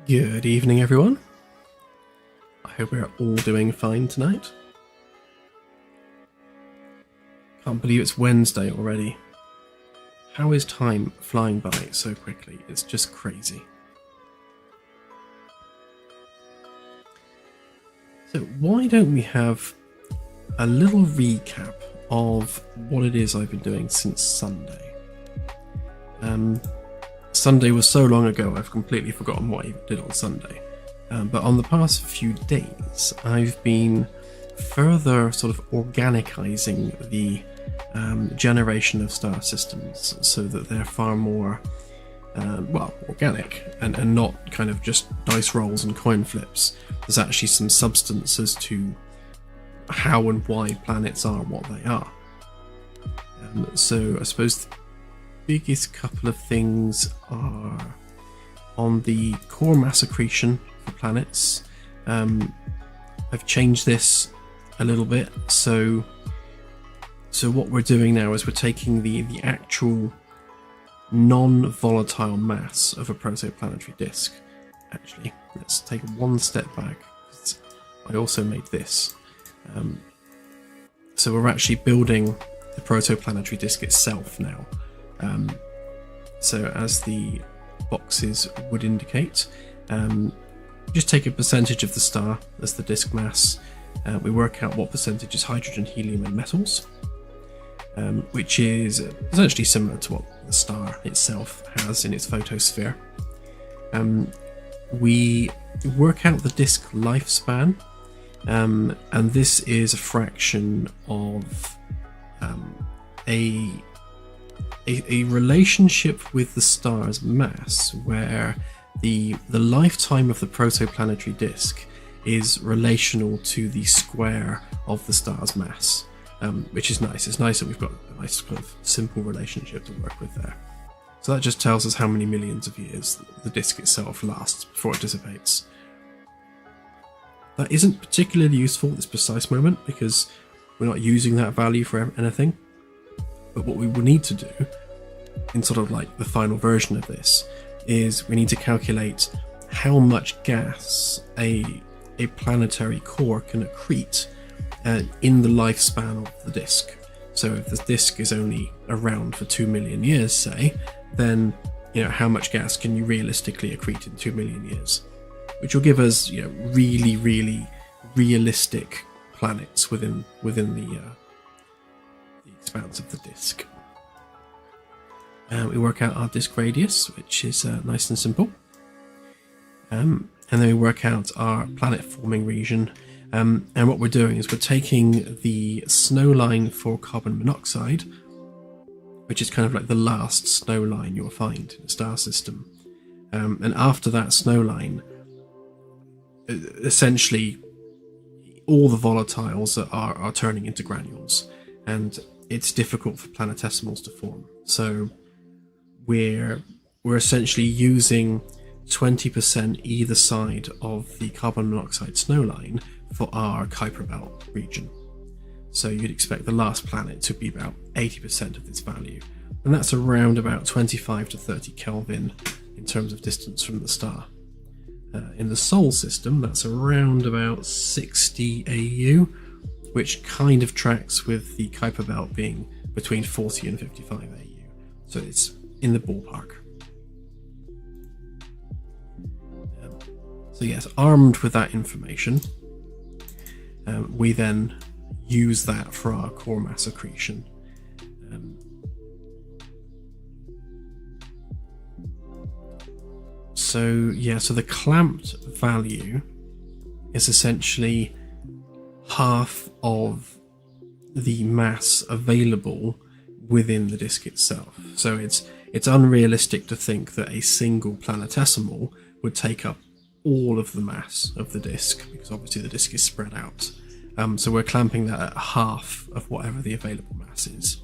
Good evening, everyone. I hope we're all doing fine tonight. Can't believe it's Wednesday already. How is time flying by so quickly? It's just crazy. So why don't we have a little recap of what it is I've been doing since Sunday. Sunday was so long ago I've completely forgotten what I did on Sunday. But on the past few days I've been further sort of organicizing the generation of star systems so that they're far more organic and not kind of just dice rolls and coin flips. There's actually some substance as to how and why planets are what they are. So I suppose the biggest couple of things are on the core mass accretion for planets. I've changed this a little bit. So what we're doing now is we're taking the actual non-volatile mass of a protoplanetary disk. Actually, let's take one step back. I also made this. So we're actually building the protoplanetary disk itself now. So as the boxes would indicate, just take a percentage of the star as the disk mass. We work out what percentage is hydrogen, helium and metals, which is essentially similar to what the star itself has in its photosphere. We work out the disk lifespan, and this is a fraction of a relationship with the star's mass, where the lifetime of the protoplanetary disk is relational to the square of the star's mass, which is nice. It's nice that we've got a nice kind of simple relationship to work with there. So that just tells us how many millions of years the disk itself lasts before it dissipates. That isn't particularly useful at this precise moment because we're not using that value for anything. But what we will need to do in sort of like the final version of this is we need to calculate how much gas a planetary core can accrete in the lifespan of the disk. So if the disk is only around for 2 million years, say, then how much gas can you realistically accrete in 2 million years? Which will give us really, really realistic planets within the expanse of the disk. We work out our disk radius, which is nice and simple. And then we work out our planet forming region. And what we're doing is we're taking the snow line for carbon monoxide, which is kind of like the last snow line you'll find in a star system. And after that snow line, essentially all the volatiles are turning into granules, and it's difficult for planetesimals to form. So we're essentially using 20% either side of the carbon monoxide snow line for our Kuiper Belt region. So you'd expect the last planet to be about 80% of this value, and that's around about 25 to 30 Kelvin in terms of distance from the star. In the Sol system, that's around about 60 AU, which kind of tracks with the Kuiper Belt being between 40 and 55 AU. So it's in the ballpark. So yes, armed with that information, we then use that for our core mass accretion. So the clamped value is essentially half of the mass available within the disk itself. So it's unrealistic to think that a single planetesimal would take up all of the mass of the disk, because obviously the disk is spread out. So we're clamping that at half of whatever the available mass is,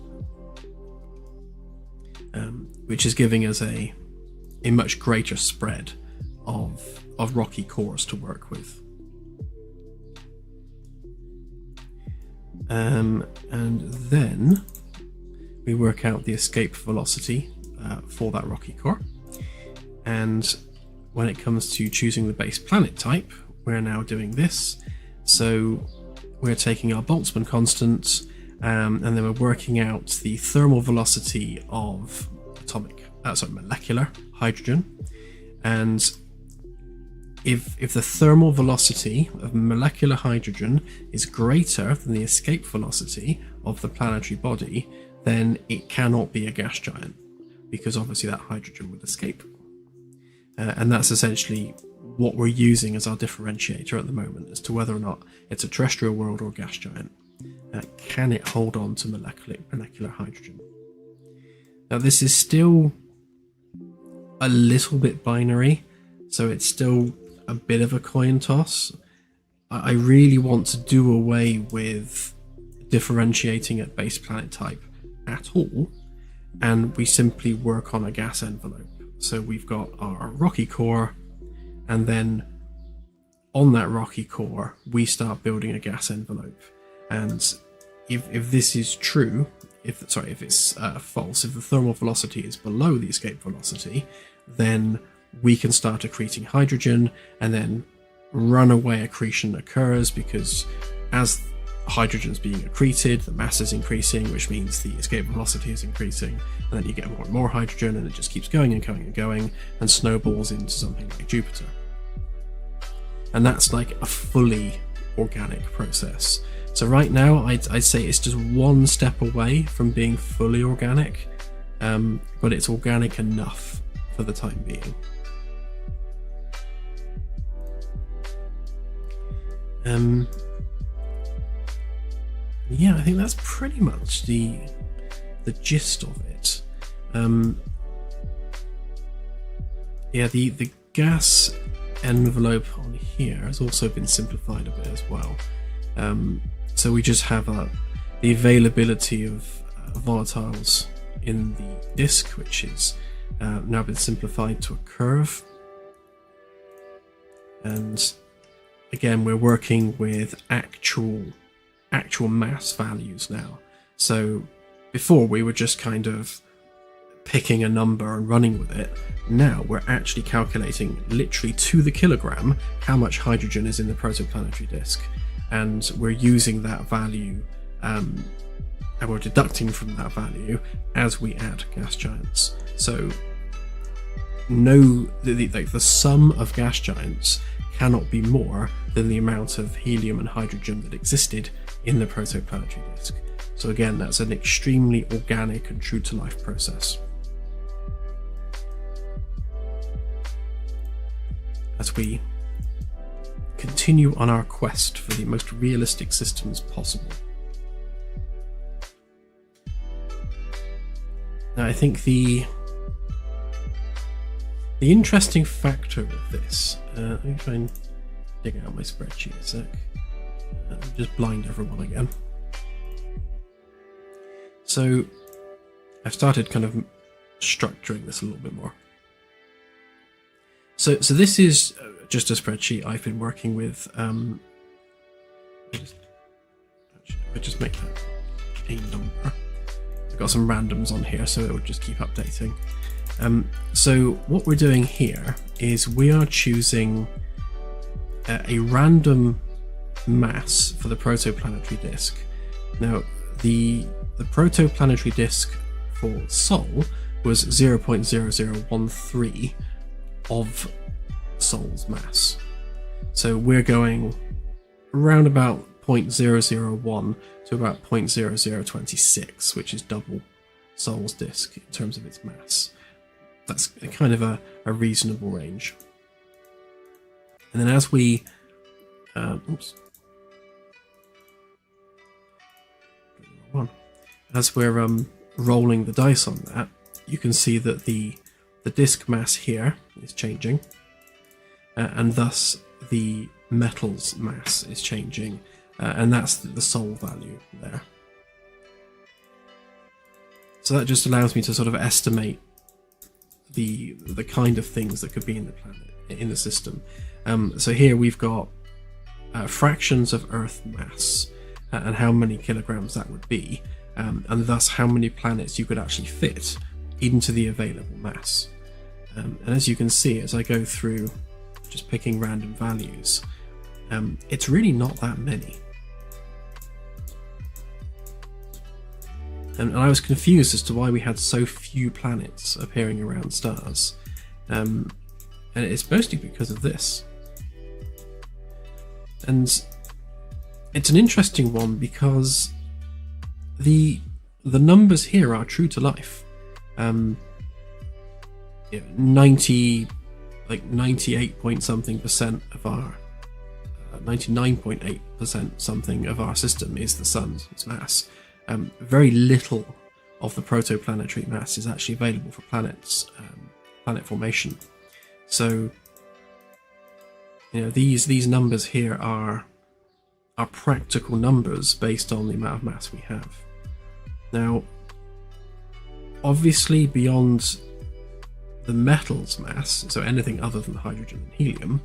which is giving us a much greater spread of rocky cores to work with. And then we work out the escape velocity for that rocky core, and when it comes to choosing the base planet type, we're now doing this. So we're taking our Boltzmann constant, and then we're working out the thermal velocity of molecular hydrogen. And if the thermal velocity of molecular hydrogen is greater than the escape velocity of the planetary body, then it cannot be a gas giant, because obviously that hydrogen would escape. And that's essentially what we're using as our differentiator at the moment as to whether or not it's a terrestrial world or a gas giant. Can it hold on to molecular hydrogen? Now this is still a little bit binary, so it's still a bit of a coin toss. I really want to do away with differentiating at base planet type at all, and we simply work on a gas envelope. So we've got our rocky core, and then on that rocky core we start building a gas envelope. And if this is true, if it's false, if the thermal velocity is below the escape velocity, then we can start accreting hydrogen, and then runaway accretion occurs, because as hydrogen is being accreted, the mass is increasing, which means the escape velocity is increasing, and then you get more and more hydrogen, and it just keeps going and going and going, and snowballs into something like Jupiter. And that's like a fully organic process. So right now I'd say it's just one step away from being fully organic, but it's organic enough for the time being. Yeah, I think that's pretty much the gist of it. Yeah, the gas envelope on here has also been simplified a bit as well. So we just have the availability of volatiles in the disk, which is now been simplified to a curve. And again, we're working with actual mass values now. So before we were just kind of picking a number and running with it. Now we're actually calculating literally to the kilogram how much hydrogen is in the protoplanetary disk, and we're using that value and we're deducting from that value as we add gas giants. So the sum of gas giants cannot be more than the amount of helium and hydrogen that existed in the protoplanetary disk. So again, that's an extremely organic and true to life process. As we continue on our quest for the most realistic systems possible. Now, I think the interesting factor of this, let me try and dig out my spreadsheet a sec. Just blind everyone again. So I've started kind of structuring this a little bit more. So this is just a spreadsheet I've been working with. I just make that a number. I've got some randoms on here, so it will just keep updating. So what we're doing here is we are choosing a random mass for the protoplanetary disk. Now, the protoplanetary disk for Sol was 0.0013 of Sol's mass. So we're going around about 0.001 to about 0.0026, which is double Sol's disk in terms of its mass. That's kind of a reasonable range. And then as we as we're rolling the dice on that, you can see that the disk mass here is changing, and thus the metal's mass is changing, and that's the Sol value there. So that just allows me to sort of estimate the kind of things that could be in the planet, in the system. So here we've got fractions of Earth mass and how many kilograms that would be, and thus how many planets you could actually fit into the available mass. And as you can see, as I go through just picking random values, it's really not that many. And I was confused as to why we had so few planets appearing around stars. And it's mostly because of this. And it's an interesting one because the numbers here are true to life. 98 point something percent of our 99.8% something of our system is the sun's mass. Very little of the protoplanetary mass is actually available for planets, planet formation. So, these numbers here are practical numbers based on the amount of mass we have. Now, obviously, beyond the metal's mass, so anything other than hydrogen and helium,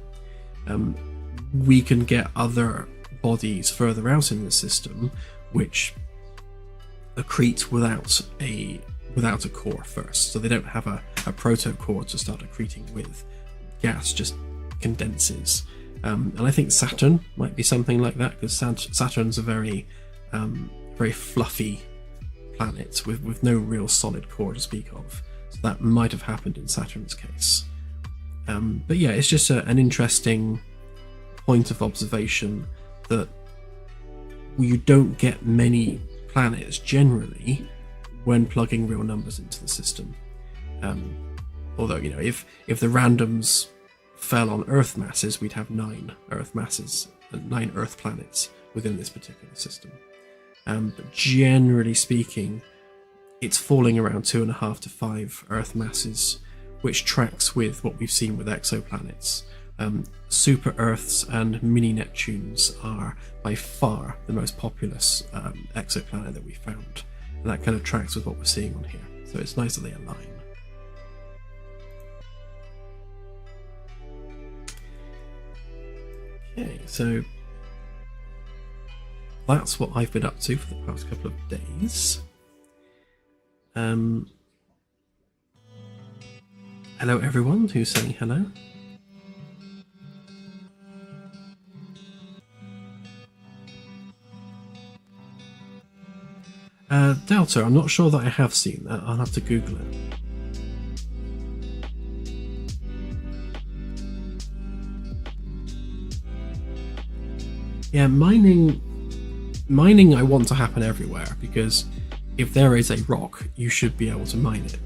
we can get other bodies further out in the system which accrete without a core first, so they don't have a protocore to start accreting with. Gas just condenses, and I think Saturn might be something like that, because Saturn's a very fluffy planet with no real solid core to speak of, so that might have happened in Saturn's case. But yeah, it's just an interesting point of observation that you don't get many planets generally when plugging real numbers into the system. Although, if the randoms fell on Earth masses, we'd have 9 Earth masses and 9 Earth planets within this particular system. But generally speaking, it's falling around 2.5 to 5 Earth masses, which tracks with what we've seen with exoplanets. Super Earths and mini Neptunes are by far the most populous exoplanet that we found, and that kind of tracks with what we're seeing on here, so it's nice that they align. Okay, so that's what I've been up to for the past couple of days. Hello everyone who's saying hello. Delta, I'm not sure that I have seen that. I'll have to Google it. Yeah, mining I want to happen everywhere, because if there is a rock, you should be able to mine it.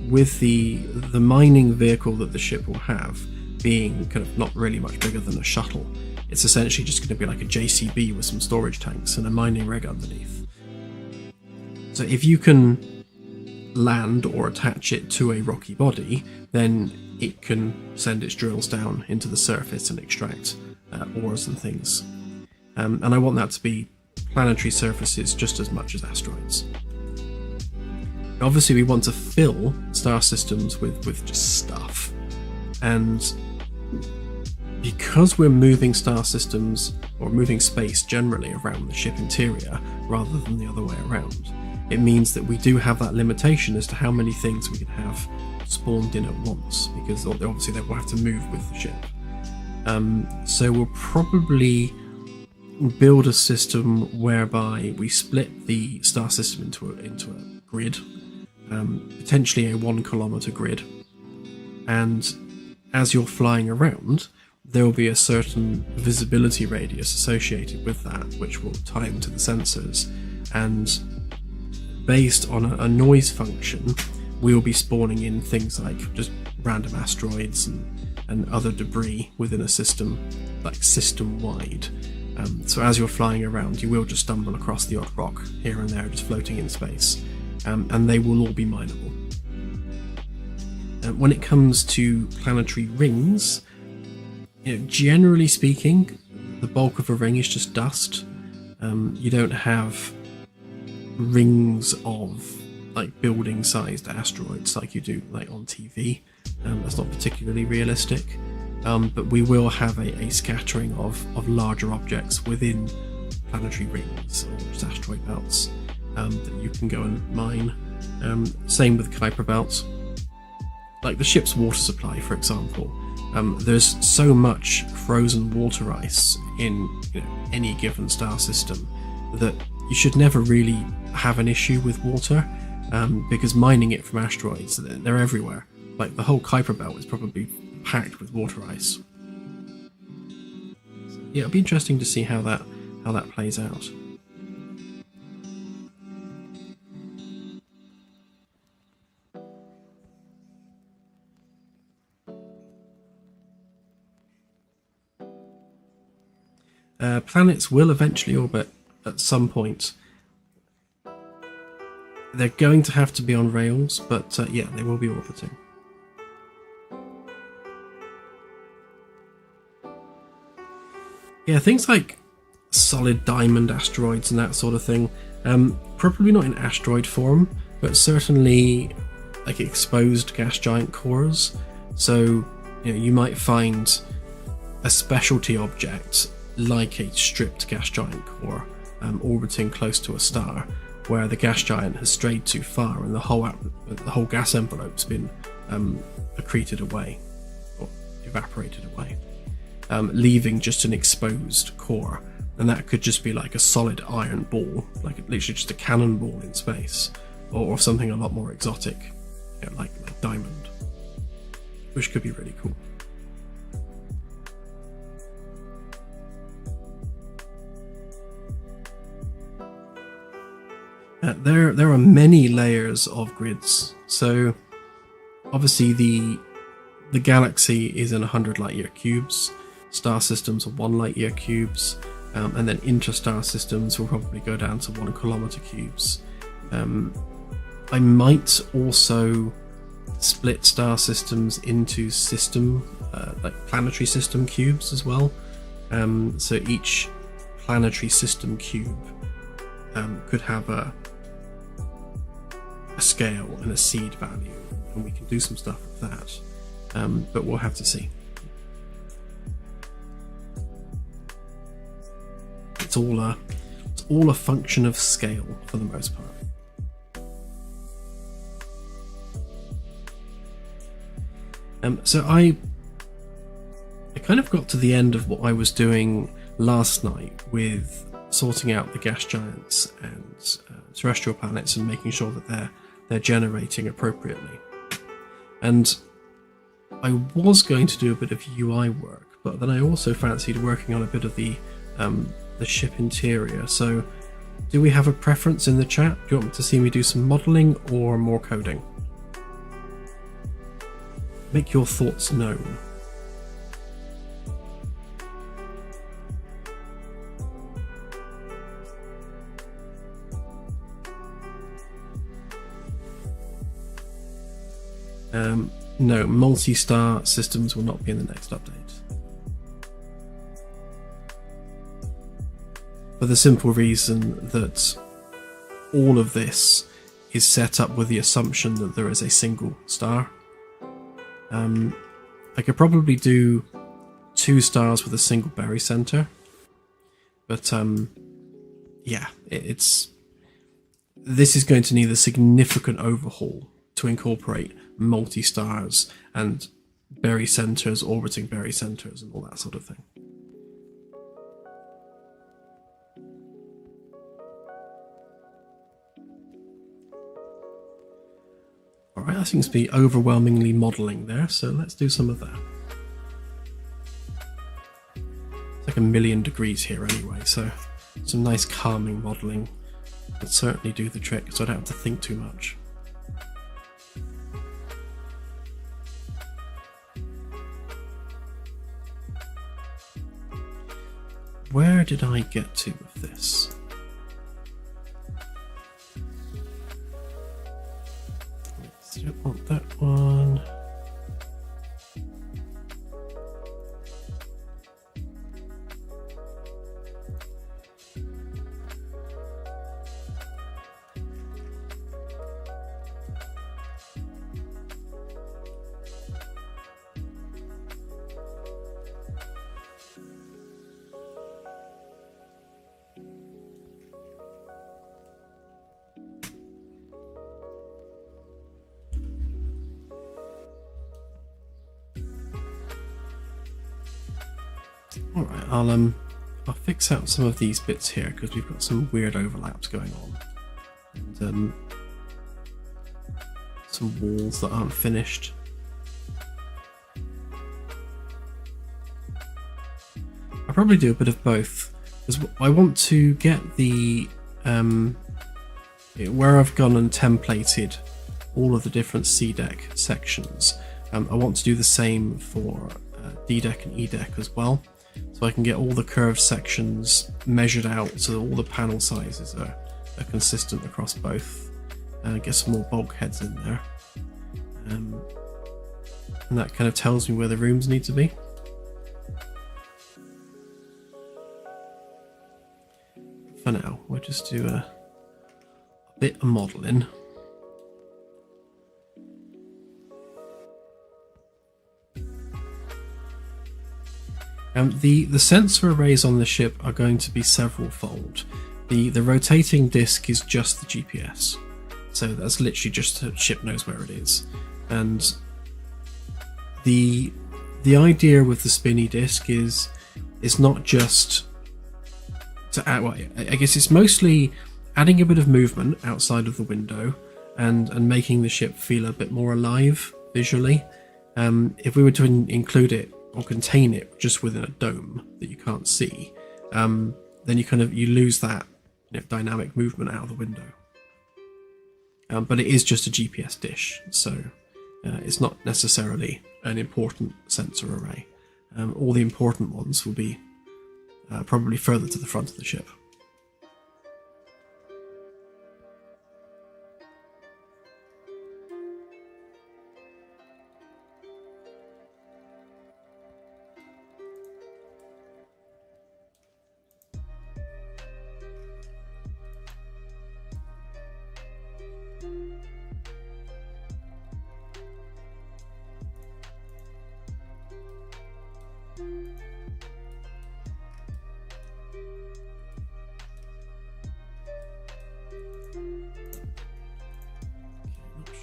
With the mining vehicle that the ship will have being kind of not really much bigger than a shuttle, it's essentially just going to be like a JCB with some storage tanks and a mining rig underneath. So if you can land or attach it to a rocky body, then it can send its drills down into the surface and extract ores and things. And I want that to be planetary surfaces just as much as asteroids. Obviously we want to fill star systems with just stuff, and because we're moving star systems, or moving space generally around the ship interior rather than the other way around, it means that we do have that limitation as to how many things we can have spawned in at once, because obviously they will have to move with the ship. So we'll probably build a system whereby we split the star system into a grid, potentially a 1 kilometer grid, and as you're flying around, there will be a certain visibility radius associated with that, which will tie into the sensors, and based on a noise function, we will be spawning in things like just random asteroids and other debris within a system, like system-wide. So as you're flying around, you will just stumble across the odd rock here and there, just floating in space, and they will all be mineable. When it comes to planetary rings, generally speaking, the bulk of a ring is just dust. You don't have rings of like building-sized asteroids like you do like on TV. That's not particularly realistic. But we will have a scattering of larger objects within planetary rings or just asteroid belts that you can go and mine. Same with Kuiper belts. like the ship's water supply, for example. There's so much frozen water ice in any given star system that you should never really have an issue with water, because mining it from asteroids, they're everywhere. Like the whole Kuiper belt is probably packed with water ice. So, yeah, it'll be interesting to see how that plays out. Planets will eventually orbit at some point. They're going to have to be on rails, but yeah, they will be orbiting. Yeah, things like solid diamond asteroids and that sort of thing, probably not in asteroid form, but certainly like exposed gas giant cores. So you might find a specialty object like a stripped gas giant core orbiting close to a star, where the gas giant has strayed too far and the whole gas envelope's been accreted away or evaporated away, leaving just an exposed core. And that could just be like a solid iron ball, like literally just a cannonball in space, or something a lot more exotic, like diamond, which could be really cool. There are many layers of grids. So obviously the galaxy is in 100 light year cubes, star systems are 1 light year cubes, and then interstar systems will probably go down to 1 kilometer cubes. I might also split star systems into like planetary system cubes as well. So each planetary system cube could have a scale and a seed value, and we can do some stuff with that, but we'll have to see. It's all a function of scale for the most part. So I kind of got to the end of what I was doing last night with sorting out the gas giants and terrestrial planets and making sure that they're generating appropriately. And I was going to do a bit of UI work, but then I also fancied working on a bit of the ship interior. So do we have a preference in the chat? Do you want to see me do some modelling or more coding? Make your thoughts known. No, multi-star systems will not be in the next update. For the simple reason that all of this is set up with the assumption that there is a single star. I could probably do 2 stars with a single berry center, but yeah, this is going to need a significant overhaul to incorporate multi-stars and berry centers orbiting berry centers and all that sort of thing. Alright, that seems to be overwhelmingly modelling there, so let's do some of that. It's like 1,000,000 degrees here anyway, so some nice calming modelling would certainly do the trick, so I don't have to think too much. Where did I get to with this? Don't want that one. Alright, I'll fix out some of these bits here because we've got some weird overlaps going on. And some walls that aren't finished. I'll probably do a bit of both, because I want to get the where I've gone and templated all of the different C deck sections. I want to do the same for D deck and E deck as well, so I can get all the curved sections measured out so that all the panel sizes are consistent across both. Get some more bulkheads in there, and that kind of tells me where the rooms need to be. For now, we'll just do a bit of modelling. The sensor arrays on the ship are going to be several-fold. The rotating disc is just the GPS, so that's literally just the ship knows where it is. And the idea with the spinny disc is it's not just to add. Well, I guess it's mostly adding a bit of movement outside of the window and making the ship feel a bit more alive visually. If we were to include it or contain it just within a dome that you can't see, then you lose that dynamic movement out of the window. But it is just a GPS dish, so it's not necessarily an important sensor array. All the important ones will be probably further to the front of the ship.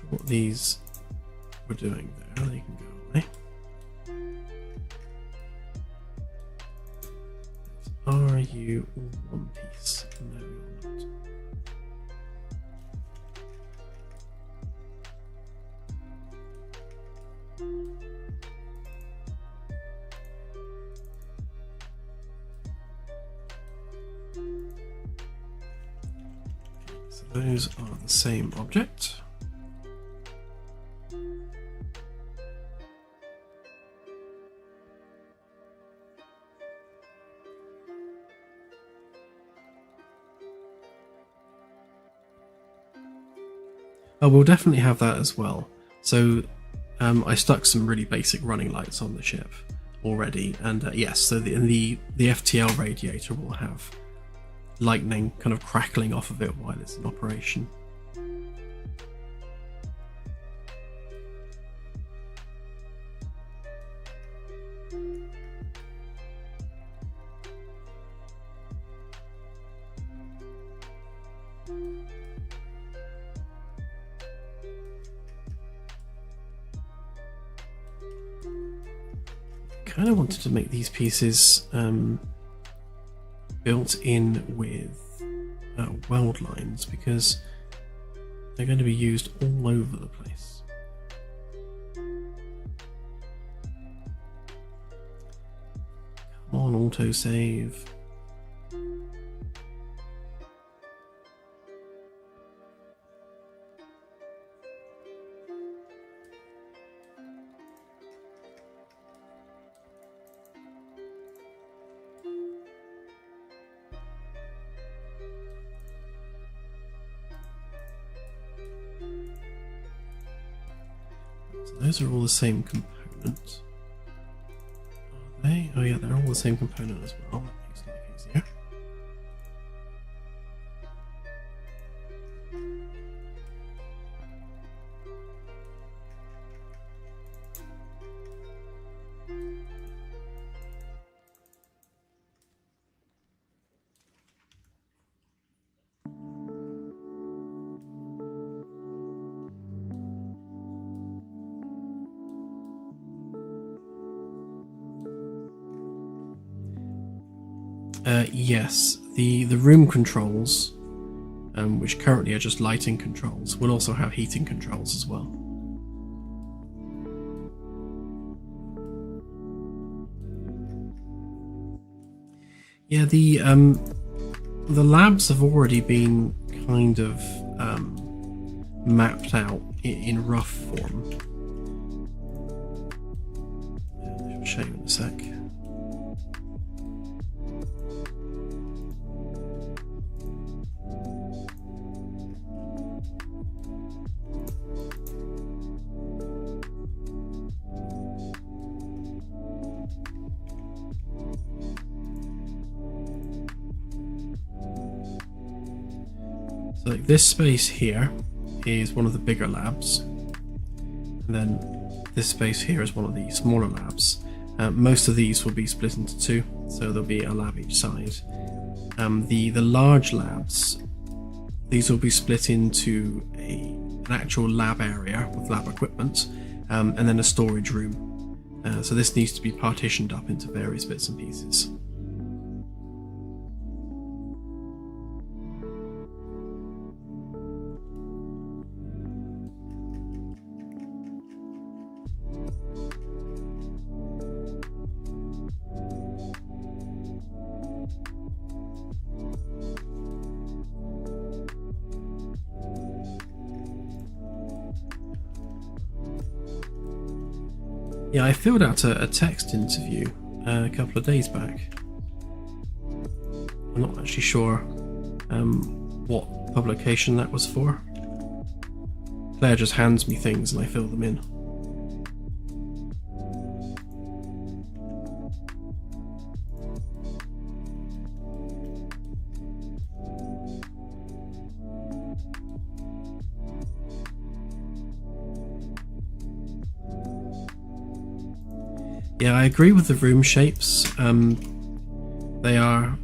What these were doing there, they can go away. Are you all one piece? No, you're not. So those are the same object. Oh, we'll definitely have that as well. So I stuck some really basic running lights on the ship already, and yes, so the FTL radiator will have lightning kind of crackling off of it while it's in operation. Kind of wanted to make these pieces built in with weld lines because they're going to be used all over the place. Come on, autosave. Those are all the same component. Are they? Oh yeah, they're all the same component as well. That makes life easier. Yes, the room controls, which currently are just lighting controls, will also have heating controls as well. Yeah, the labs have already been kind of mapped out in rough form. I'll show you in a sec. So like this space here is one of the bigger labs, and then this space here is one of the smaller labs. Most of these will be split into two, so there'll be a lab each side. The large labs, these will be split into an actual lab area with lab equipment, and then a storage room. So this needs to be partitioned up into various bits and pieces. Yeah, I filled out a text interview a couple of days back. I'm not actually sure what publication that was for. Claire just hands me things and I fill them in. Yeah, I agree with the room shapes. They are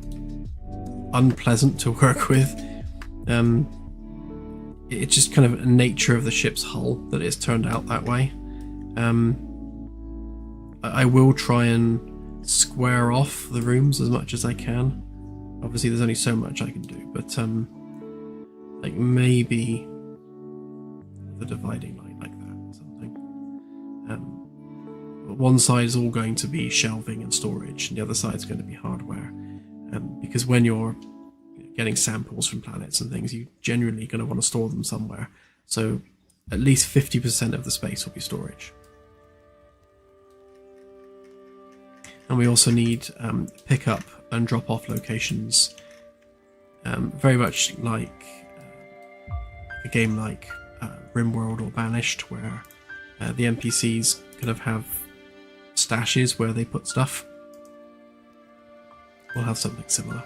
unpleasant to work with. It's just kind of a nature of the ship's hull that it's turned out that way. I will try and square off the rooms as much as I can. Obviously there's only so much I can do, but like maybe the dividing line like that or something. One side is all going to be shelving and storage, and the other side is going to be hardware. Because when you're getting samples from planets and things, you're generally going to want to store them somewhere. So at least 50% of the space will be storage. And we also need pick up and drop off locations, very much like a game like RimWorld or Banished, where the NPCs kind of have stashes where they put stuff. We'll have something similar.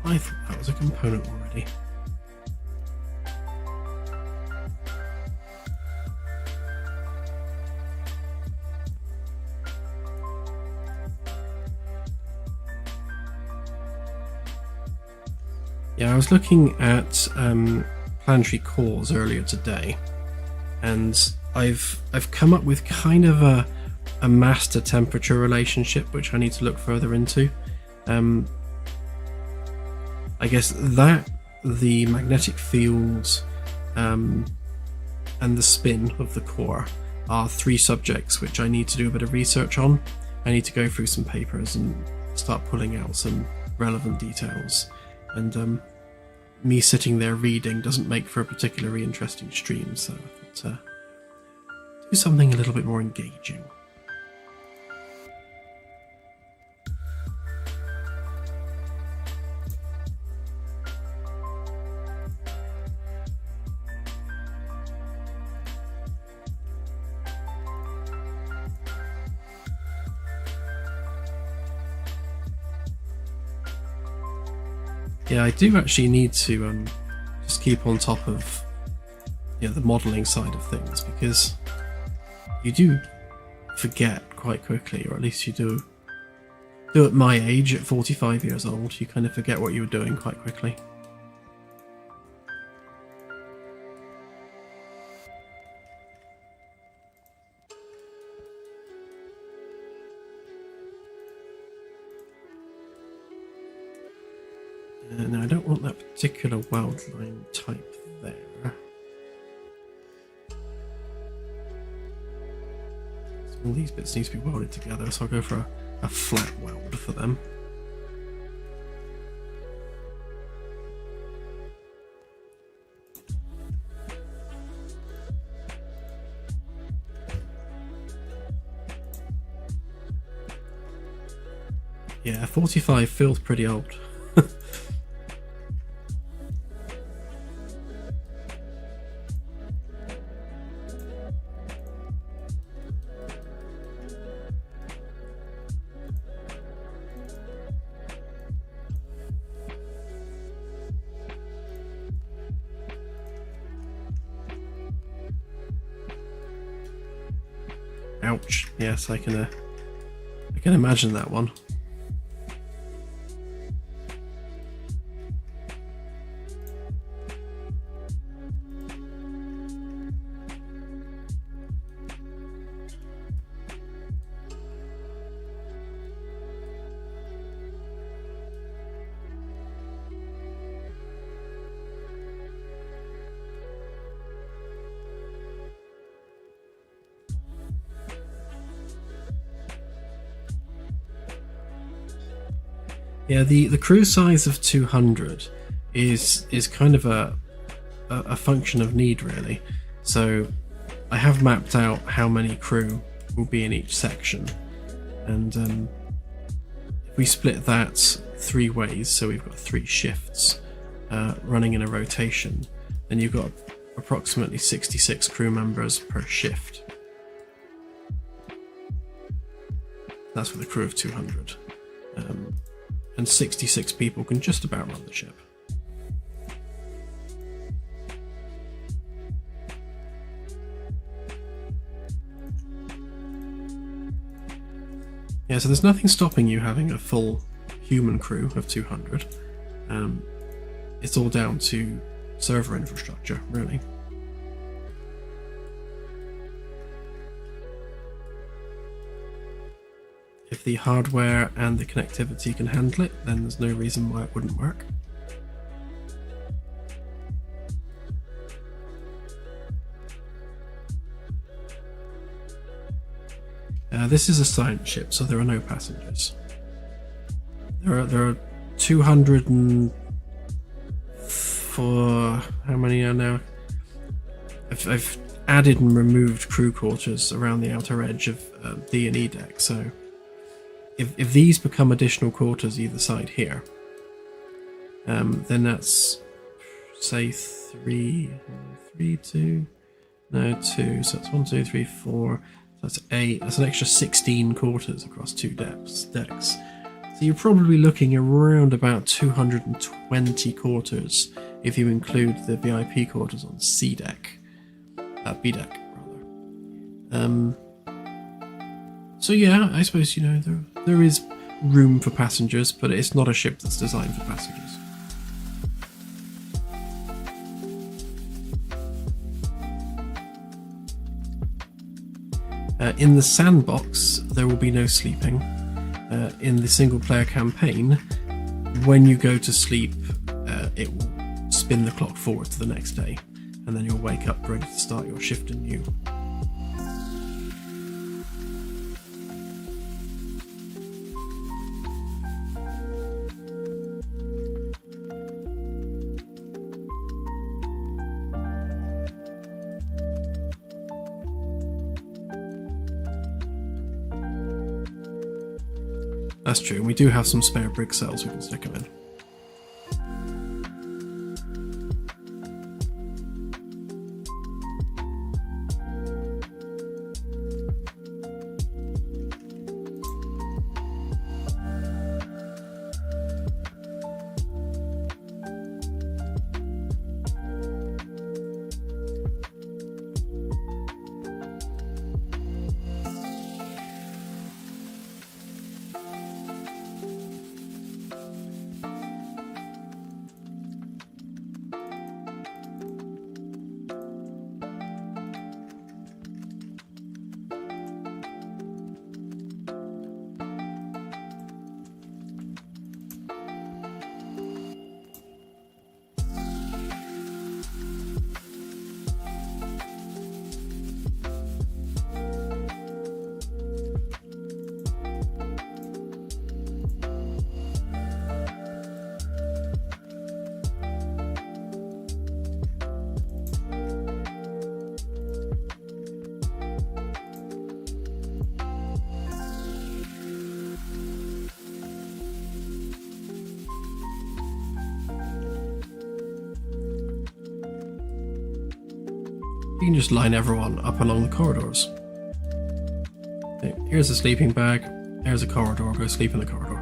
I thought that was a component already. Yeah, I was looking at planetary cores earlier today, and I've come up with kind of a mass to temperature relationship, which I need to look further into. I guess that the magnetic field and the spin of the core are 3 subjects which I need to do a bit of research on. I need to go through some papers and start pulling out some relevant details. And me sitting there reading doesn't make for a particularly interesting stream, so I thought do something a little bit more engaging. Yeah, I do actually need to just keep on top of the modelling side of things, because you do forget quite quickly, or at least you do at my age, at 45 years old, you kind of forget what you were doing quite quickly. Now I don't want that particular weld line type there. So all these bits need to be welded together, so I'll go for a flat weld for them. Yeah, 45 feels pretty old. Ouch. Yes, I can imagine that one. Yeah, the crew size of 200 is kind of a function of need, really. So I have mapped out how many crew will be in each section, and if we split that 3 ways, so we've got 3 shifts running in a rotation, then you've got approximately 66 crew members per shift. That's for the crew of 200. And 66 people can just about run the ship. Yeah, so there's nothing stopping you having a full human crew of 200. It's all down to server infrastructure, really. If the hardware and the connectivity can handle it, then there's no reason why it wouldn't work. This is a science ship, so there are no passengers. There are 204. How many are now? I've added and removed crew quarters around the outer edge of D and E deck, so if these become additional quarters either side here, then that's, say, 2, so that's 1, 2, 3, 4, that's 8, that's an extra 16 quarters across 2 decks. So you're probably looking around about 220 quarters if you include the VIP quarters on C deck, B deck rather. So yeah, I suppose, there is room for passengers, but it's not a ship that's designed for passengers. In the sandbox, there will be no sleeping. In the single player campaign, when you go to sleep, it will spin the clock forward to the next day, and then you'll wake up ready to start your shift anew. That's true, and we do have some spare brick cells we can stick them in. You can just line everyone up along the corridors. Here's a sleeping bag, here's a corridor, go sleep in the corridor.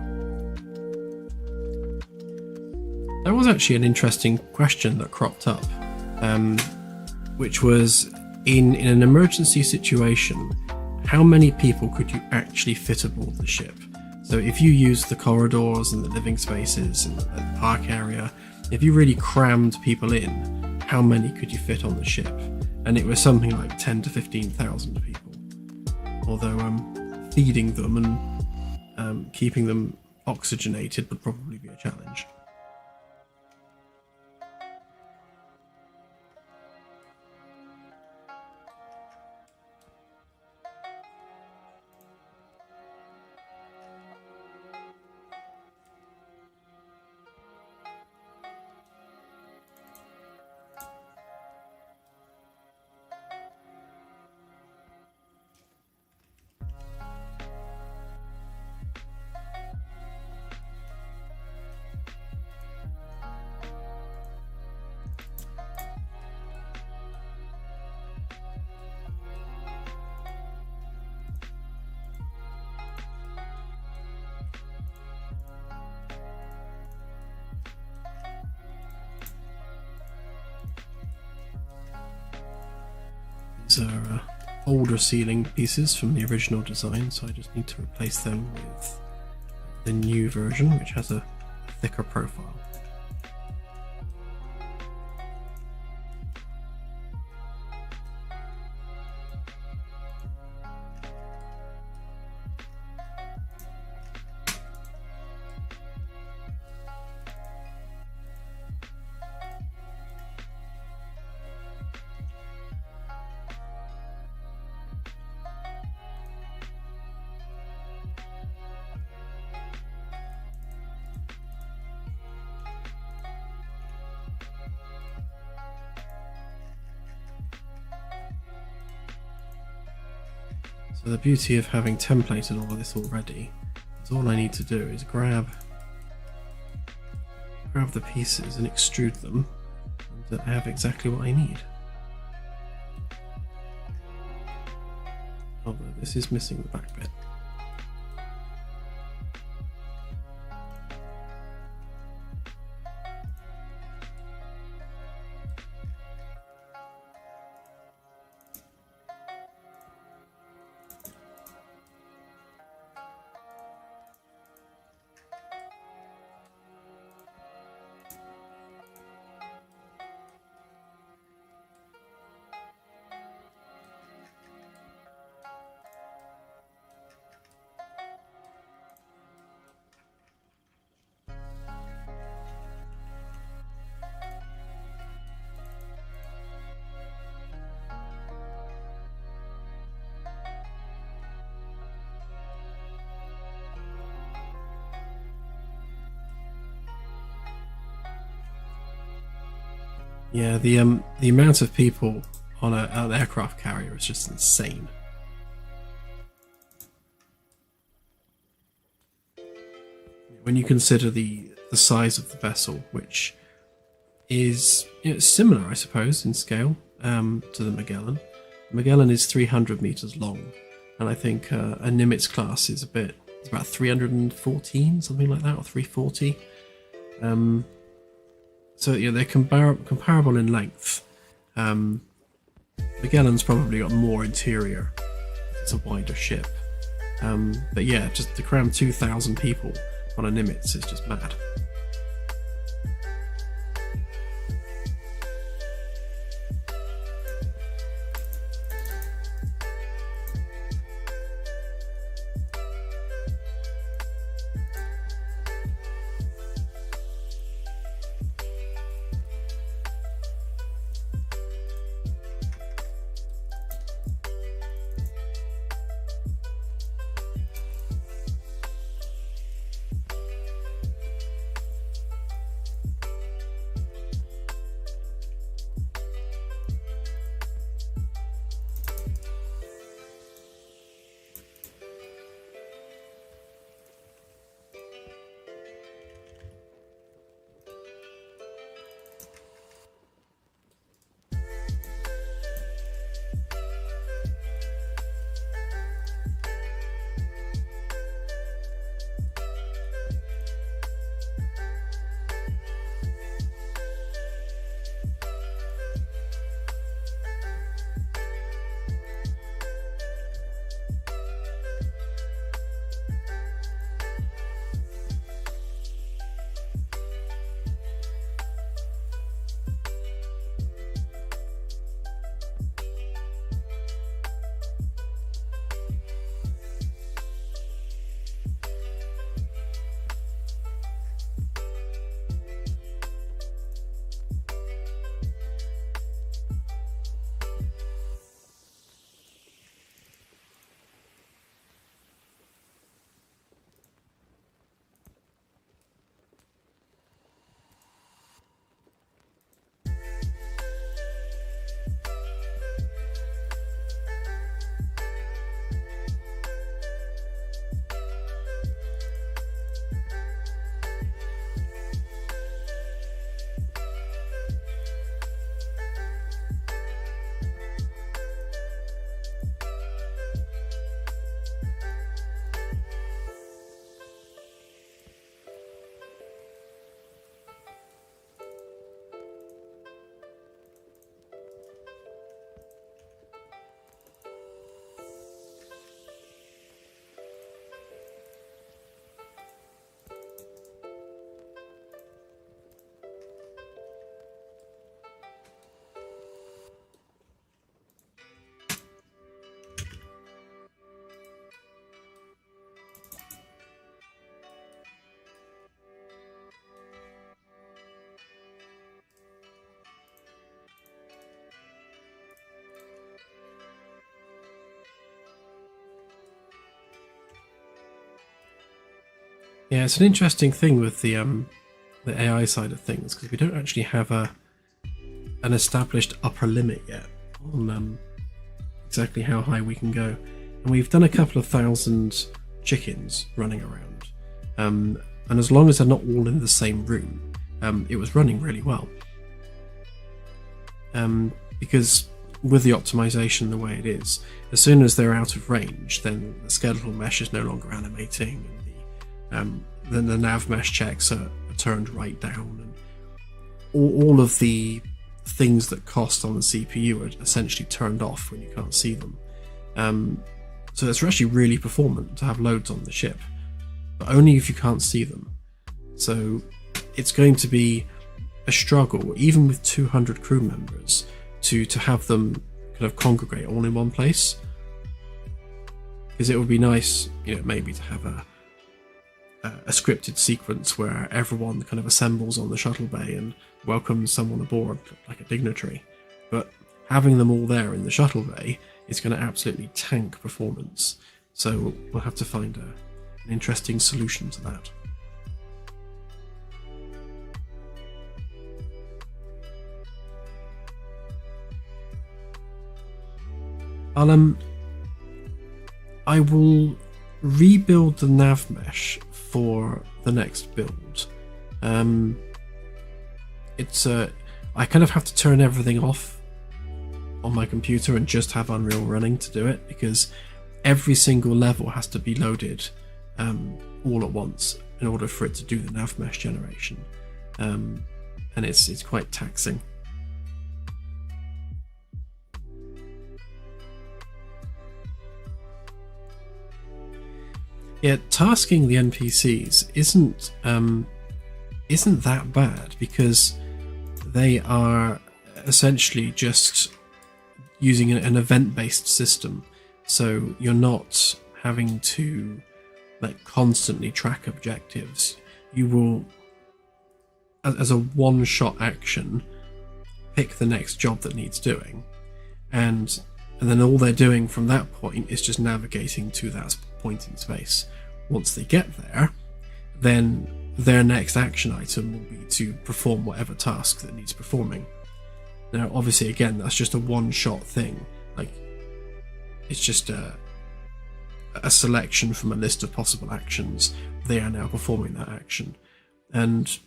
There was actually an interesting question that cropped up, which was, in an emergency situation, how many people could you actually fit aboard the ship? So if you used the corridors and the living spaces and the park area, if you really crammed people in, how many could you fit on the ship? And it was something like 10 to 15,000 people. Although feeding them and keeping them oxygenated would probably be a challenge. These are older ceiling pieces from the original design, so I just need to replace them with the new version, which has a thicker profile. So the beauty of having templated all of this already is all I need to do is grab the pieces and extrude them, and I have exactly what I need. Although this is missing the back bit. Yeah, the amount of people on an aircraft carrier is just insane. When you consider the size of the vessel, which is, you know, similar, I suppose, in scale to the Magellan. Magellan is 300 meters long, and I think a Nimitz class is it's about 314, something like that, or 340. So yeah, they're comparable in length. Magellan's probably got more interior. It's a wider ship. But yeah, just to cram 2,000 people on a Nimitz is just mad. Yeah, it's an interesting thing with the AI side of things, because we don't actually have an established upper limit yet on exactly how high we can go. And we've done a couple of thousand chickens running around, and as long as they're not all in the same room, it was running really well. Because with the optimization the way it is, as soon as they're out of range, then the skeletal mesh is no longer animating, and then the nav mesh checks are turned right down, and all of the things that cost on the CPU are essentially turned off when you can't see them. So it's actually really performant to have loads on the ship, but only if you can't see them. So it's going to be a struggle, even with 200 crew members, to have them kind of congregate all in one place. Because it would be nice, you know, maybe to have a scripted sequence where everyone kind of assembles on the shuttle bay and welcomes someone aboard like a dignitary. But having them all there in the shuttle bay is going to absolutely tank performance. So we'll have to find an interesting solution to that. I'll I will rebuild the nav mesh for the next build. It's I kind of have to turn everything off on my computer and just have Unreal running to do it, because every single level has to be loaded all at once in order for it to do the nav mesh generation, and it's quite taxing. Yeah, tasking the NPCs isn't that bad, because they are essentially just using an event-based system, so you're not having to like constantly track objectives. You will, as a one-shot action, pick the next job that needs doing, and then all they're doing from that point is just navigating to that point in space. Once they get there, then their next action item will be to perform whatever task that needs performing. Now, obviously, again, that's just a one-shot thing. Like, it's just a selection from a list of possible actions. They are now performing that action, and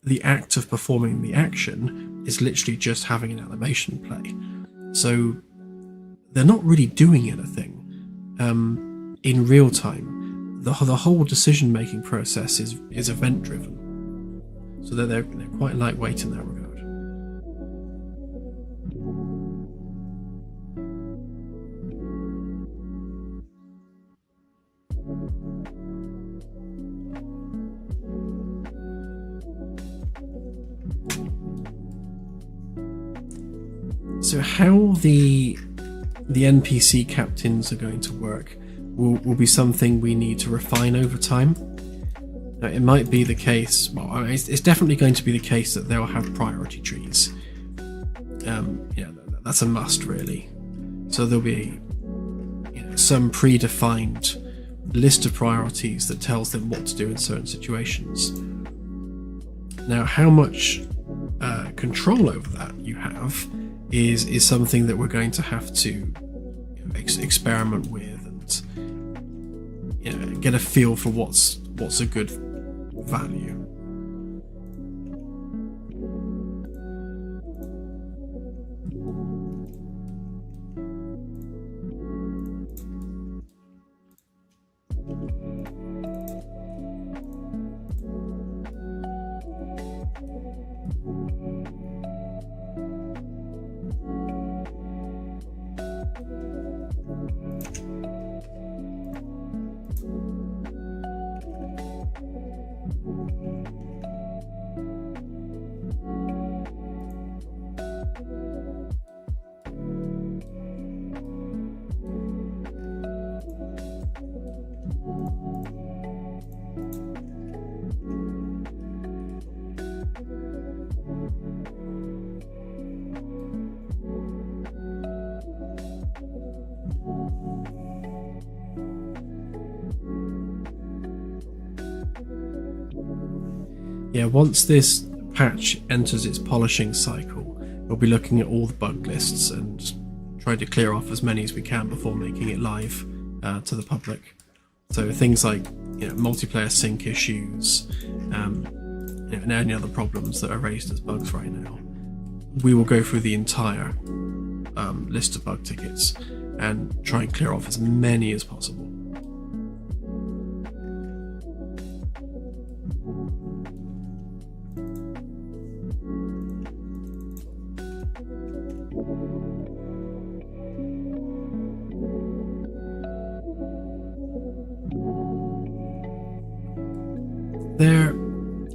the act of performing the action is literally just having an animation play. So they're not really doing anything in real time. The whole decision-making process is event-driven, so they're quite lightweight in that regard. So how the NPC captains are going to work will be something we need to refine over time. Now, it might be the case, well, it's definitely going to be the case that they'll have priority trees. Yeah, that's a must, really. So there'll be some predefined list of priorities that tells them what to do in certain situations. Now, how much control over that you have is something that we're going to have to experiment with and get a feel for what's a good value. Yeah, once this patch enters its polishing cycle, we'll be looking at all the bug lists and trying to clear off as many as we can before making it live to the public. So things like multiplayer sync issues, and any other problems that are raised as bugs right now. We will go through the entire list of bug tickets and try and clear off as many as possible.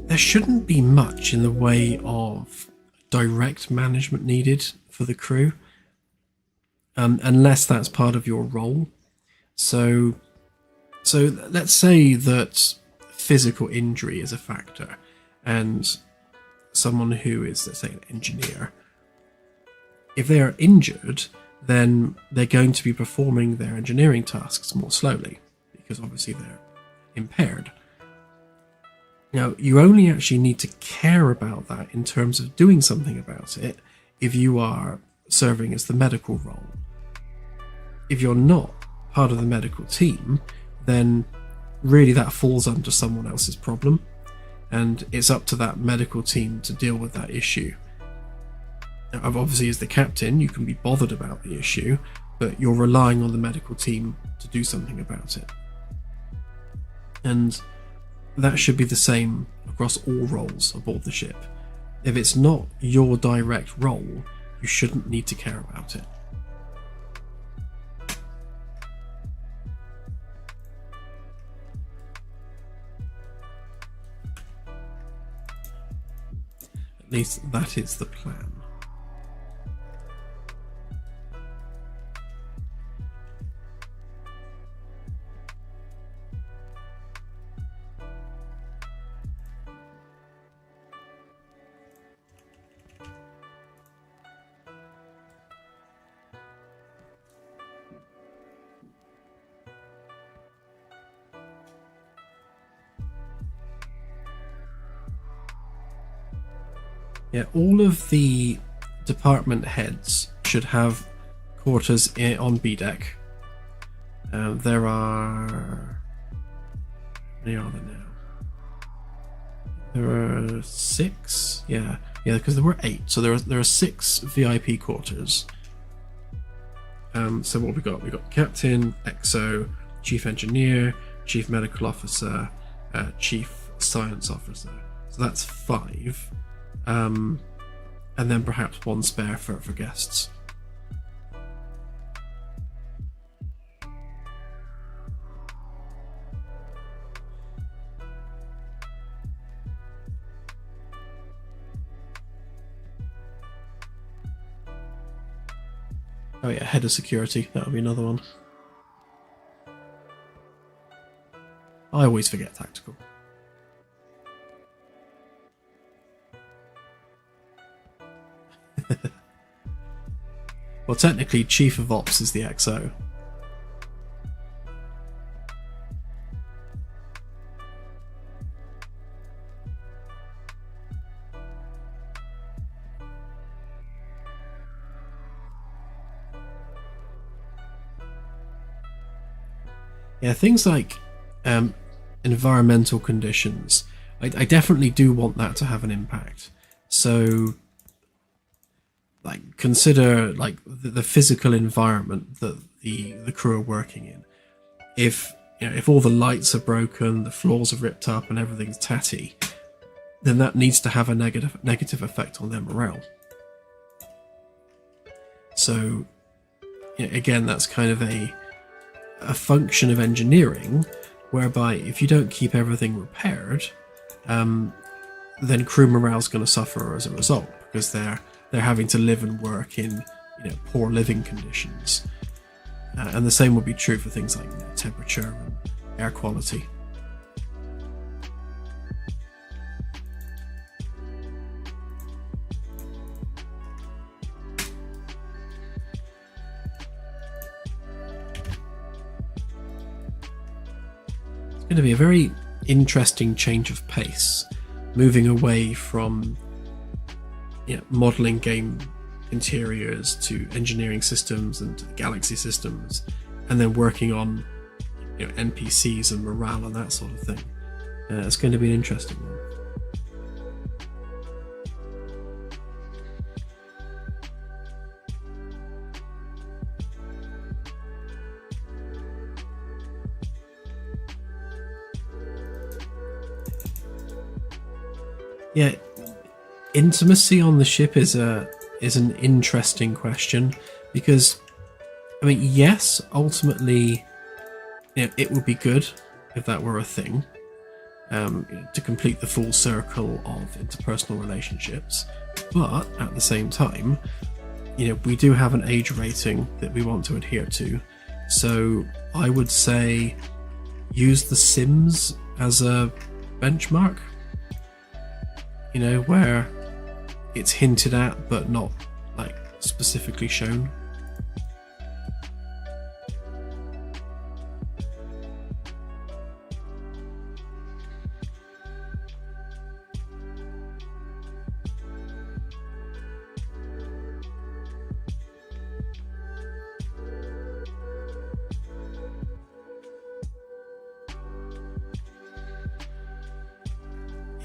There shouldn't be much in the way of direct management needed for the crew, unless that's part of your role. So let's say that physical injury is a factor, and someone who is, let's say, an engineer, if they are injured, then they're going to be performing their engineering tasks more slowly, because obviously they're impaired. Now, you only actually need to care about that in terms of doing something about it if you are serving as the medical role. if you're not part of the medical team, then really that falls under someone else's problem, and it's up to that medical team to deal with that issue. Now, obviously, as the captain, you can be bothered about the issue, but you're relying on the medical team to do something about it. And that should be the same across all roles aboard the ship. If it's not your direct role, you shouldn't need to care about it. At least that is the plan. Yeah, all of the department heads should have quarters on B deck. There are... How many are there now? There are 6? Yeah, because there were 8. So there are 6 VIP quarters. So what we got? We got Captain, XO, Chief Engineer, Chief Medical Officer, Chief Science Officer. So that's 5. And then perhaps 1 spare for guests. Oh yeah, head of security, that'll be another one. I always forget tactical. Well, technically, Chief of Ops is the XO. Yeah, things like environmental conditions, I definitely do want that to have an impact. So, like, consider like the physical environment that the crew are working in. If all the lights are broken, the floors are ripped up, and everything's tatty, then that needs to have a negative effect on their morale. So, again, that's kind of a function of engineering, whereby if you don't keep everything repaired, then crew morale is going to suffer as a result, because they're having to live and work in poor living conditions, and the same will be true for things like temperature and air quality. It's going to be a very interesting change of pace, moving away from modeling game interiors to engineering systems and to the galaxy systems, and then working on NPCs and morale and that sort of thing. It's going to be an interesting one. Yeah, intimacy on the ship is an interesting question, because I mean, yes, ultimately, it would be good if that were a thing, to complete the full circle of interpersonal relationships. But at the same time, we do have an age rating that we want to adhere to. So I would say use The Sims as a benchmark. Where it's hinted at but not like specifically shown.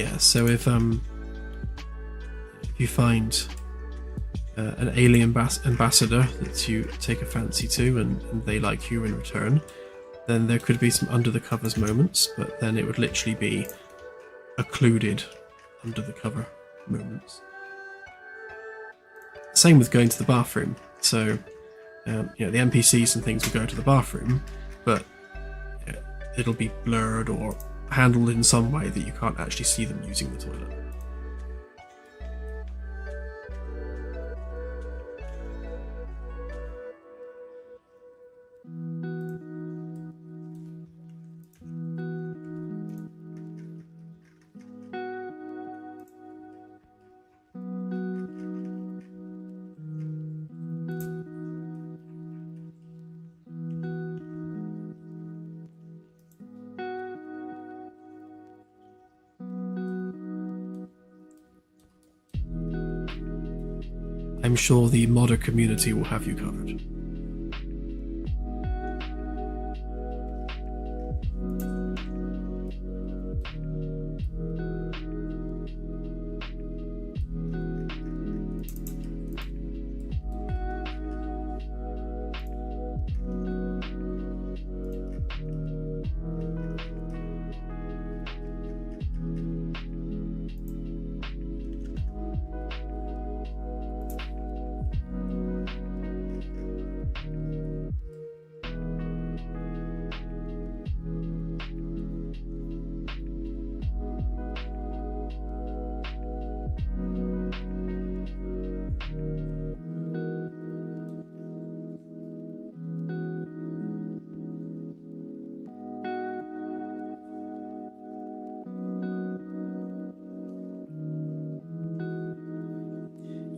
Yeah, so if you find an alien ambassador that you take a fancy to, and they like you in return, then there could be some under the covers moments, but then it would literally be occluded under the cover moments. Same with going to the bathroom. So the NPCs and things will go to the bathroom, but it'll be blurred or handled in some way that you can't actually see them using the toilet. I'm sure the modder community will have you covered.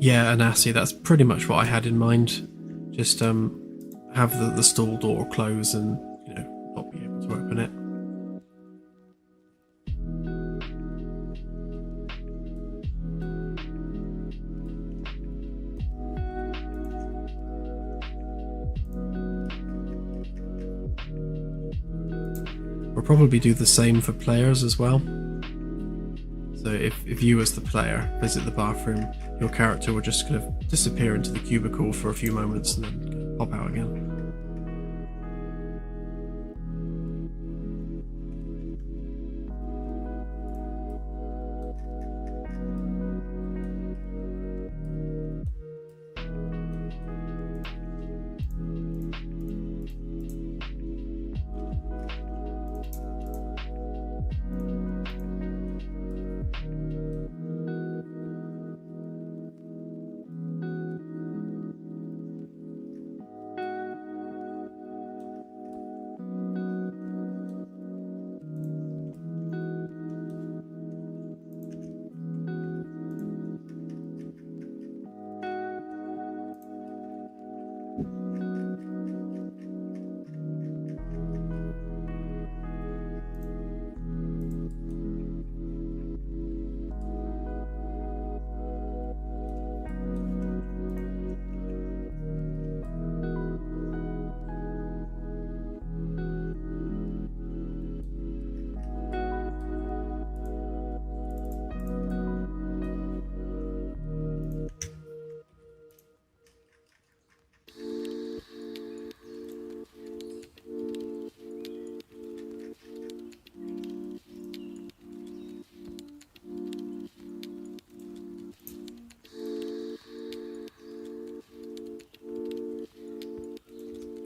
Yeah, Anasi, that's pretty much what I had in mind. Just have the stall door close and not be able to open it. We'll probably do the same for players as well. So if you as the player visit the bathroom, your character will just kind of disappear into the cubicle for a few moments and then pop out again.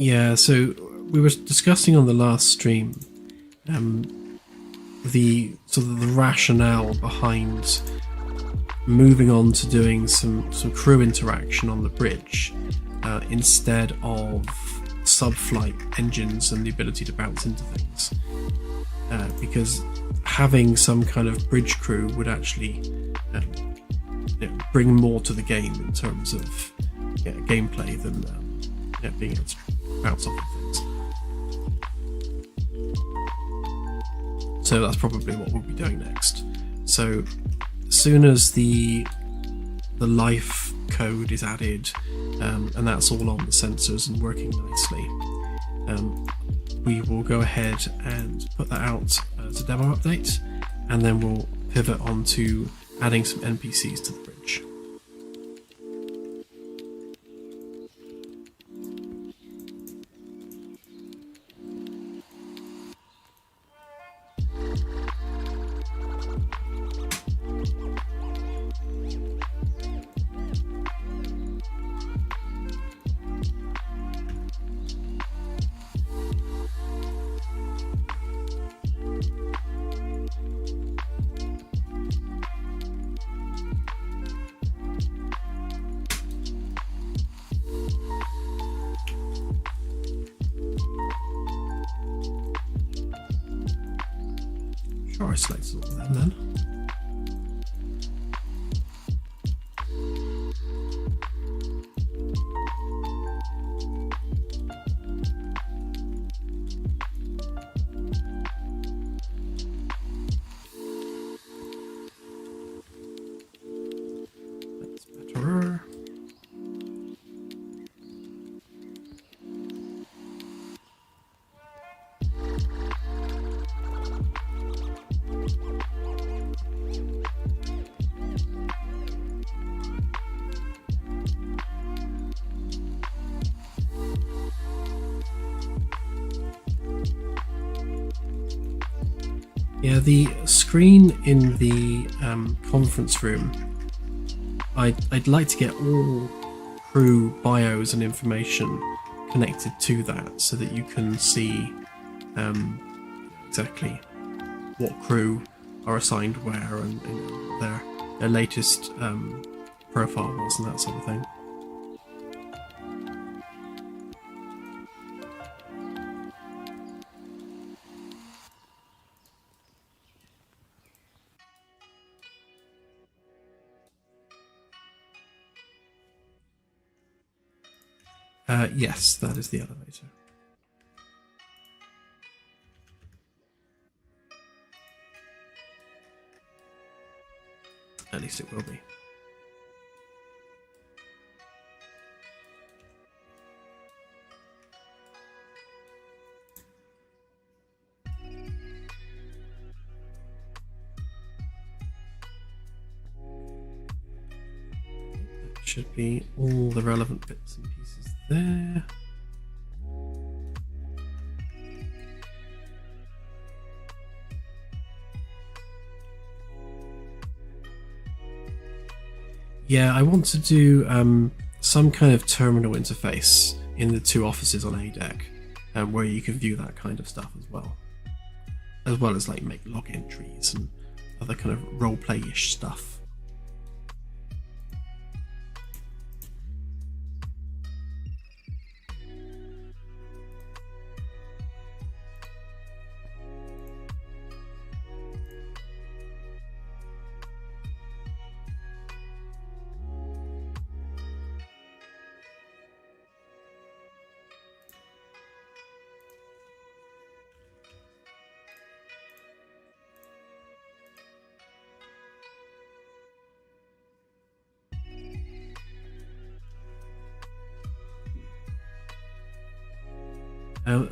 Yeah, so we were discussing on the last stream the sort of the rationale behind moving on to doing some crew interaction on the bridge instead of sub-flight engines and the ability to bounce into things, because having some kind of bridge crew would actually bring more to the game in terms of gameplay than being able to bounce off of things. So that's probably what we'll be doing next. So as soon as the life code is added, and that's all on the sensors and working nicely, we will go ahead and put that out as a demo update, and then we'll pivot onto adding some NPCs to the bridge. Sure, I selected all of them then. That's better. Yeah, the screen in the conference room, I'd like to get all crew bios and information connected to that so that you can see exactly what crew are assigned where and their latest profile was and that sort of thing. Yes, that is the elevator. At least it will be. That should be all the relevant bits and pieces there. Yeah, I want to do some kind of terminal interface in the two offices on A deck, where you can view that kind of stuff as well as like make log entries and other kind of roleplay-ish stuff.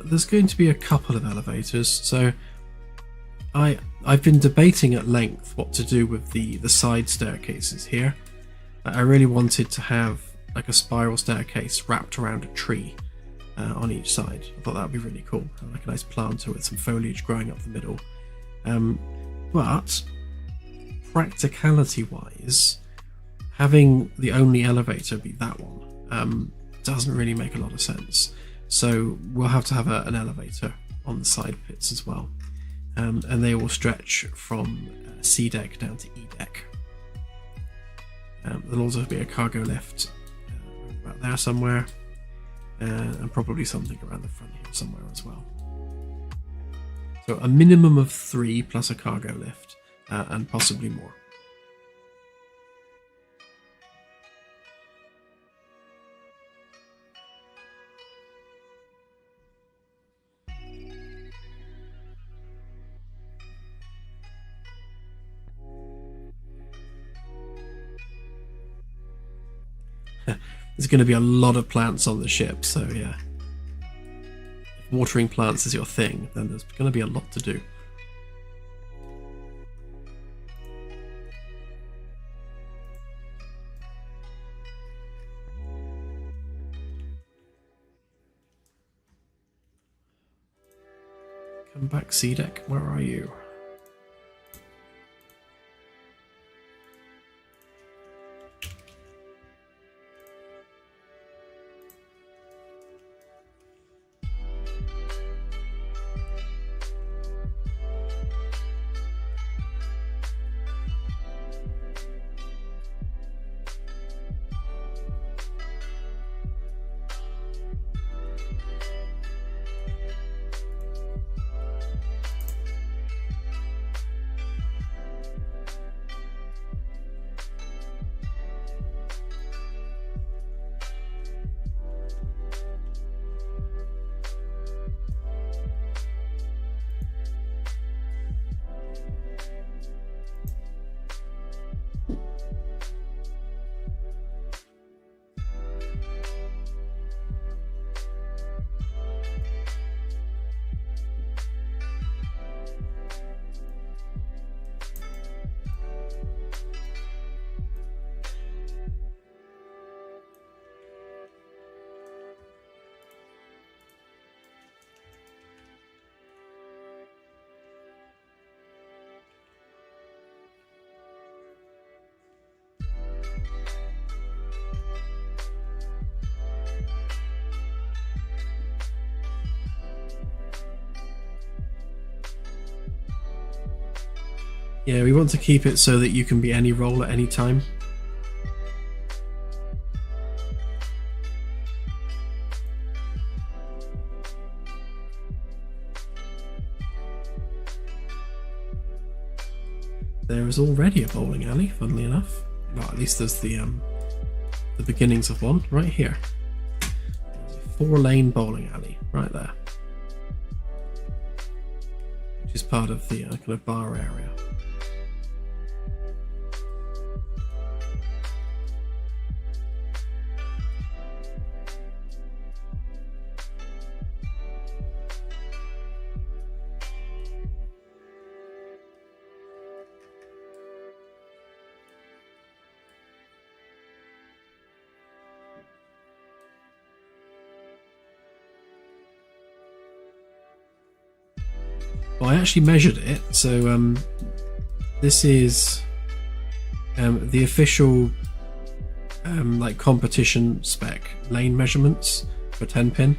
There's going to be a couple of elevators, so I've been debating at length what to do with the side staircases here. I really wanted to have like a spiral staircase wrapped around a tree on each side. I thought that would be really cool, like a nice planter with some foliage growing up the middle. But practicality wise, having the only elevator be that one doesn't really make a lot of sense. So we'll have to have an elevator on the side pits as well, and they will stretch from C deck down to E deck. There'll also be a cargo lift about there somewhere, and probably something around the front here somewhere as well. So a minimum of 3 plus a cargo lift, and possibly more. There's going to be a lot of plants on the ship, so yeah. If watering plants is your thing, then there's going to be a lot to do. Come back, C-Deck. Where are you? Yeah, we want to keep it so that you can be any role at any time. There is already a bowling alley, funnily enough. Well, at least there's the beginnings of one right here. 4-lane bowling alley right there, which is part of the kind of bar area. Well, I actually measured it, so this is the official like competition spec lane measurements for 10-pin.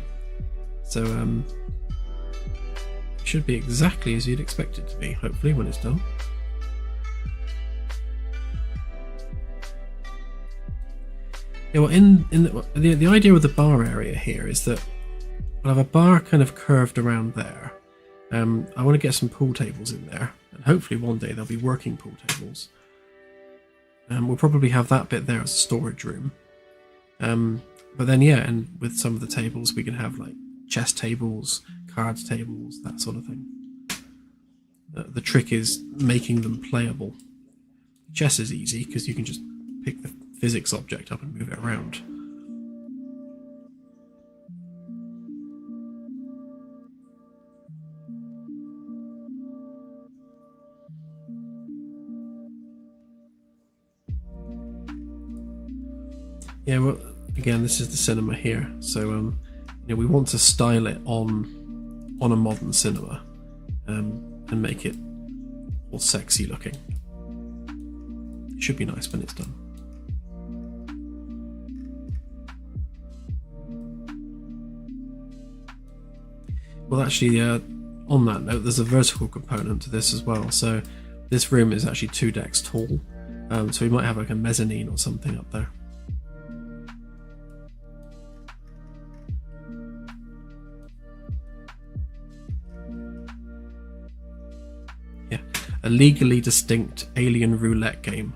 So it should be exactly as you'd expect it to be, hopefully, when it's done. Yeah, well, in the idea with the bar area here is that I'll have a bar kind of curved around there. I want to get some pool tables in there, and hopefully one day there'll be working pool tables. We'll probably have that bit there as a storage room. But then, yeah, and with some of the tables, we can have like chess tables, cards tables, that sort of thing. The trick is making them playable. Chess is easy because you can just pick the physics object up and move it around. Yeah, well, again, this is the cinema here, so you know, we want to style it on a modern cinema, and make it all sexy looking. It should be nice when it's done. Well, actually, on that note, there's a vertical component to this as well. So this room is actually 2 decks tall, so we might have like a mezzanine or something up there. Yeah, a legally distinct alien roulette game.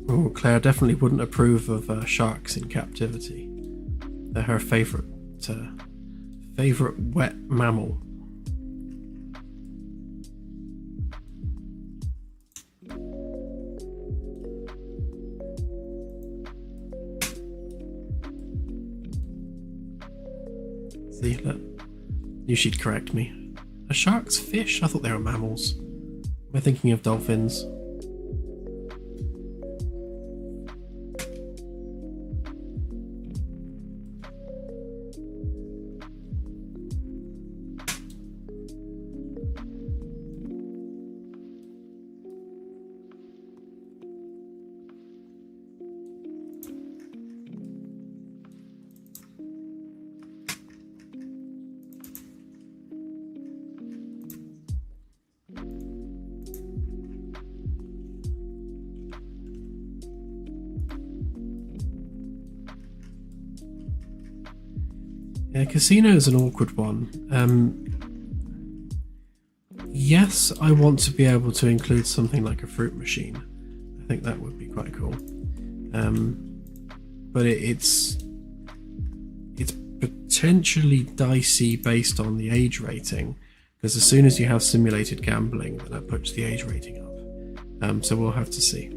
Oh, Claire definitely wouldn't approve of sharks in captivity. They're her favorite wet mammal. See, look, knew she'd correct me. Are sharks fish? I thought they were mammals. Am I thinking of dolphins? Yeah, casino is an awkward one. Yes, I want to be able to include something like a fruit machine. I think that would be quite cool. But it's potentially dicey based on the age rating, because as soon as you have simulated gambling, then that puts the age rating up. So we'll have to see.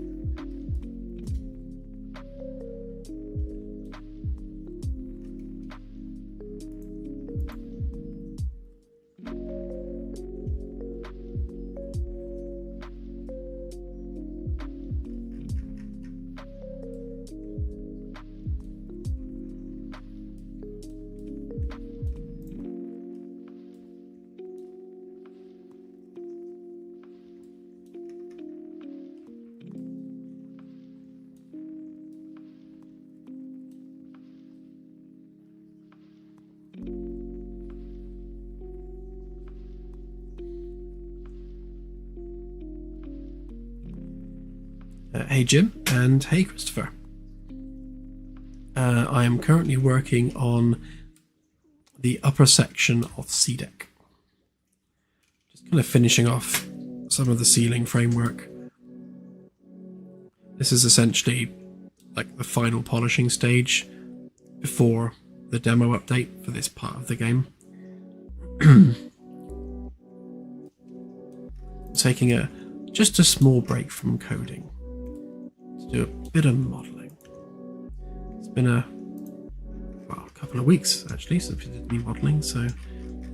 Hey Jim, and hey Christopher. I am currently working on the upper section of C deck. Just kind of finishing off some of the ceiling framework. This is essentially like the final polishing stage before the demo update for this part of the game. Taking just a small break from coding to do a bit of modelling. It's been a couple of weeks actually since we did any modelling, so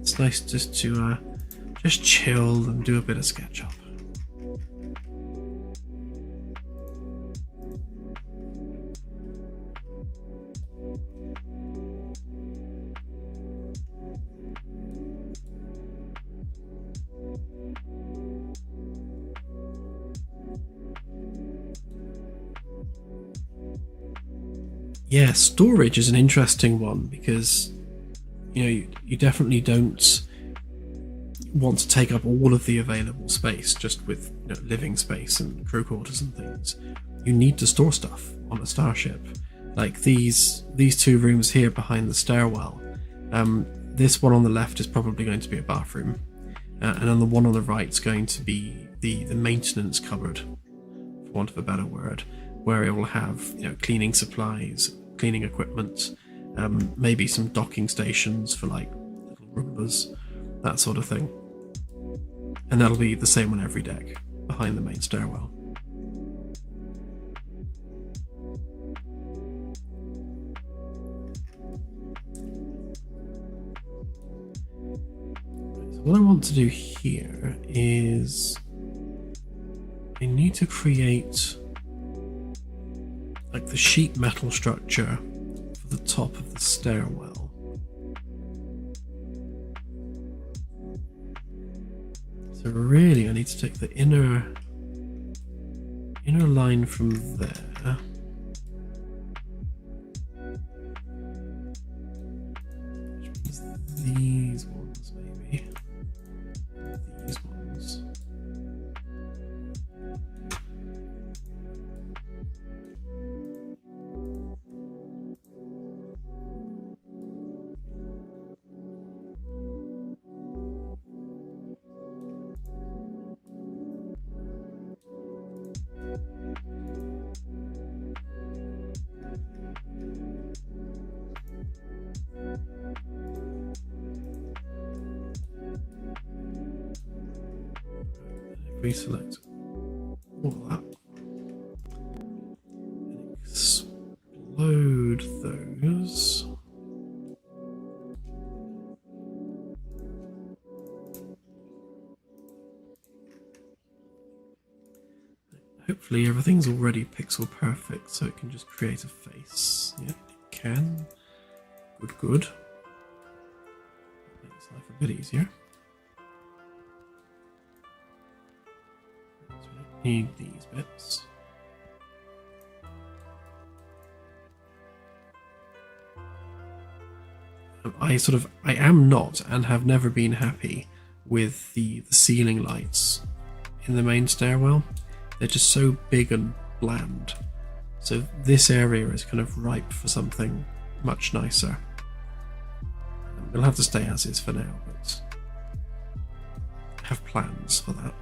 it's nice just to just chill and do a bit of SketchUp. Yeah, storage is an interesting one because you definitely don't want to take up all of the available space just with living space and crew quarters and things. You need to store stuff on a starship. Like these two rooms here behind the stairwell. This one on the left is probably going to be a bathroom, and then the one on the right is going to be the maintenance cupboard, for want of a better word, where it will have cleaning supplies, cleaning equipment, maybe some docking stations for like little Roombas, that sort of thing. And that'll be the same on every deck behind the main stairwell. So what I want to do here is I need to create like the sheet metal structure for the top of the stairwell. So really I need to take the inner line from there, which means these ones maybe, these ones. we select all of that and explode those. Hopefully everything's already pixel perfect, so it can just create a face. Yeah, it can. Good, good. Makes life a bit easier. So we don't need these bits. I am not and have never been happy with the ceiling lights in the main stairwell. They're just so big and bland. So this area is kind of ripe for something much nicer. We'll have to stay as is for now, but I have plans for that.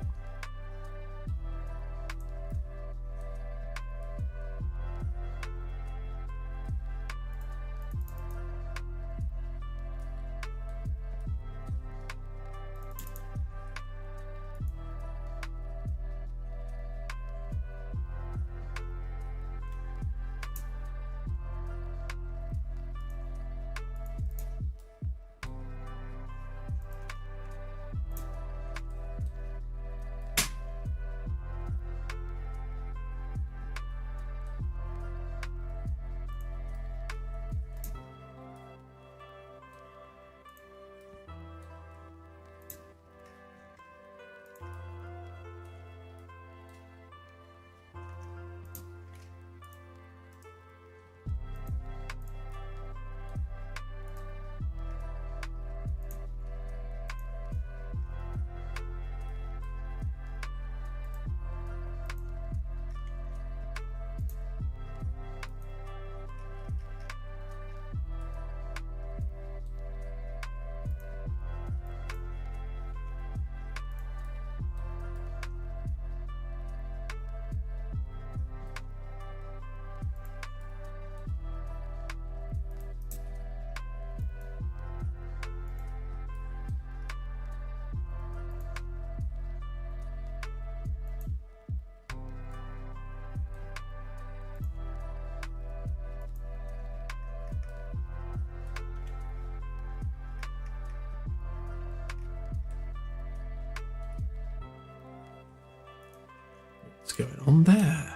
What's going on there?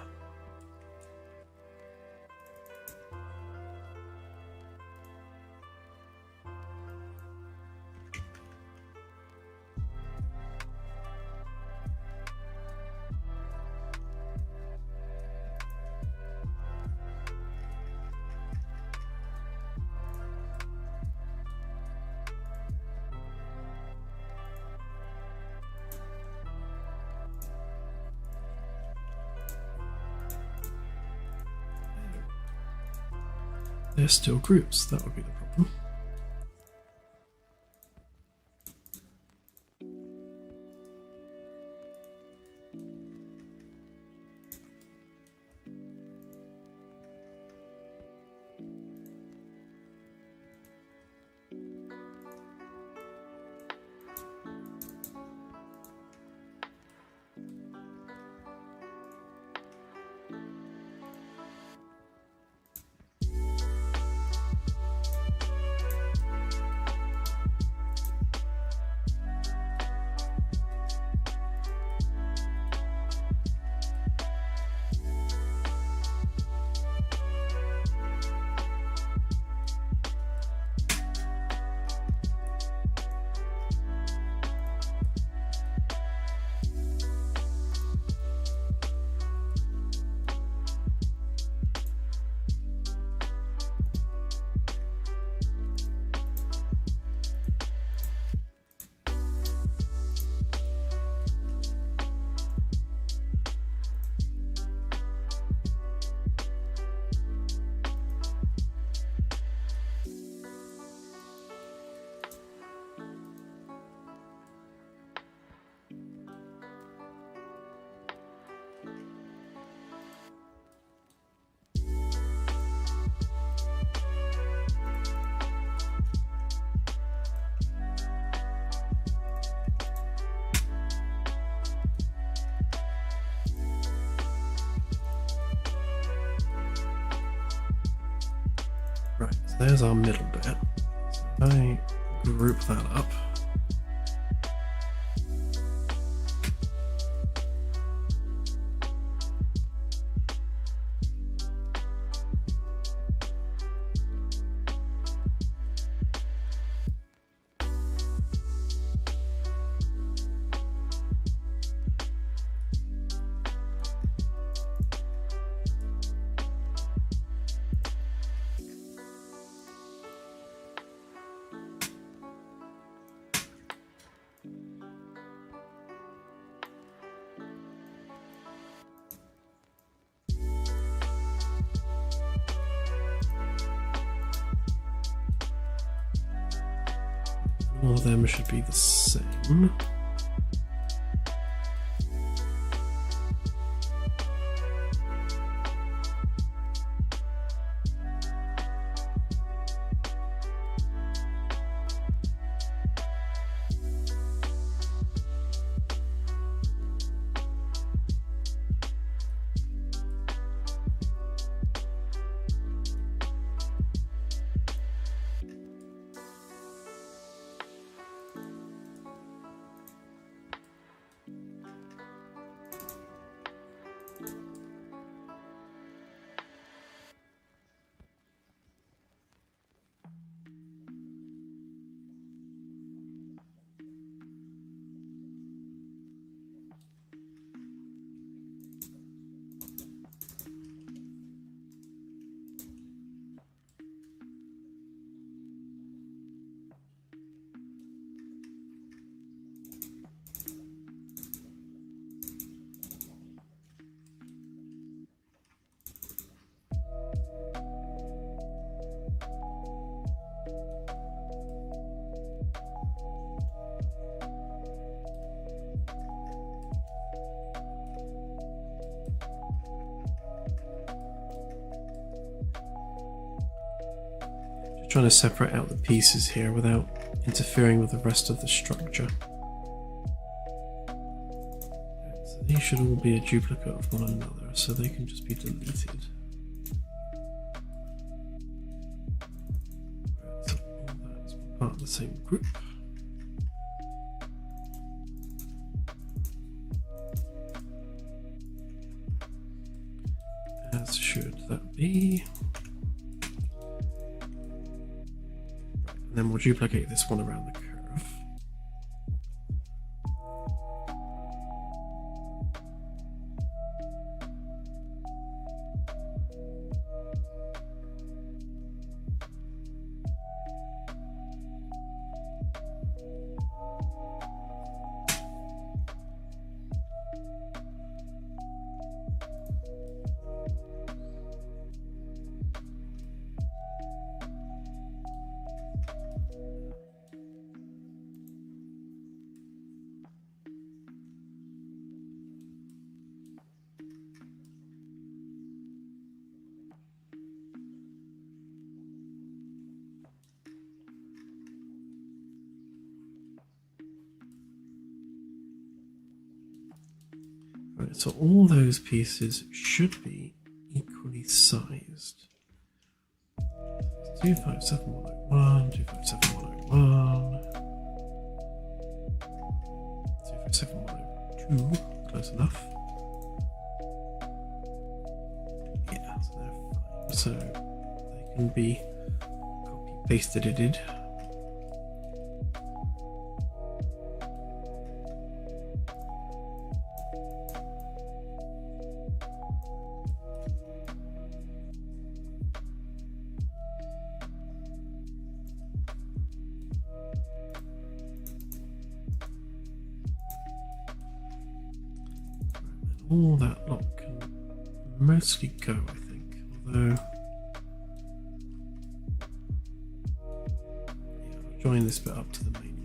They're still groups, that would be the problem. Right, so there's our middle bit. So if I group that up. All of them should be the same. Trying to separate out the pieces here without interfering with the rest of the structure. So these should all be a duplicate of one another, so they can just be deleted. So all that is part of the same group. As should that be. And then we'll duplicate this one around the curve. Right, so all those pieces should be equally sized. 257101, 257101, 257102, close enough. Yeah, so they're fine. So they can be copy pasted. All that lot can mostly go, I think, although yeah, I'll join this bit up to the main lot.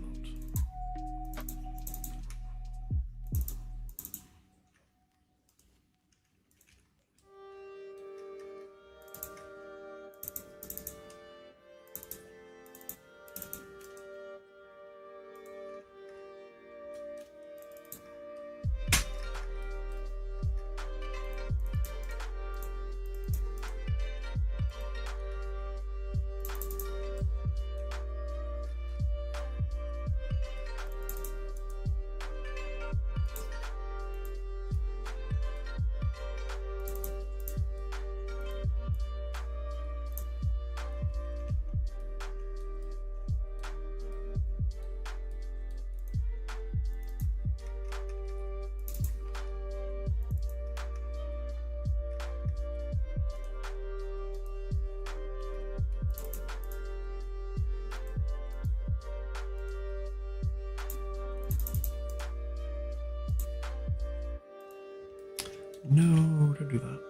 No, don't do that.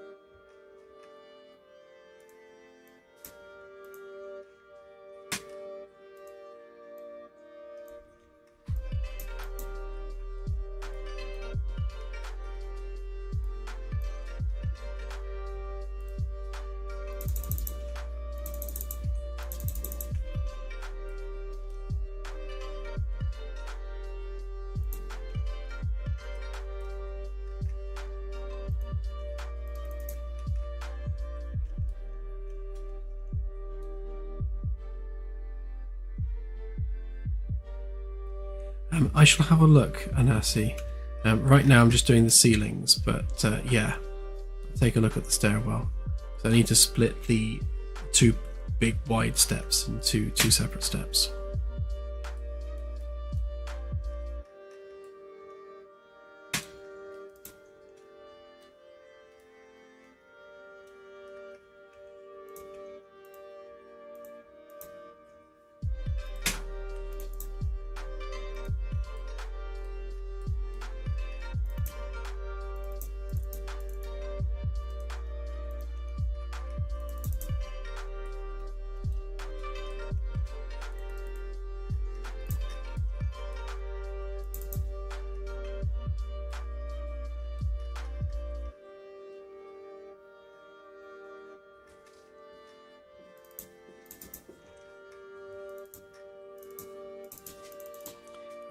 I shall have a look, Anasi. Right now I'm just doing the ceilings, but yeah, I'll take a look at the stairwell. So I need to split the two big wide steps into two separate steps.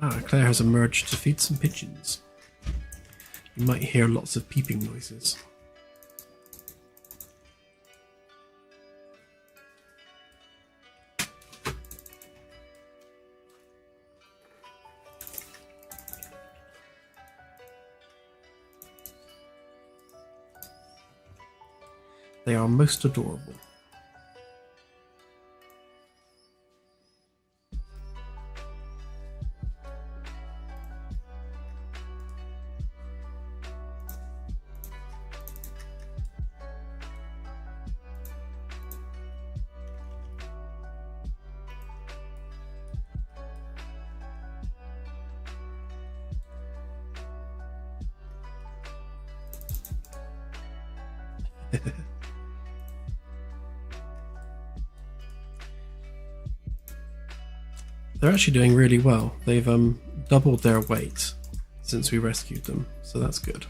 Ah, Claire has emerged to feed some pigeons. You might hear lots of peeping noises. They are most adorable. They're actually doing really well. They've doubled their weight since we rescued them, so that's good.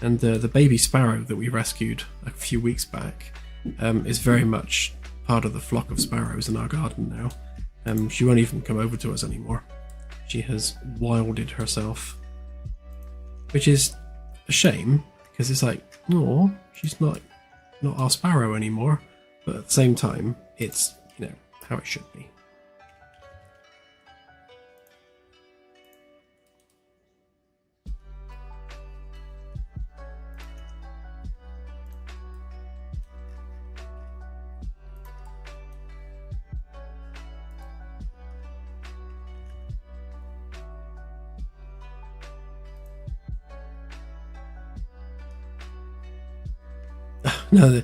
And the baby sparrow that we rescued a few weeks back is very much part of the flock of sparrows in our garden now. She won't even come over to us anymore. She has wilded herself, which is a shame because it's like, oh, she's not our sparrow anymore. But at the same time, it's, you know, how it should be. No,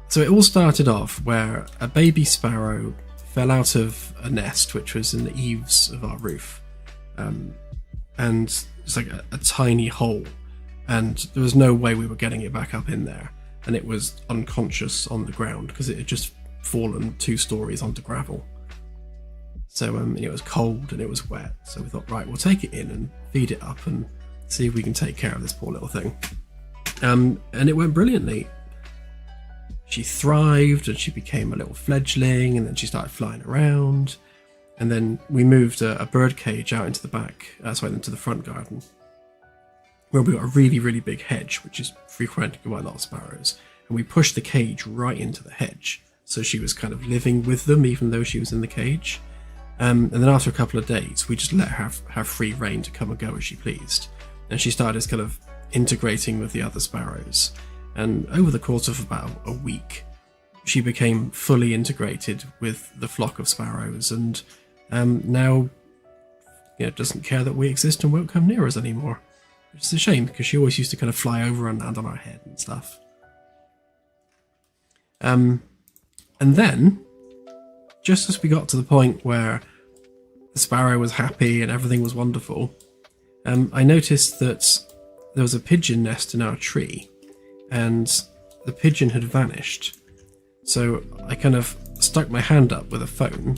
so it all started off where a baby sparrow fell out of a nest which was in the eaves of our roof, and it's like a tiny hole, and there was no way we were getting it back up in there, and it was unconscious on the ground because it had just fallen 2 stories onto gravel. So it was cold and it was wet, so we thought, right, we'll take it in and feed it up and see if we can take care of this poor little thing. And it went brilliantly. She thrived and she became a little fledgling, and then she started flying around. And then we moved a bird cage out into the back, into the front garden, where we got a really, really big hedge, which is frequented by a lot of sparrows. And we pushed the cage right into the hedge, so she was kind of living with them, even though she was in the cage. And then after a couple of days, we just let her have free rein to come and go as she pleased. And she started kind of integrating with the other sparrows. And over the course of about a week, she became fully integrated with the flock of sparrows, and now doesn't care that we exist and won't come near us anymore. Which is a shame, because she always used to kind of fly over and land on our head and stuff. And then, just as we got to the point where the sparrow was happy and everything was wonderful, I noticed that there was a pigeon nest in our tree, and the pigeon had vanished. So I kind of stuck my hand up with a phone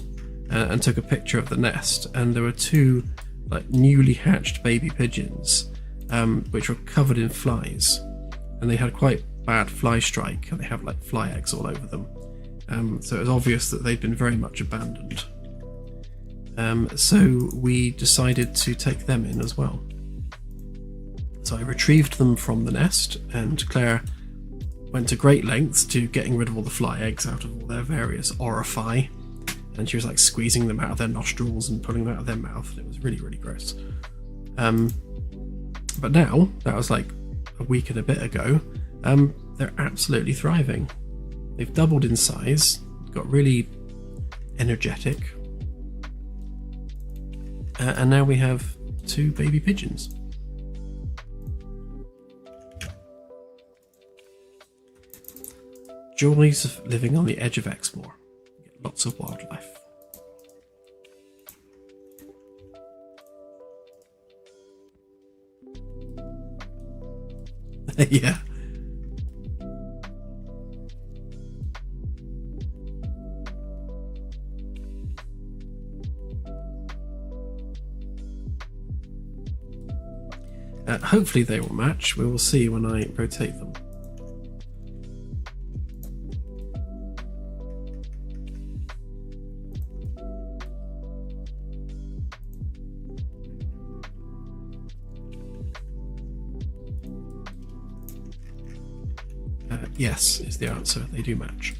and took a picture of the nest, and there were two like newly hatched baby pigeons, which were covered in flies, and they had quite bad fly strike, and they have like fly eggs all over them. So it was obvious that they'd been very much abandoned. So we decided to take them in as well. So I retrieved them from the nest, and Claire went to great lengths to getting rid of all the fly eggs out of all their various orifice, and she was like squeezing them out of their nostrils and pulling them out of their mouth, and it was really, really gross. But now, that was like a week and a bit ago, they're absolutely thriving. They've doubled in size, got really energetic, and now we have 2 baby pigeons. Joys of living on the edge of Exmoor. You get lots of wildlife. Yeah. Hopefully they will match. We will see when I rotate them. Yes, is the answer. They do match.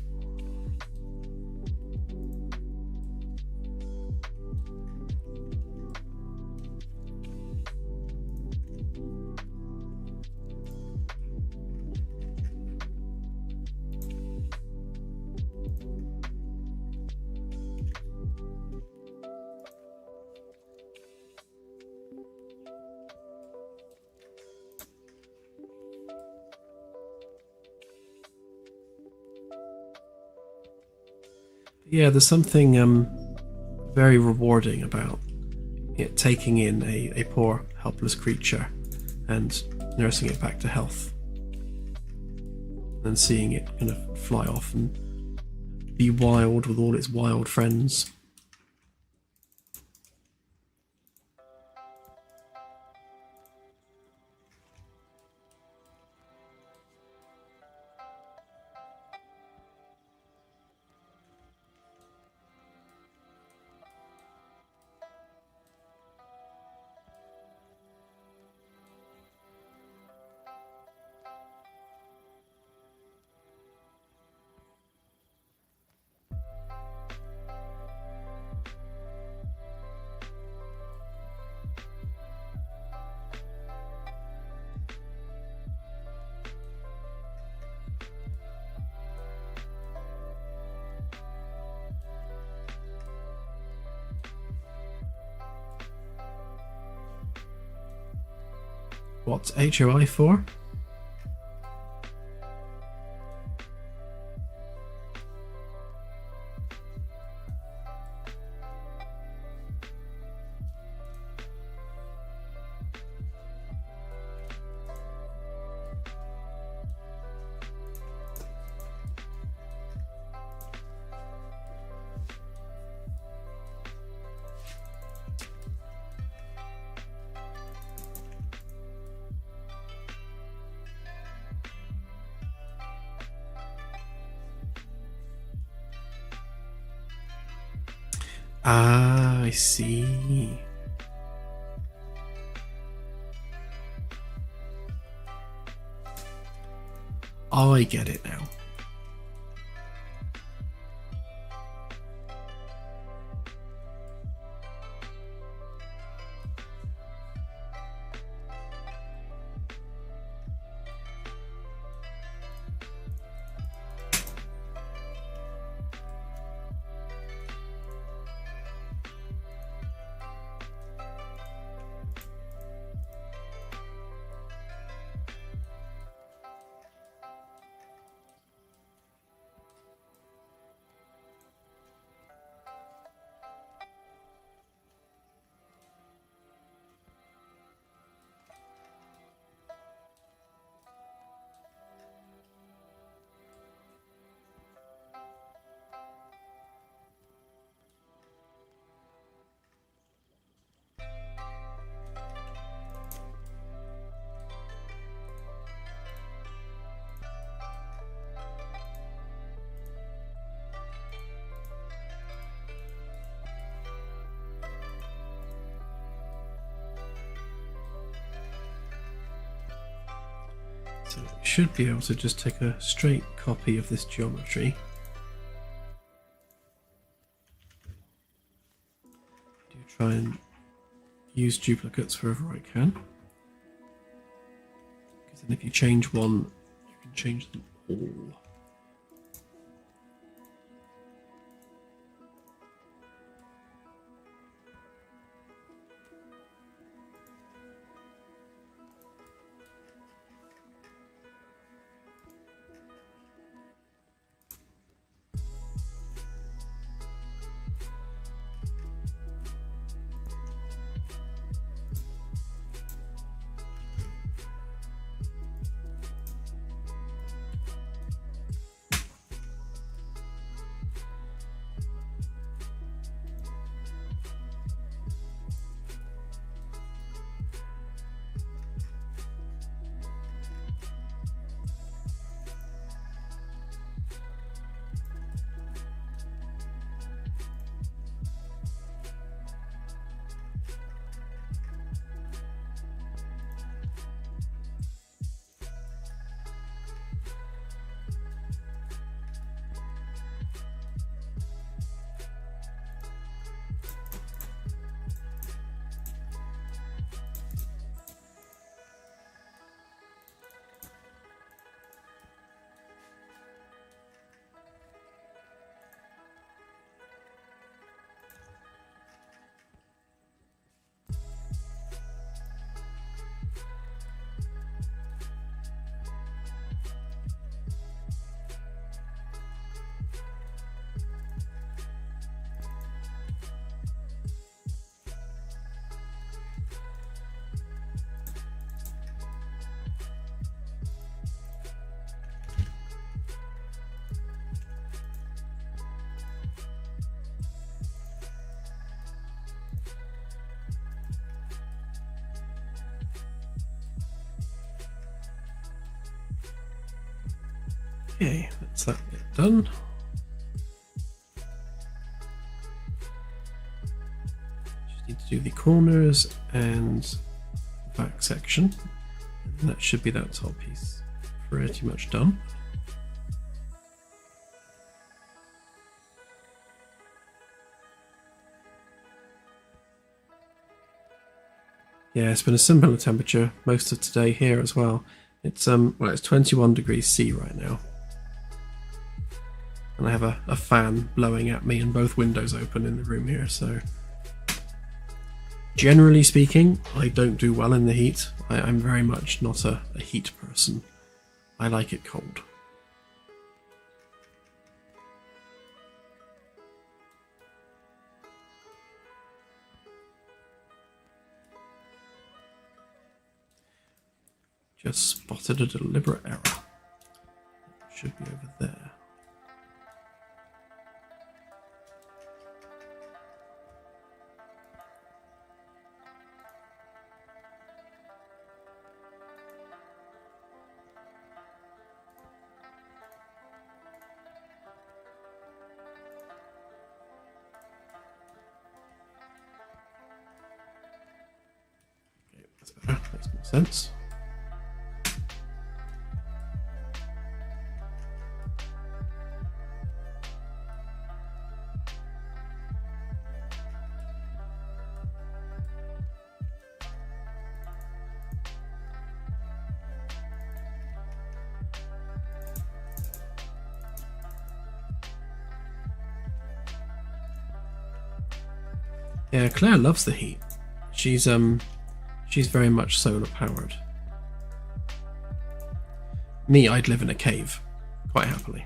Yeah, there's something very rewarding about taking in a poor, helpless creature and nursing it back to health, and seeing it kind of fly off and be wild with all its wild friends. What's HOI for? Ah, I see. I get it now. So we should be able to just take a straight copy of this geometry. Do try and use duplicates wherever I can. Because then if you change one, you can change them all. Okay, that's that bit done. Just need to do the corners and back section, and that should be that top piece pretty much done. Yeah, it's been a similar temperature most of today here as well. It's well, it's 21 degrees C right now. And I have a fan blowing at me and both windows open in the room here, so generally speaking, I don't do well in the heat. I'm very much not a heat person. I like it cold. Just spotted a deliberate error. It should be over there. Okay, that's better. Makes more sense. Yeah, Claire loves the heat. She's very much solar powered. Me, I'd live in a cave, quite happily.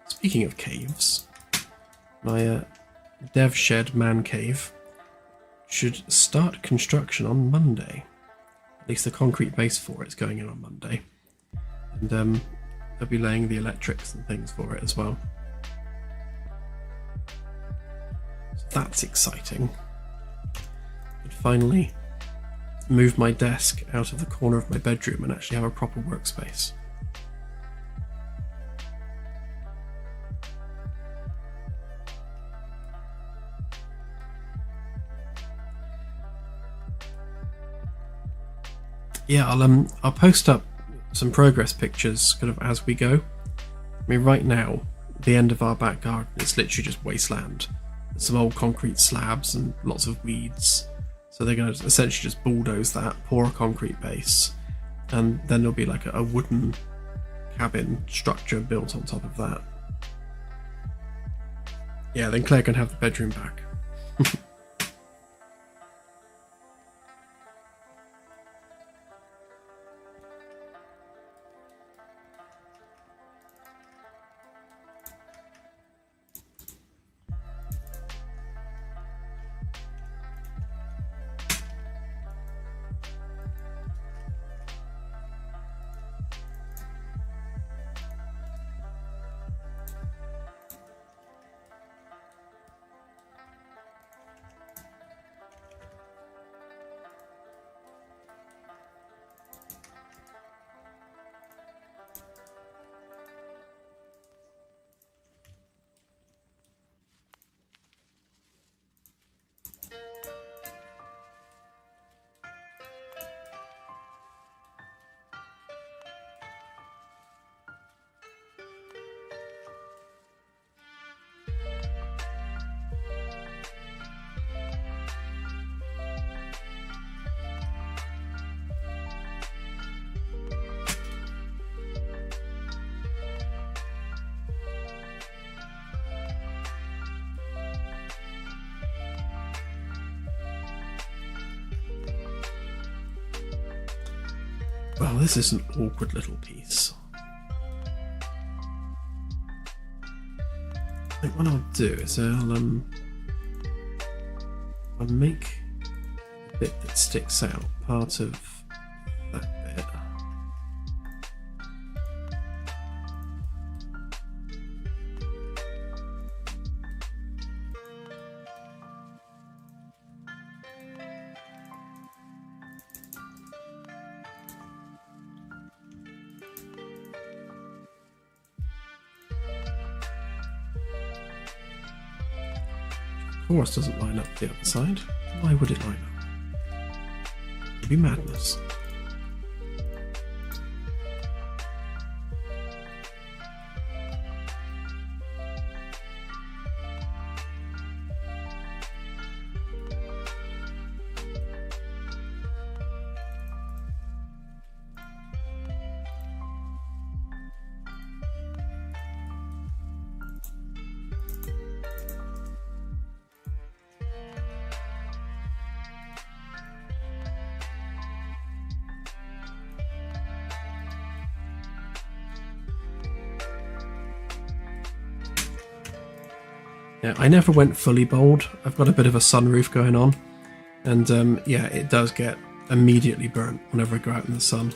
Speaking of caves, my dev shed man cave should start construction on Monday. At least the concrete base for it's going in on Monday. And they'll be laying the electrics and things for it as well. So that's exciting. Could finally move my desk out of the corner of my bedroom and actually have a proper workspace. Yeah, I'll post up some progress pictures kind of as we go. I mean, right now, the end of our back garden is literally just wasteland. There's some old concrete slabs and lots of weeds. So they're going to essentially just bulldoze that, pour a concrete base, and then there'll be like a wooden cabin structure built on top of that. Yeah, then Claire can have the bedroom back. Well, this is an awkward little piece. I think what I'll do is I'll make the bit that sticks out part of that bit. Of course doesn't line up the other side. Why would it line up? It'd be madness. Yeah, I never went fully bold. I've got a bit of a sunroof going on, and yeah, it does get immediately burnt whenever I go out in the sun.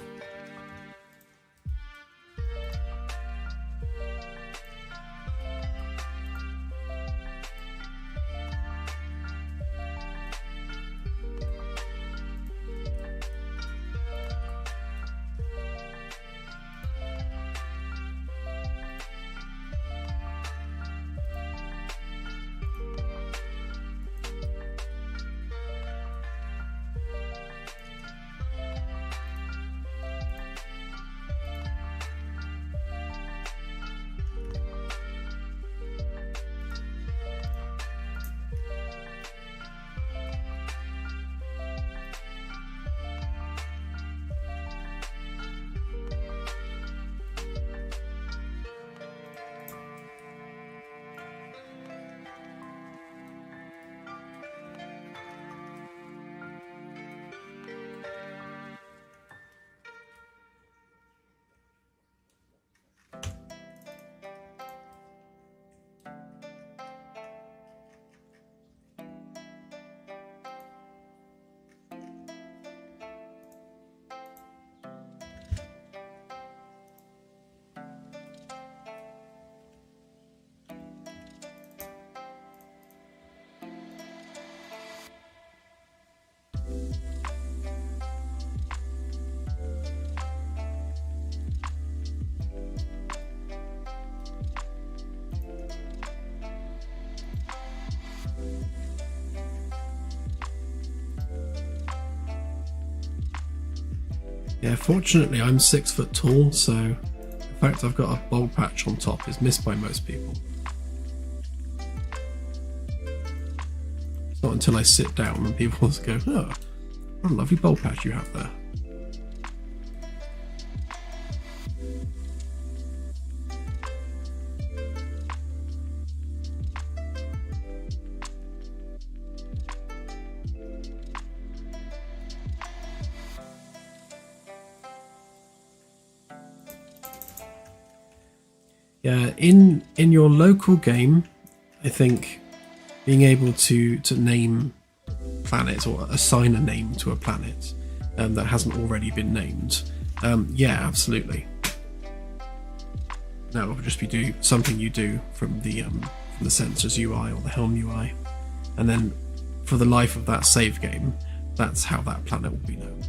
Yeah, fortunately I'm 6 foot tall, so the fact I've got a bald patch on top is missed by most people. It's not until I sit down and people go, oh, what a lovely bald patch you have there. Yeah, in your local game, I think being able to name planets or assign a name to a planet that hasn't already been named, yeah, absolutely. That will just be something you do from the Sensors UI or the Helm UI, and then for the life of that save game, that's how that planet will be known.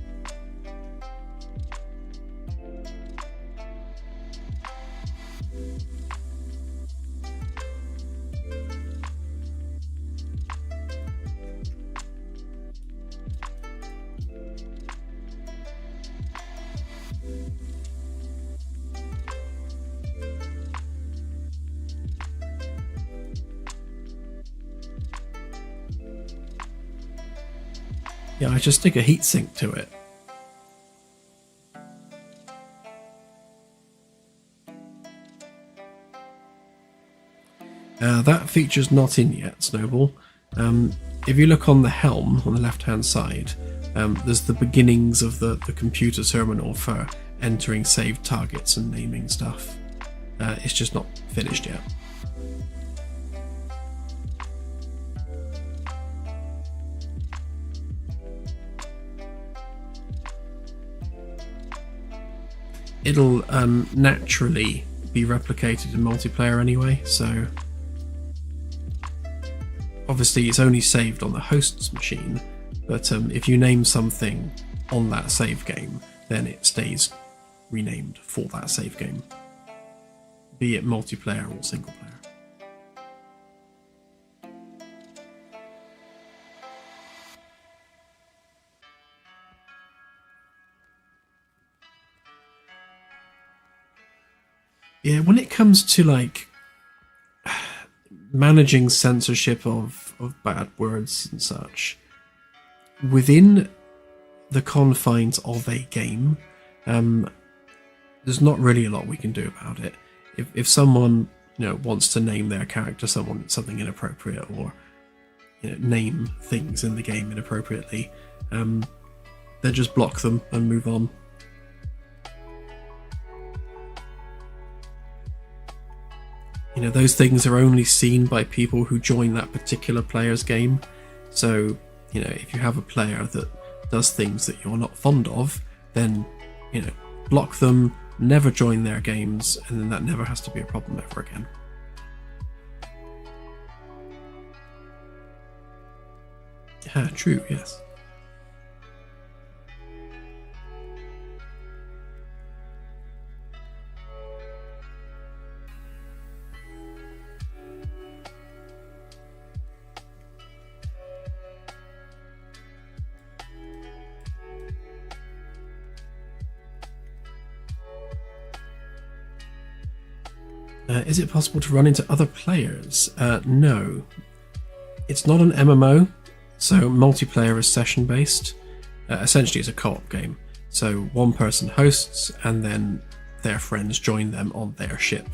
Yeah, I just stick a heatsink to it. That feature's not in yet, Snowball. If you look on the helm on the left-hand side, there's the beginnings of the computer terminal for entering saved targets and naming stuff. It's just not finished yet. It'll naturally be replicated in multiplayer anyway, so obviously it's only saved on the host's machine, but if you name something on that save game, then it stays renamed for that save game, be it multiplayer or single player. Yeah, when it comes to like managing censorship of bad words and such within the confines of a game, there's not really a lot we can do about it. If someone wants to name their character something inappropriate, or name things in the game inappropriately, then just block them and move on. Those things are only seen by people who join that particular player's game. So, if you have a player that does things that you're not fond of, then, block them, never join their games, and then that never has to be a problem ever again. Yeah, true, yes. Is it possible to run into other players? No. It's not an MMO, so multiplayer is session based. Essentially it's a co-op game. So one person hosts and then their friends join them on their ship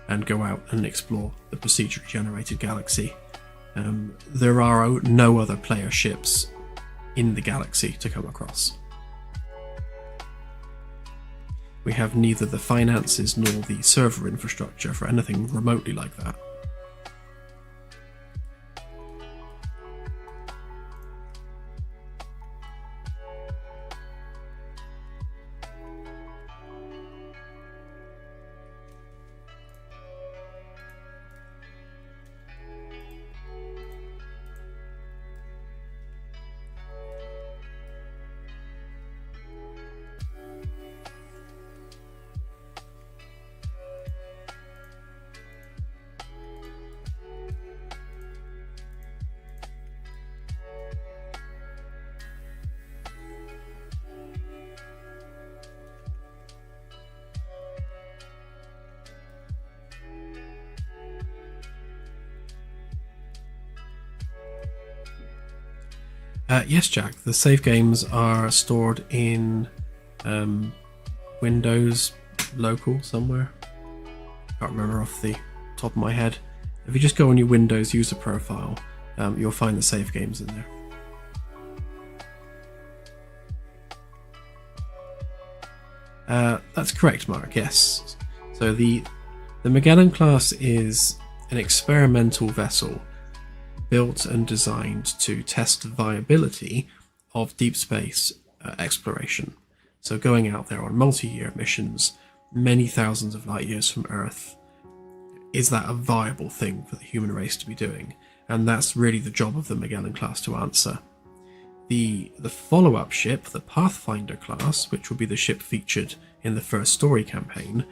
and go out and explore the procedurally generated galaxy. There are no other player ships in the galaxy to come across. We have neither the finances nor the server infrastructure for anything remotely like that. Yes, Jack. The save games are stored in Windows local somewhere. Can't remember off the top of my head. If you just go on your Windows user profile, you'll find the save games in there. That's correct, Mark. Yes. So the Magellan class is an experimental vessel built and designed to test the viability of deep space exploration. So going out there on multi-year missions, many thousands of light years from Earth, is that a viable thing for the human race to be doing? And that's really the job of the Magellan class to answer. The follow-up ship, the Pathfinder class, which will be the ship featured in the first story campaign,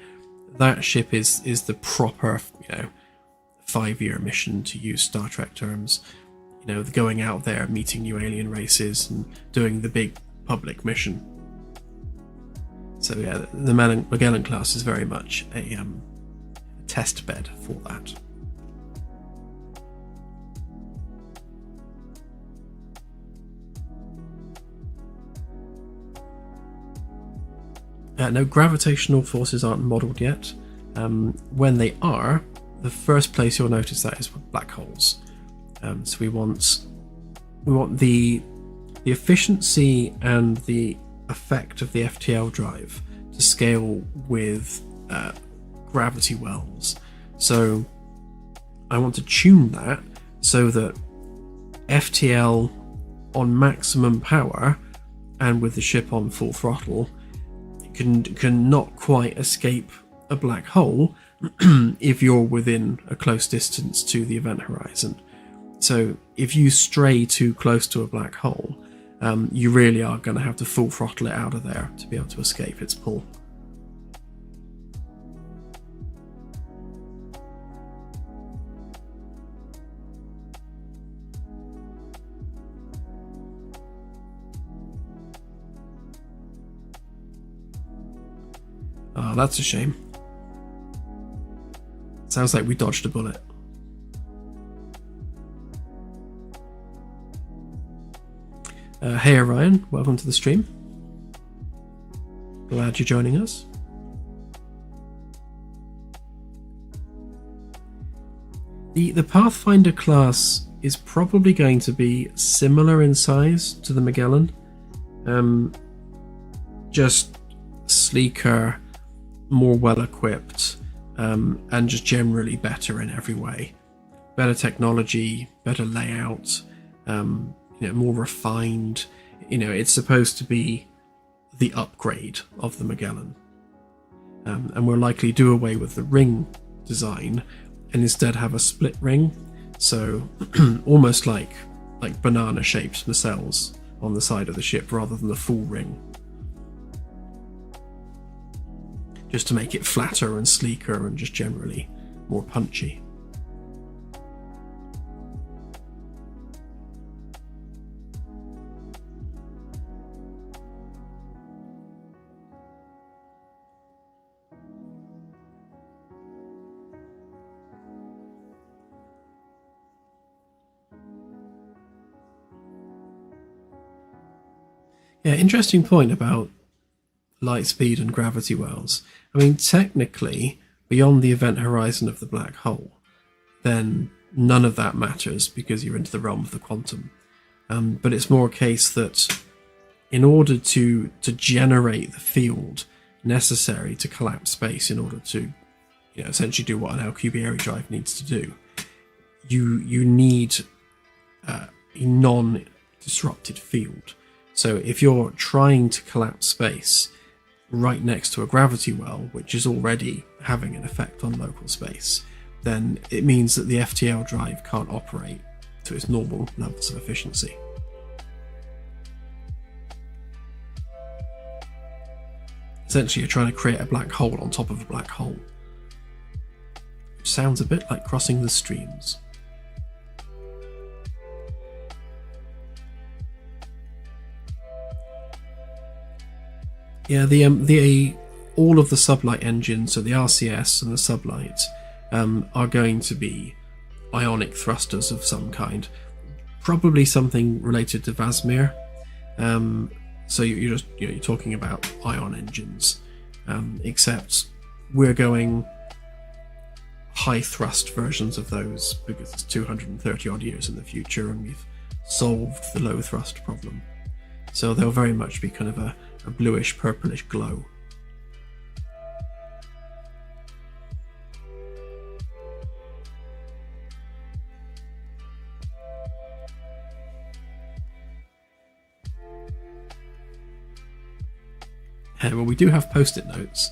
that ship is the proper, 5-year mission, to use Star Trek terms. Going out there, meeting new alien races, and doing the big public mission. So yeah, the Magellan class is very much a test bed for that. No, gravitational forces aren't modelled yet. When they are, the first place you'll notice that is with black holes. So we want the efficiency and the effect of the FTL drive to scale with gravity wells. So I want to tune that so that FTL on maximum power and with the ship on full throttle can not quite escape a black hole if you're within a close distance to the event horizon. So if you stray too close to a black hole, you really are going to have to full throttle it out of there to be able to escape its pull. Oh, that's a shame. Sounds like we dodged a bullet. Hey Orion, welcome to the stream. Glad you're joining us. The Pathfinder class is probably going to be similar in size to the Magellan. Just sleeker, more well-equipped, and just generally better in every way. Better technology, better layout, more refined. It's supposed to be the upgrade of the Magellan. And we'll likely do away with the ring design and instead have a split ring. So almost like banana-shaped nacelles on the side of the ship rather than the full ring. Just to make it flatter and sleeker and just generally more punchy. Yeah, interesting point about light speed and gravity wells. I mean, technically, beyond the event horizon of the black hole, then none of that matters because you're into the realm of the quantum. But it's more a case that in order to generate the field necessary to collapse space in order to essentially do what an Alcubierre drive needs to do, you need a non-disrupted field. So if you're trying to collapse space right next to a gravity well, which is already having an effect on local space, then it means that the FTL drive can't operate to its normal levels of efficiency. Essentially, you're trying to create a black hole on top of a black hole, which sounds a bit like crossing the streams. Yeah, all of the sublight engines, so the RCS and the sublight, are going to be ionic thrusters of some kind. probably something related to Vasmir. So you're talking about ion engines, except we're going high thrust versions of those because it's 230 odd years in the future, and we've solved the low thrust problem. So they'll very much be kind of a bluish purplish glow. Well, we do have post-it notes.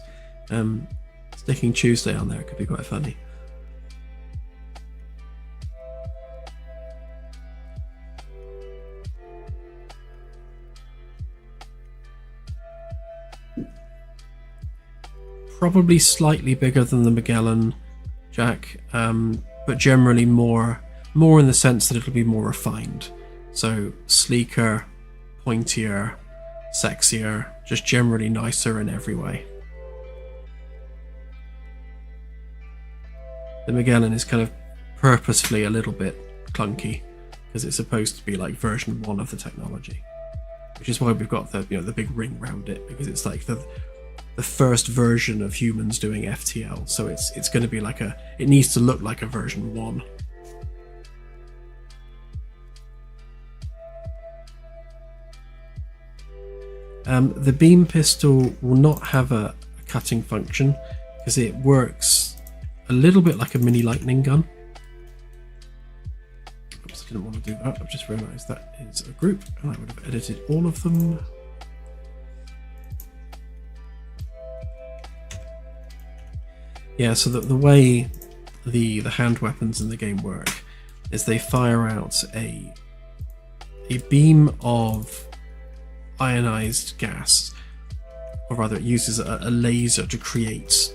Sticking Tuesday on there could be quite funny. Probably slightly bigger than the Magellan, Jack, but generally more in the sense that it'll be more refined. So sleeker, pointier, sexier, just generally nicer in every way. The Magellan is kind of purposefully a little bit clunky because it's supposed to be like version 1 of the technology, which is why we've got the the big ring around it, because it's like the first version of humans doing FTL. So it's going to be like it needs to look like a version 1. The beam pistol will not have a cutting function because it works a little bit like a mini lightning gun. Oops, I didn't want to do that. I've just realised that is a group and I would have edited all of them. Yeah, so the way the hand weapons in the game work is they fire out a beam of ionized gas, or rather it uses a laser to create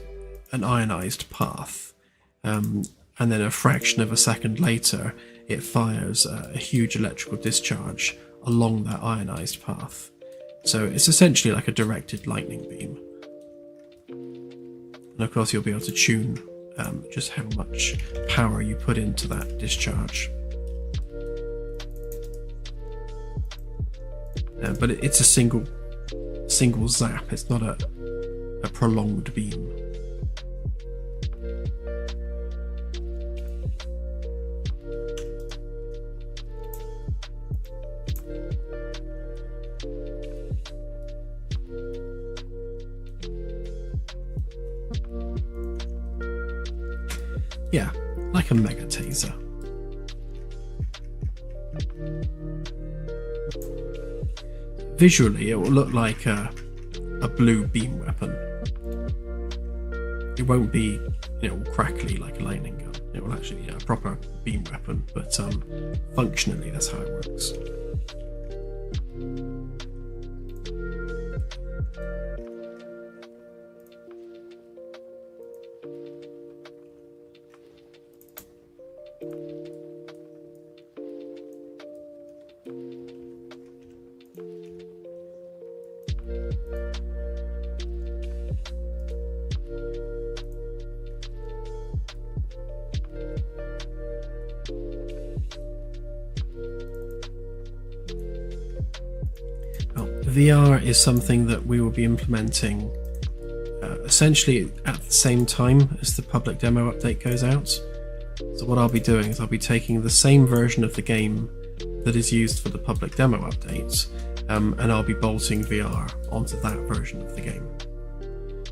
an ionized path, and then a fraction of a second later it fires a huge electrical discharge along that ionized path. So it's essentially like a directed lightning beam. And of course you'll be able to tune just how much power you put into that discharge. But it's a single zap, it's not a prolonged beam. Yeah, like a mega taser. Visually, it will look like a blue beam weapon. It won't be, crackly like a lightning gun. It will actually be a proper beam weapon, but functionally, that's how it works. VR is something that we will be implementing essentially at the same time as the public demo update goes out. So what I'll be doing is I'll be taking the same version of the game that is used for the public demo update, and I'll be bolting VR onto that version of the game.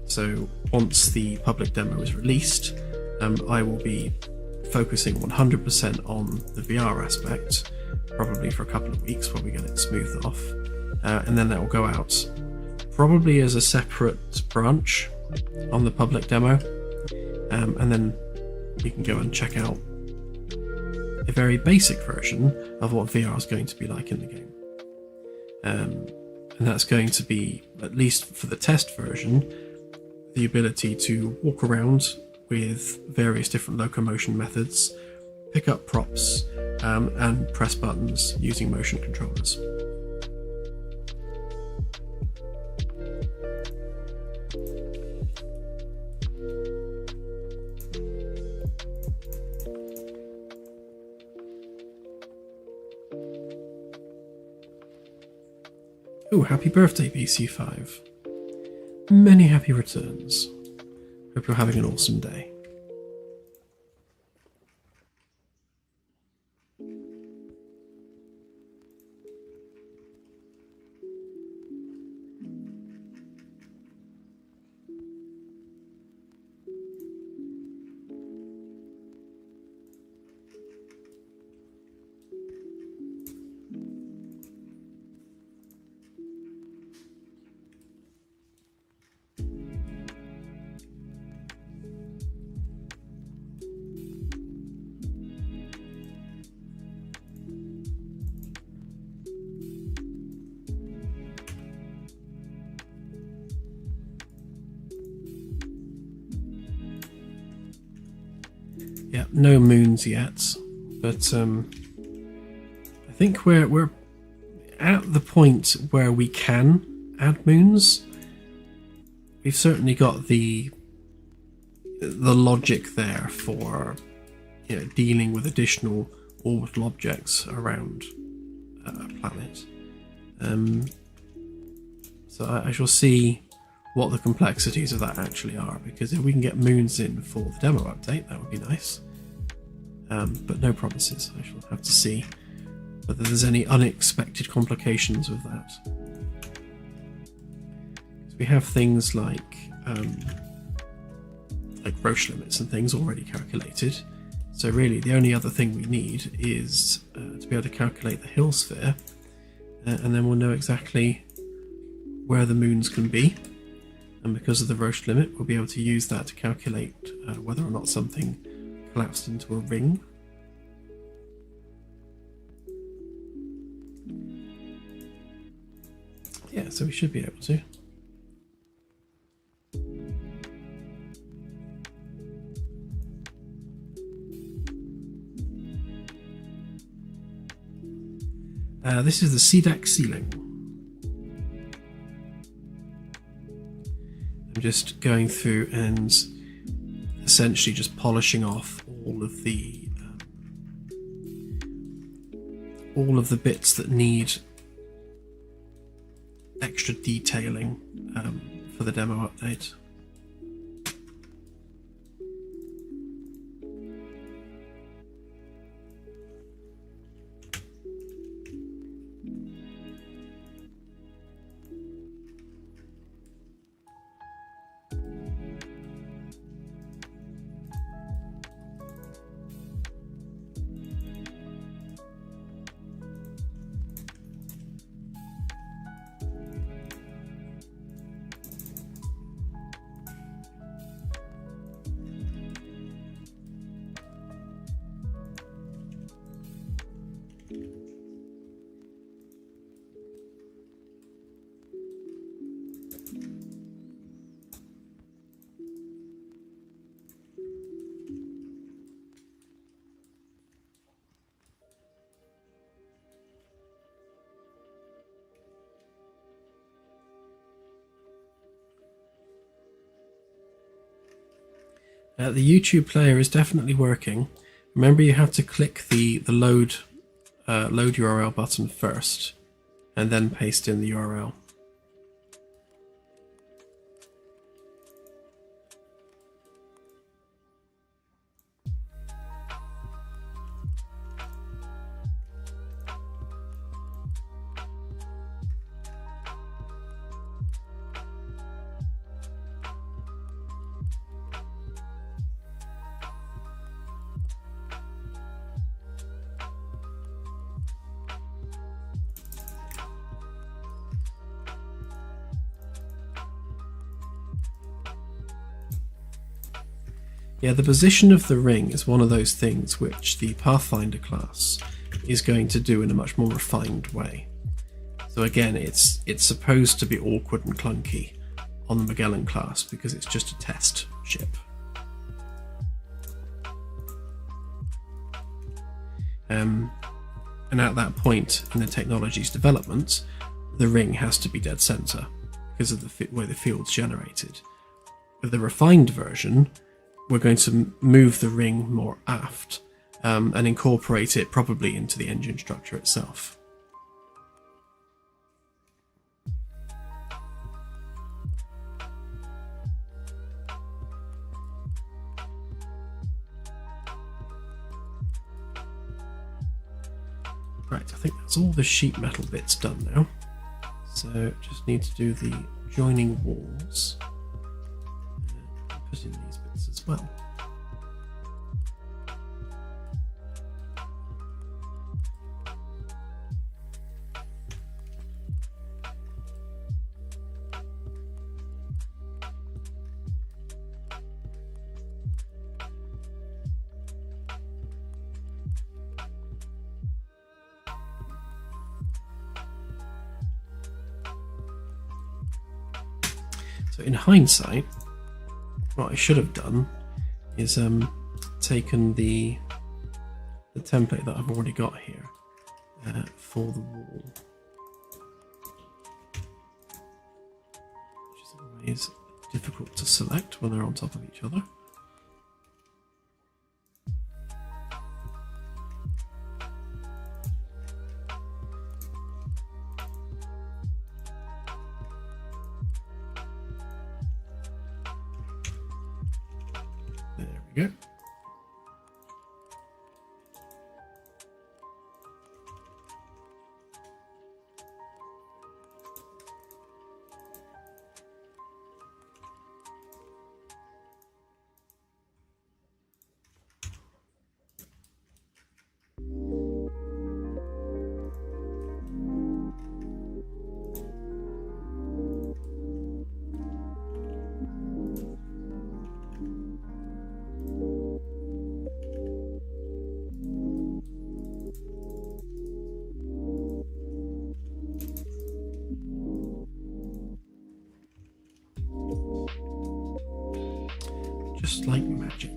So once the public demo is released, I will be focusing 100% on the VR aspect, probably for a couple of weeks while we get it smoothed off. And then that will go out probably as a separate branch on the public demo, and then you can go and check out a very basic version of what VR is going to be like in the game. And that's going to be, at least for the test version, the ability to walk around with various different locomotion methods, pick up props, and press buttons using motion controllers. Oh, happy birthday, BC5. Many happy returns. Hope you're having an awesome day. Yeah, no moons yet, but I think we're at the point where we can add moons. We've certainly got the logic there for dealing with additional orbital objects around a planet. So I shall see what the complexities of that actually are, because if we can get moons in for the demo update, that would be nice. But no promises. I shall have to see whether there's any unexpected complications with that. We have things like Roche limits and things already calculated. So really the only other thing we need is to be able to calculate the Hill sphere, and then we'll know exactly where the moons can be. And because of the Roche limit, we'll be able to use that to calculate whether or not something collapsed into a ring. Yeah, so we should be able to. This is the CDAC ceiling. I'm just going through and essentially just polishing off all of the bits that need extra detailing for the demo update. The YouTube player is definitely working. Remember, you have to click the load URL button first, and then paste in the URL. Yeah, the position of the ring is one of those things which the Pathfinder class is going to do in a much more refined way. So again, it's supposed to be awkward and clunky on the Magellan class because it's just a test ship. And at that point in the technology's development, the ring has to be dead center because of the way the field's generated. With the refined version, we're going to move the ring more aft and incorporate it probably into the engine structure itself. Right, I think that's all the sheet metal bits done now. So just need to do the joining walls. Put in these bits as well. So in hindsight, what I should have done is taken the template that I've already got here for the wall, which is always difficult to select when they're on top of each other. There we go. Just like magic.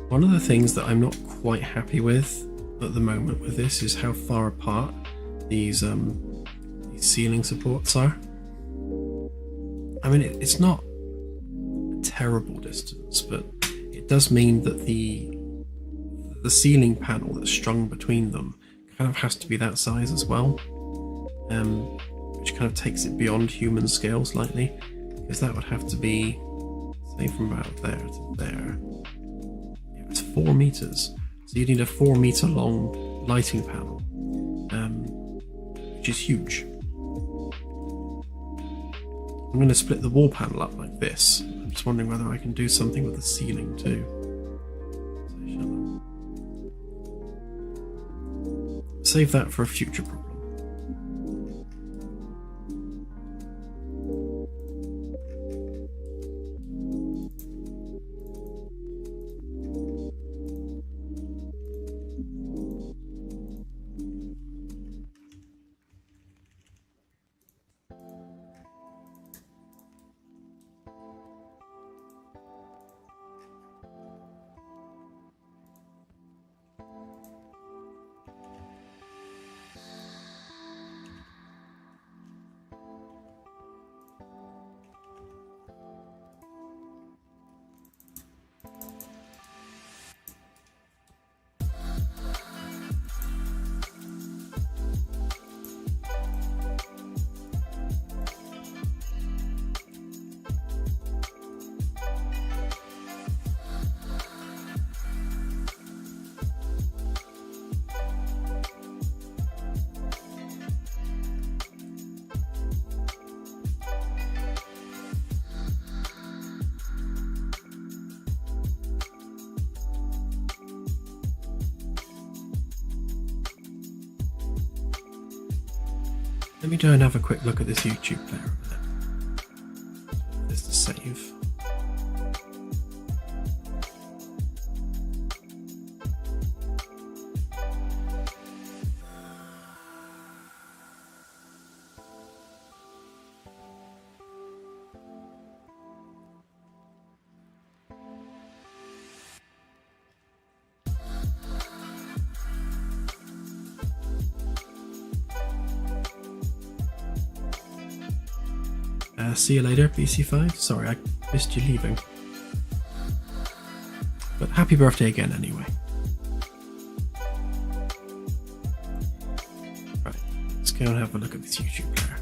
One of the things that I'm not quite happy with at the moment with this is how far apart these ceiling supports are. I mean, it's not a terrible distance, but it does mean that the ceiling panel that's strung between them kind of has to be that size as well, which kind of takes it beyond human scale slightly, because that would have to be, say, from about there to there. It's 4 meters, so you need a 4 meter long lighting panel, which is huge. I'm going to split the wall panel up like this. I'm just wondering whether I can do something with the ceiling too. So save that for a future problem. Let me go and have a quick look at this YouTube player a minute. This to save. See you later, BC5. Sorry, I missed you leaving. But happy birthday again anyway. Right, let's go and have a look at this YouTube player.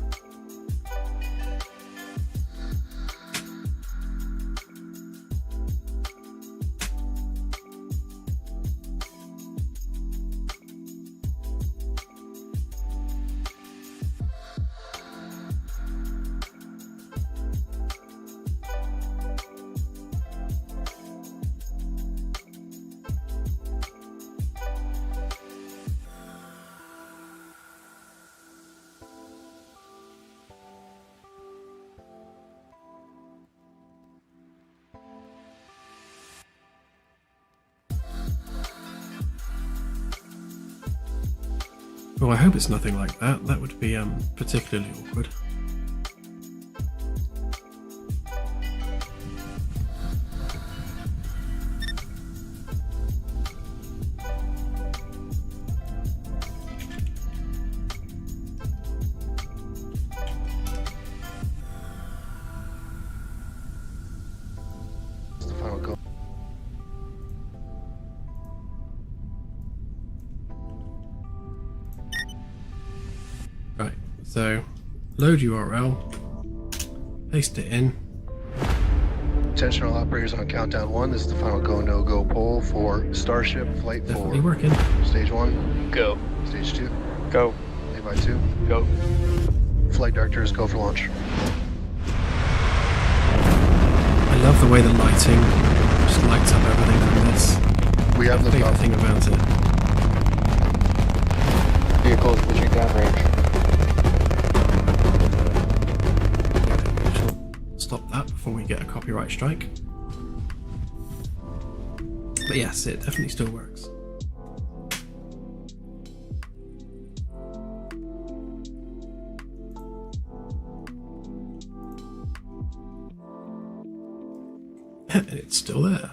Well, I hope it's nothing like that. That would be particularly awkward. It's the final go. Right, so load URL, paste it in. Attention all operators on countdown 1. This is the final go, no go poll for Starship Flight 4. Definitely working. Stage 1. Go. Stage 2. Go. Levi 2. Go. Flight directors go for launch. I love the way the lighting just lights up everything from this. We have My liftoff. favorite thing about it. Vehicles reaching downrange. We shall stop that before we get a copyright strike. But yes, it definitely still works. And it's still there.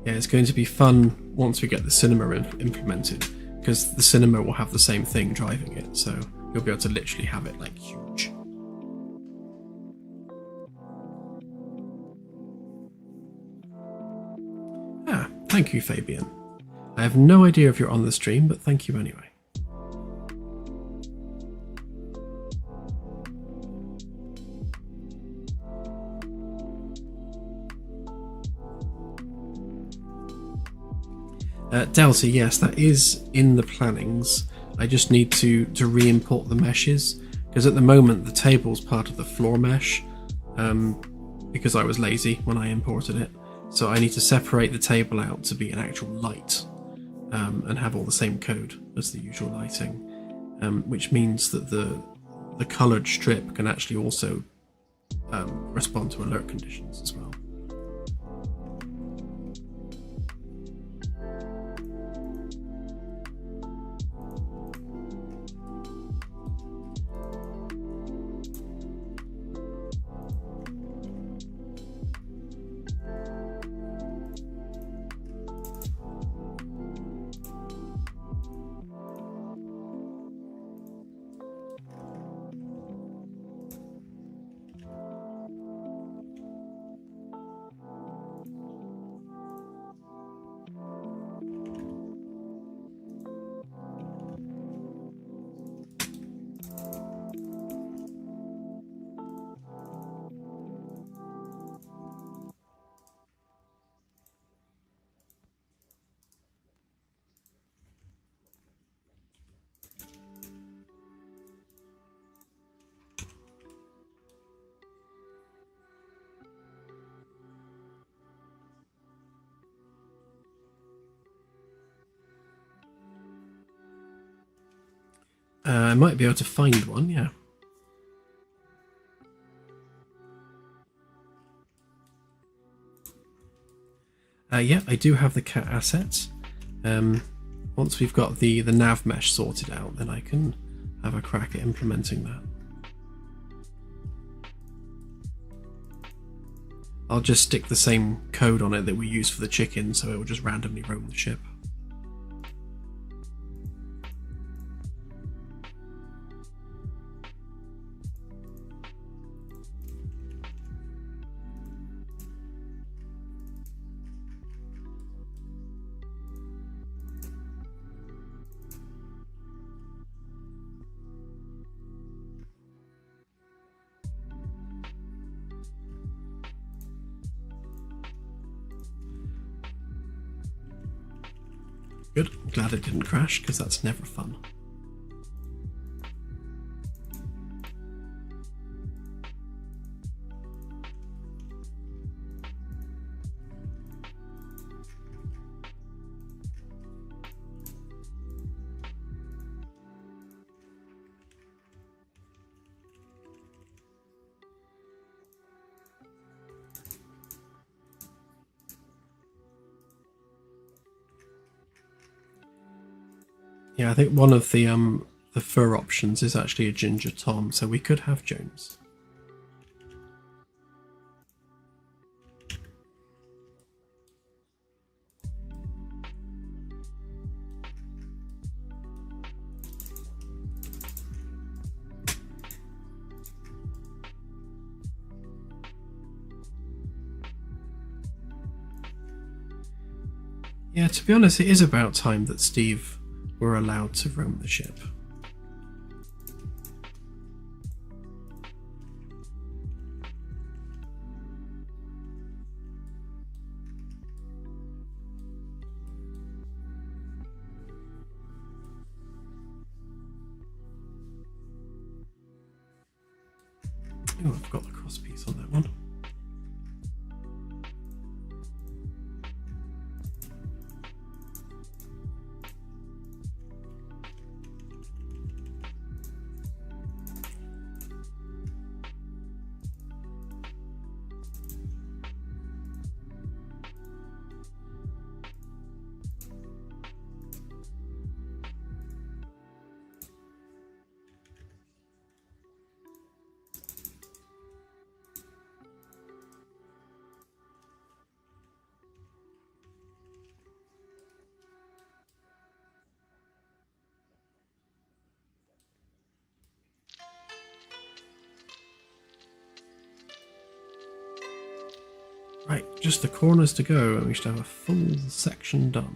Yeah, it's going to be fun once we get the cinema implemented, because the cinema will have the same thing driving it, so you'll be able to literally have it like huge. Ah, thank you, Fabian. I have no idea if you're on the stream, but thank you anyway. Delta, yes, that is in the plannings. I just need to re-import the meshes, because at the moment the table's part of the floor mesh, because I was lazy when I imported it. So I need to separate the table out to be an actual light, and have all the same code as the usual lighting, which means that the coloured strip can actually also respond to alert conditions as well. I might be able to find one, yeah. Yeah, I do have the cat assets. Once we've got the nav mesh sorted out, then I can have a crack at implementing that. I'll just stick the same code on it that we use for the chicken, so it will just randomly roam the ship. Good, I'm glad it didn't crash, because that's never fun. Yeah, I think one of the fur options is actually a Ginger Tom, so we could have Jones. Yeah, to be honest, it is about time that Steve were allowed to roam the ship. Oh, I've got the cross piece on that one. Right, just the corners to go, and we should have a full section done.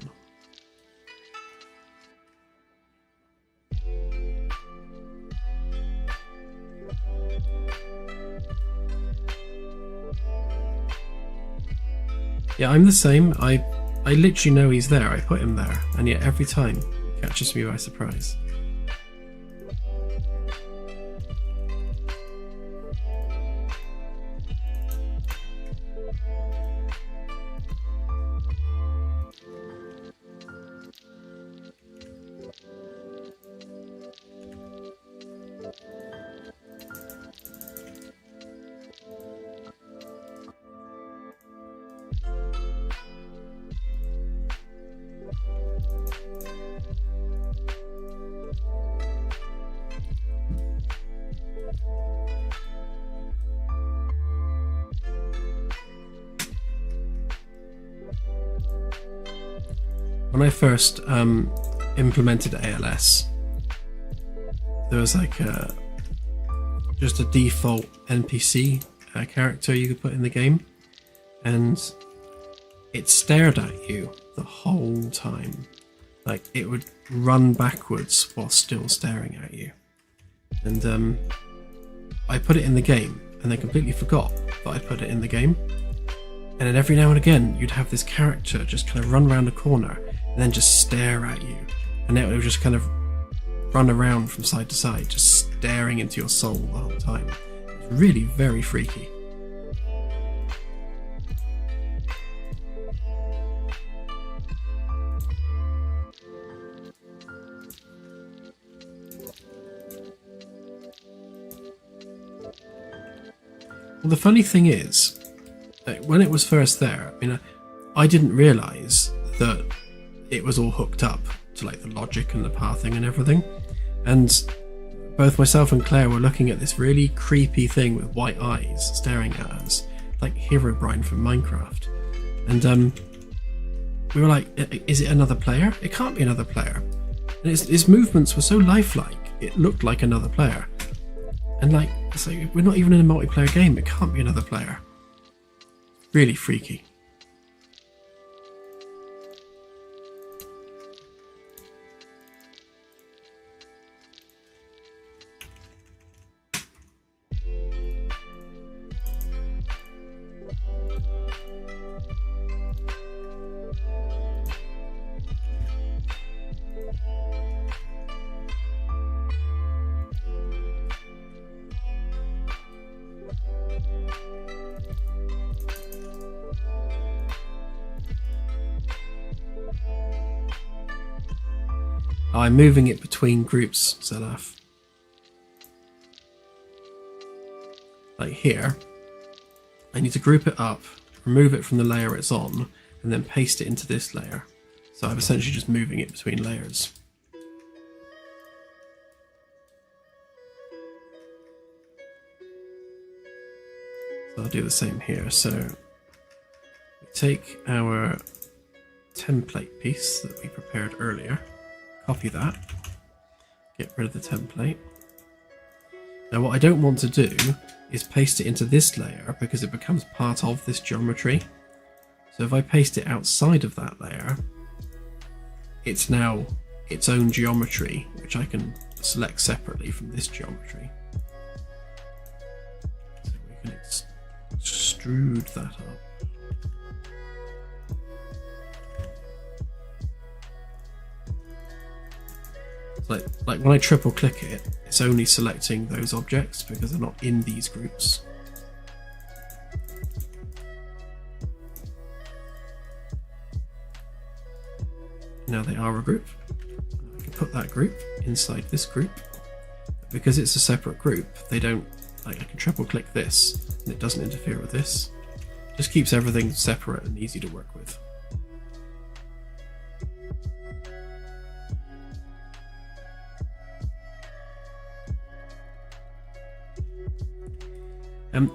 Yeah, I'm the same. I literally know he's there. I put him there, and yet every time he catches me by surprise. When I first implemented ALS, there was like just a default NPC character you could put in the game, and it stared at you the whole time. Like, it would run backwards while still staring at you. And I put it in the game, and then completely forgot that I put it in the game. And then every now and again, you'd have this character just kind of run around a corner and then just stare at you. And it would just kind of run around from side to side, just staring into your soul the whole time. It's really very freaky. Well, the funny thing is, when it was first there, I mean, I didn't realise that it was all hooked up to like the logic and the pathing and everything. And both myself and Claire were looking at this really creepy thing with white eyes staring at us, like Herobrine from Minecraft. And we were like, is it another player? It can't be another player. And its movements were so lifelike, it looked like another player. And like, it's like, we're not even in a multiplayer game, it can't be another player. Really freaky. I'm moving it between groups, Zelaf. Like here, I need to group it up, remove it from the layer it's on, and then paste it into this layer. So I'm essentially just moving it between layers. So I'll do the same here. So we take our template piece that we prepared earlier. Copy that, get rid of the template. Now what I don't want to do is paste it into this layer because it becomes part of this geometry. So if I paste it outside of that layer, it's now its own geometry, which I can select separately from this geometry. So we can extrude that up. Like when I triple click it, it's only selecting those objects because they're not in these groups. Now they are a group. I can put that group inside this group. Because it's a separate group, they don't, like, I can triple click this and it doesn't interfere with this. Just keeps everything separate and easy to work with.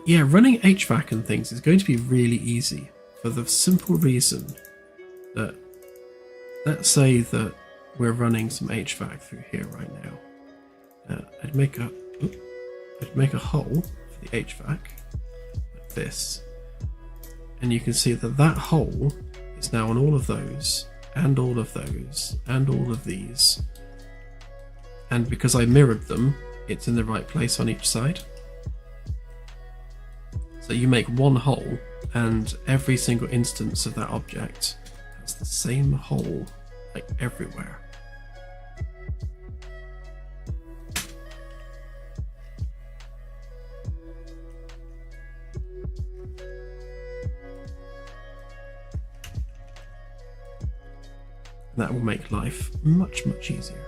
Yeah, running HVAC and things is going to be really easy for the simple reason that, let's say that we're running some HVAC through here right now. I'd make a hole for the HVAC like this, and you can see that that hole is now on all of those, and all of those, and all of these. And because I mirrored them, it's in the right place on each side. So you make one hole, and every single instance of that object has the same hole, like everywhere. That will make life much, much easier.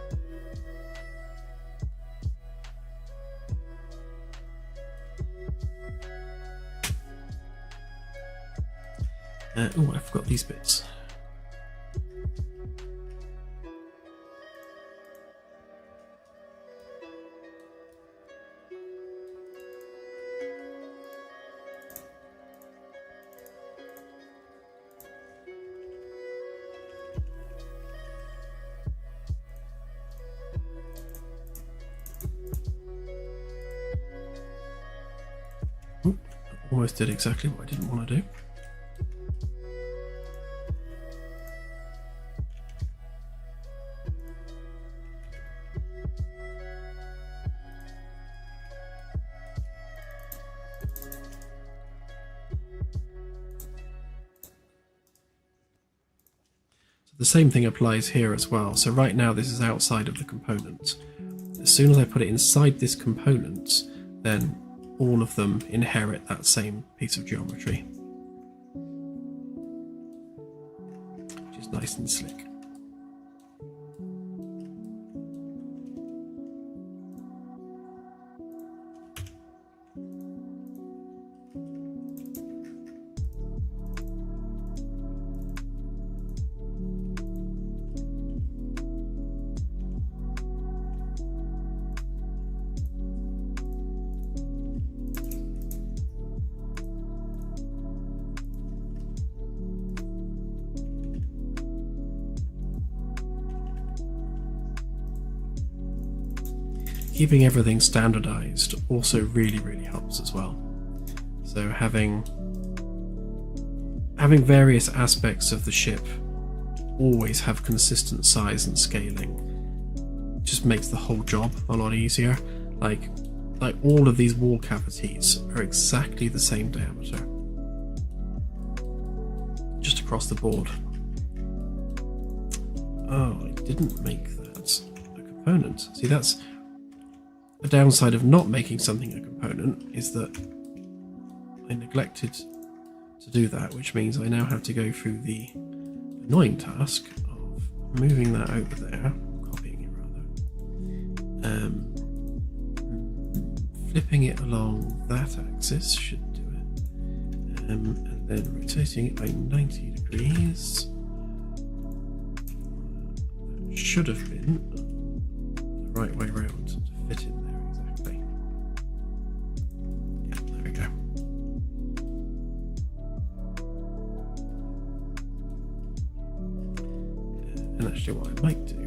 Oh, I forgot these bits. Ooh, almost did exactly what I didn't want to do. The same thing applies here as well. So right now this is outside of the component. As soon as I put it inside this component, then all of them inherit that same piece of geometry, which is nice and slick. keeping everything standardized also really helps as well. So having various aspects of the ship always have consistent size and scaling just makes the whole job a lot easier. Like all of these wall cavities are exactly the same diameter, just across the board. Oh, I didn't make that a component. See, that's the downside of not making something a component, is that I neglected to do that, which means I now have to go through the annoying task of moving that over there, copying it rather, flipping it along that axis should do it, and then rotating it by 90 degrees. That should have been the right way around to fit in there exactly. Yeah, there we go. And actually what I might do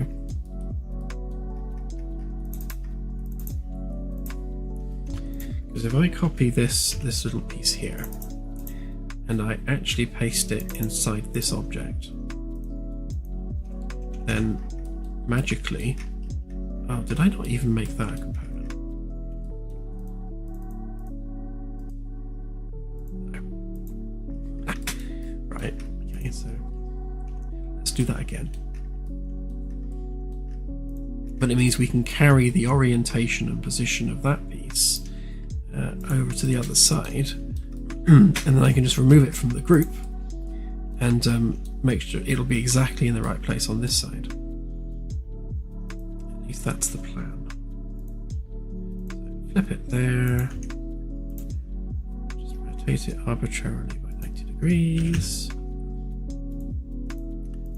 is if I copy this little piece here and I actually paste it inside this object, then magically, oh, did I not even make that a component? No. Right, okay, so let's do that again. But it means we can carry the orientation and position of that piece over to the other side, and then I can just remove it from the group and make sure it'll be exactly in the right place on this side. At least that's the plan. So flip it there, just rotate it arbitrarily by 90 degrees,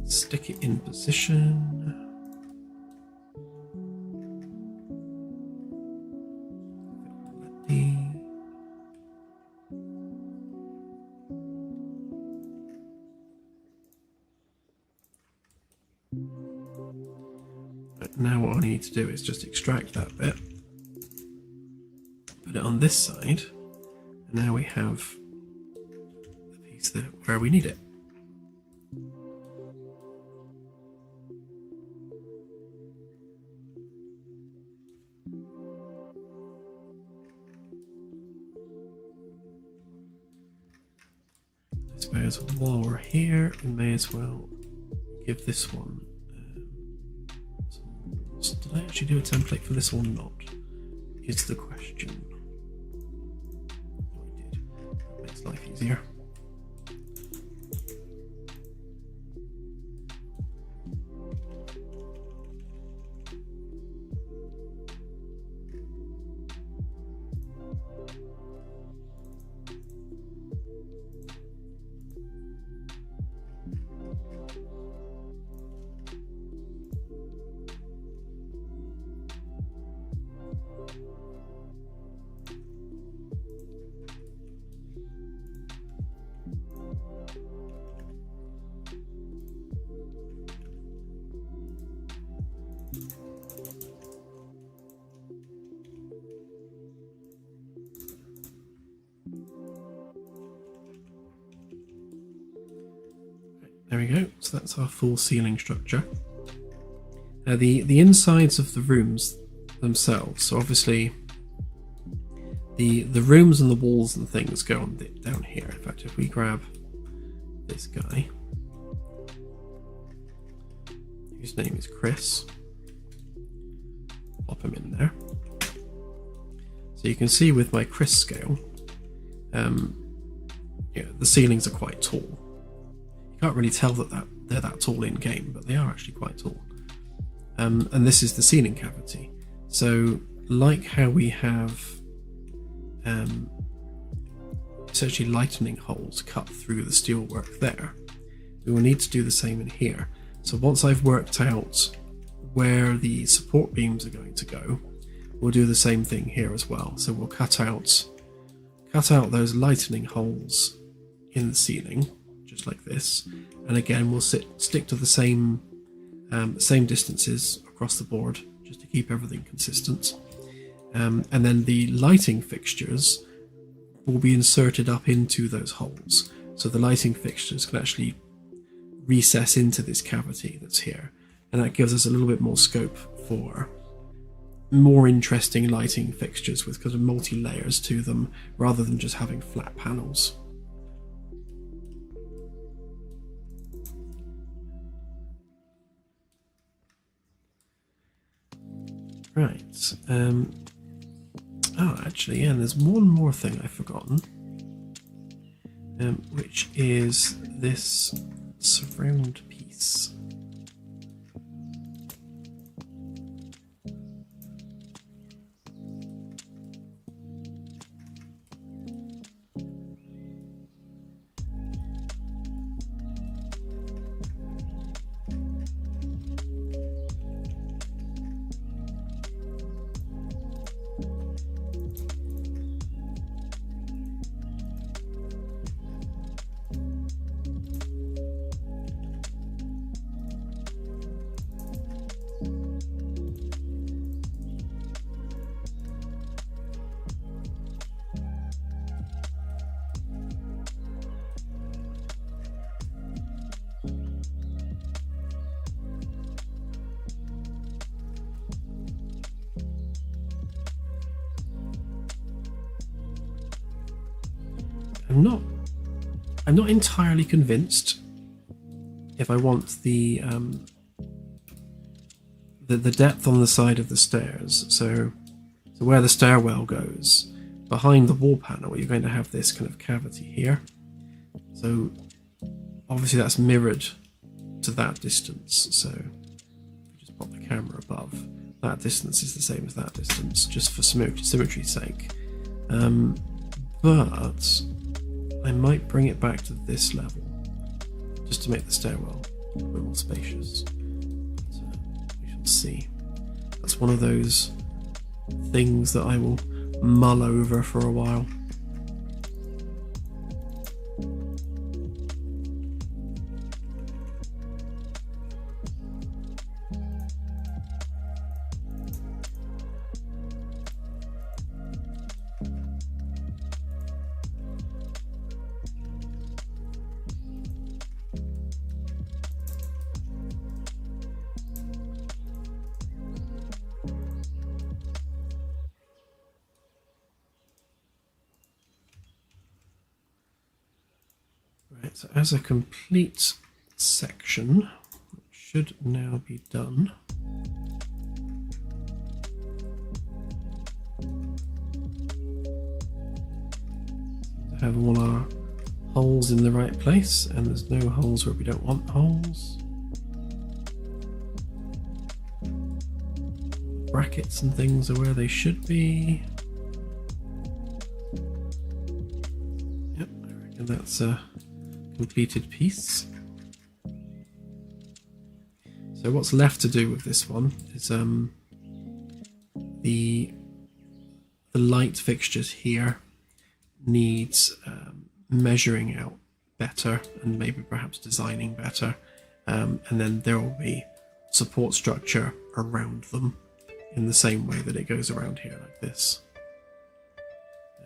stick it in position. Now what I need to do is just extract that bit, put it on this side, and now we have the piece there where we need it. I suppose while we're here, we may as well give this one. Did I actually do a template for this or not? Is the question. Oh, I did. That makes life easier. There we go, so that's our full ceiling structure. Now the insides of the rooms themselves, so obviously the rooms and the walls and things go on down here. In fact, if we grab this guy, whose name is Chris, pop him in there. So you can see with my Chris scale, yeah, the ceilings are quite tall. You can't really tell that they're that tall in game, but they are actually quite tall. And this is the ceiling cavity. So, like how we have essentially lightning holes cut through the steelwork there, we will need to do the same in here. So once I've worked out where the support beams are going to go, we'll do the same thing here as well. So we'll cut out those lightning holes in the ceiling, just like this, and again we'll stick to the same distances across the board just to keep everything consistent. and then the lighting fixtures will be inserted up into those holes. So the lighting fixtures can actually recess into this cavity that's here, and that gives us a little bit more scope for more interesting lighting fixtures with kind of multi-layers to them, rather than just having flat panels. Right. Oh, actually, yeah, there's one more thing I've forgotten, which is this surround piece. I'm not entirely convinced if I want the depth on the side of the stairs. So where the stairwell goes, behind the wall panel, you're going to have this kind of cavity here. So obviously that's mirrored to that distance. So just pop the camera above. That distance is the same as that distance, just for symmetry's sake. But I might bring it back to this level, just to make the stairwell a bit more spacious. But, we shall see. That's one of those things that I will mull over for a while. So as a complete section, it should now be done. Have all our holes in the right place, and there's no holes where we don't want holes. Brackets and things are where they should be. Yep, I reckon that's a completed piece. So what's left to do with this one is the light fixtures here needs measuring out better, and maybe perhaps designing better, and then there will be support structure around them in the same way that it goes around here like this.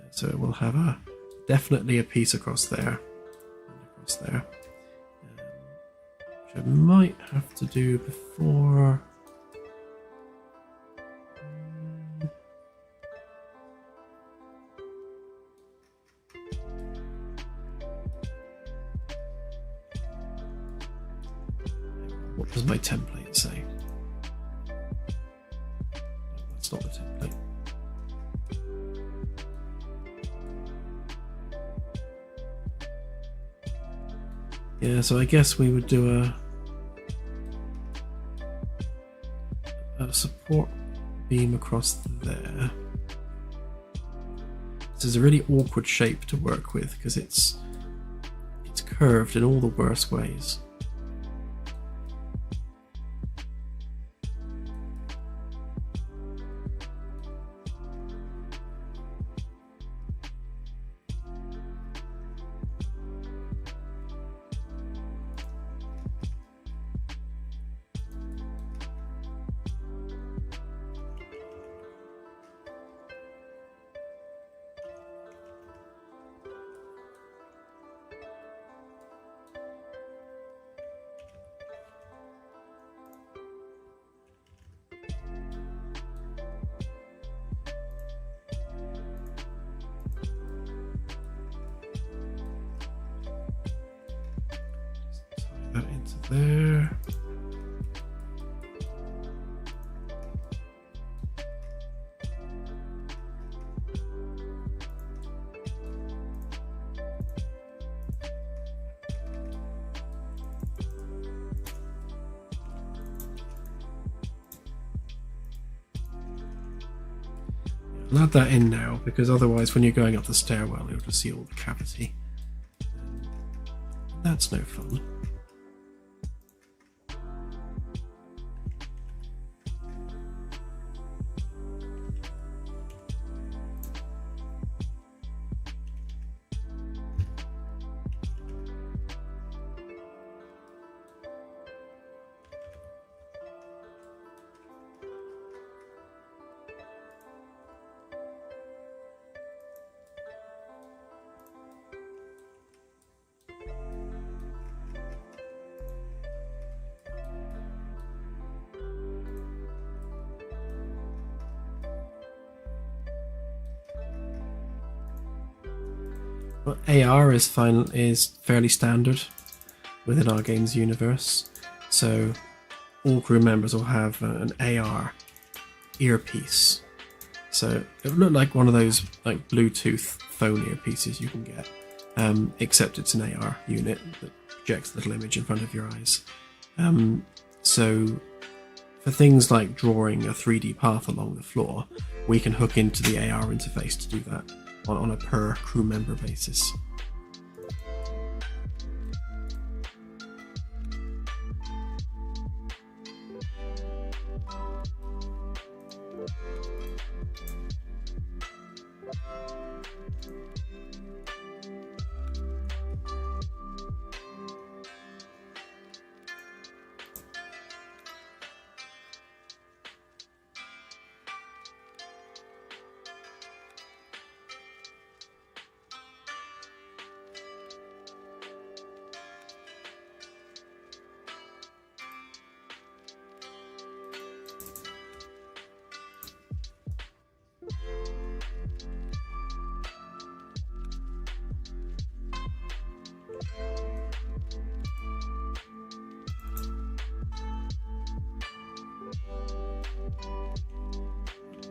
So it will have definitely a piece across there. There, which I might have to do before. What does my template say? That's not the template. Yeah, so I guess we would do a support beam across there. This is a really awkward shape to work with because it's curved in all the worst ways. to there. I'll add that in now, because otherwise when you're going up the stairwell you'll just see all the cavity. That's no fun. Well, AR is fairly standard within our game's universe, so all crew members will have an AR earpiece. So it would look like one of those like Bluetooth phone earpieces you can get, except it's an AR unit that projects a little image in front of your eyes. So for things like drawing a 3D path along the floor, we can hook into the AR interface to do that on a per crew member basis.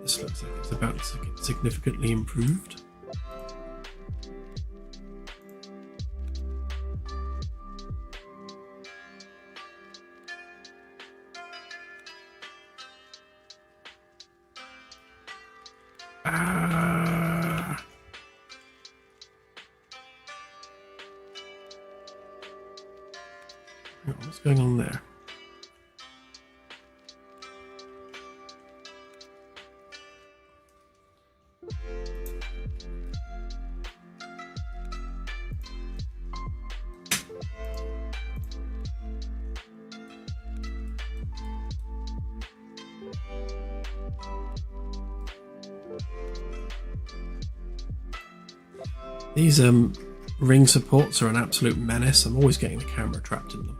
This looks like it's about to get significantly improved. What's going on there? These ring supports are an absolute menace. I'm always getting the camera trapped in them.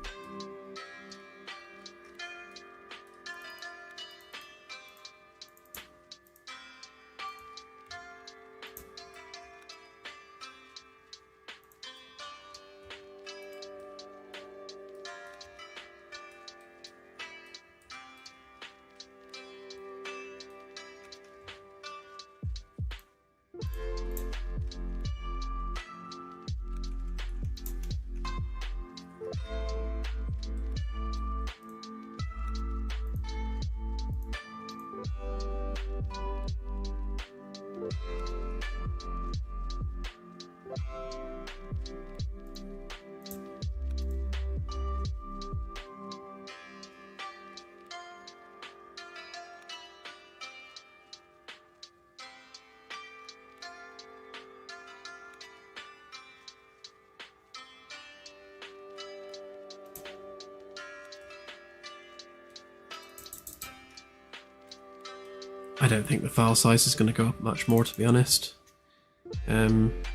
I don't think the file size is going to go up much more, to be honest.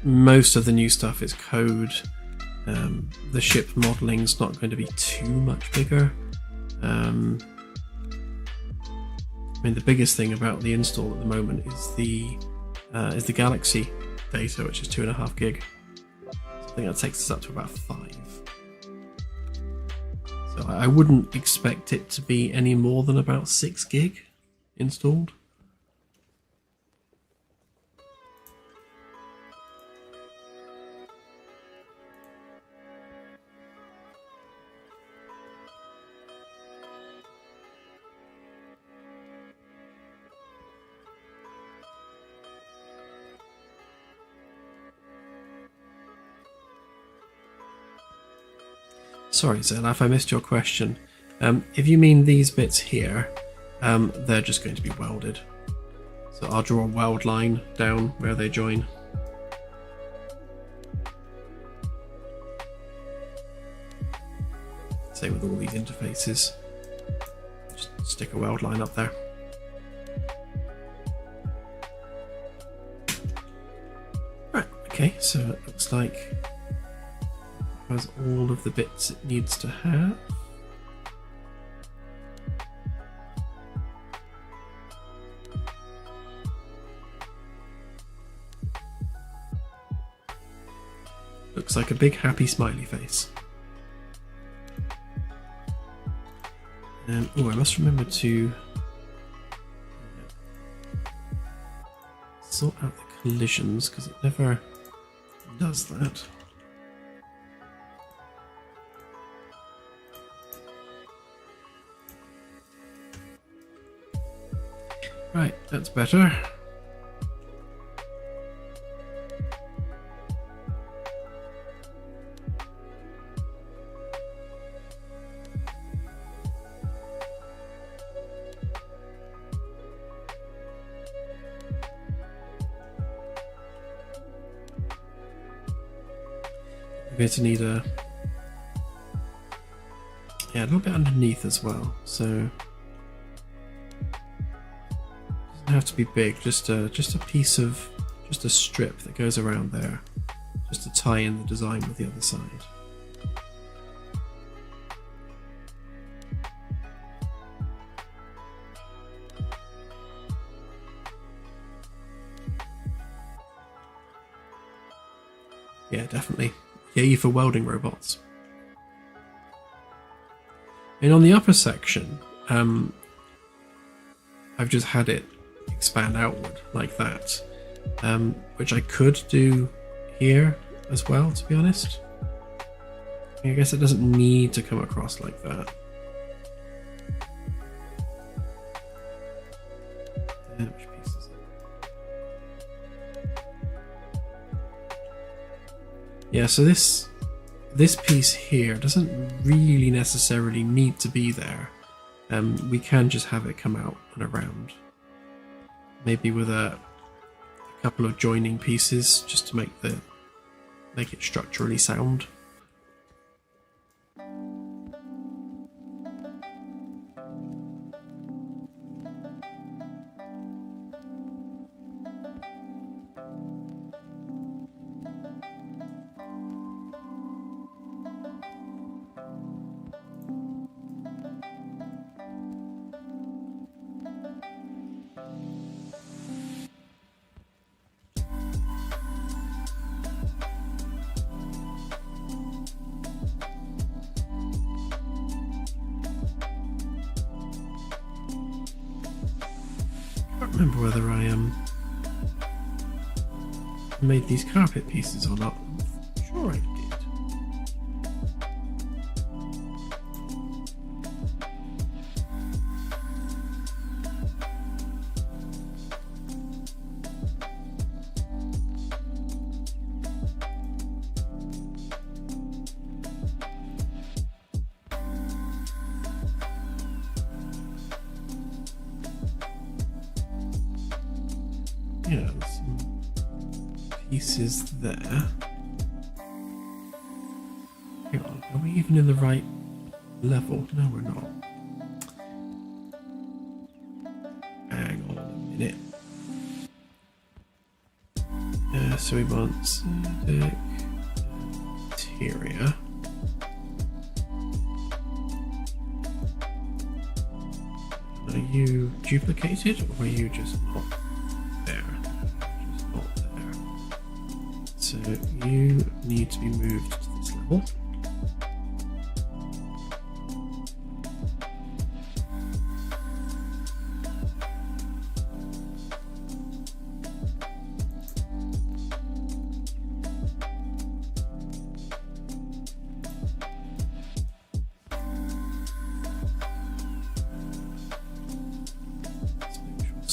Most of the new stuff is code. The ship modeling's not going to be too much bigger. I mean, the biggest thing about the install at the moment is the Galaxy data, which is 2.5 gig. So I think that takes us up to about 5. So I wouldn't expect it to be any more than about 6 gig installed. Sorry, Zelaf, I missed your question. If you mean these bits here, they're just going to be welded. So I'll draw a weld line down where they join. Same with all these interfaces. Just stick a weld line up there. Right, okay, so it looks like has all of the bits it needs to have. Looks like a big happy smiley face. Oh, I must remember to sort out the collisions because it never does that. Right, that's better. We're going to need a little bit underneath as well, so have to be big, just a piece of, just a strip that goes around there, just to tie in the design with the other side. Yeah, definitely. Yay for welding robots. And on the upper section, I've just had it expand outward like that, which I could do here as well, to be honest. I guess it doesn't need to come across like that. Which piece is it? Yeah, so this piece here doesn't really necessarily need to be there. We can just have it come out and around. Maybe with a couple of joining pieces just to make it structurally sound. I can't remember whether I made these carpet pieces or not. I'm sure I did. Yeah, some pieces there. Hang on, are we even in the right level? No, we're not. Hang on a minute. So we want Civic interior. Are you duplicated or are you just not there? Just not there. So you need to be moved to this level.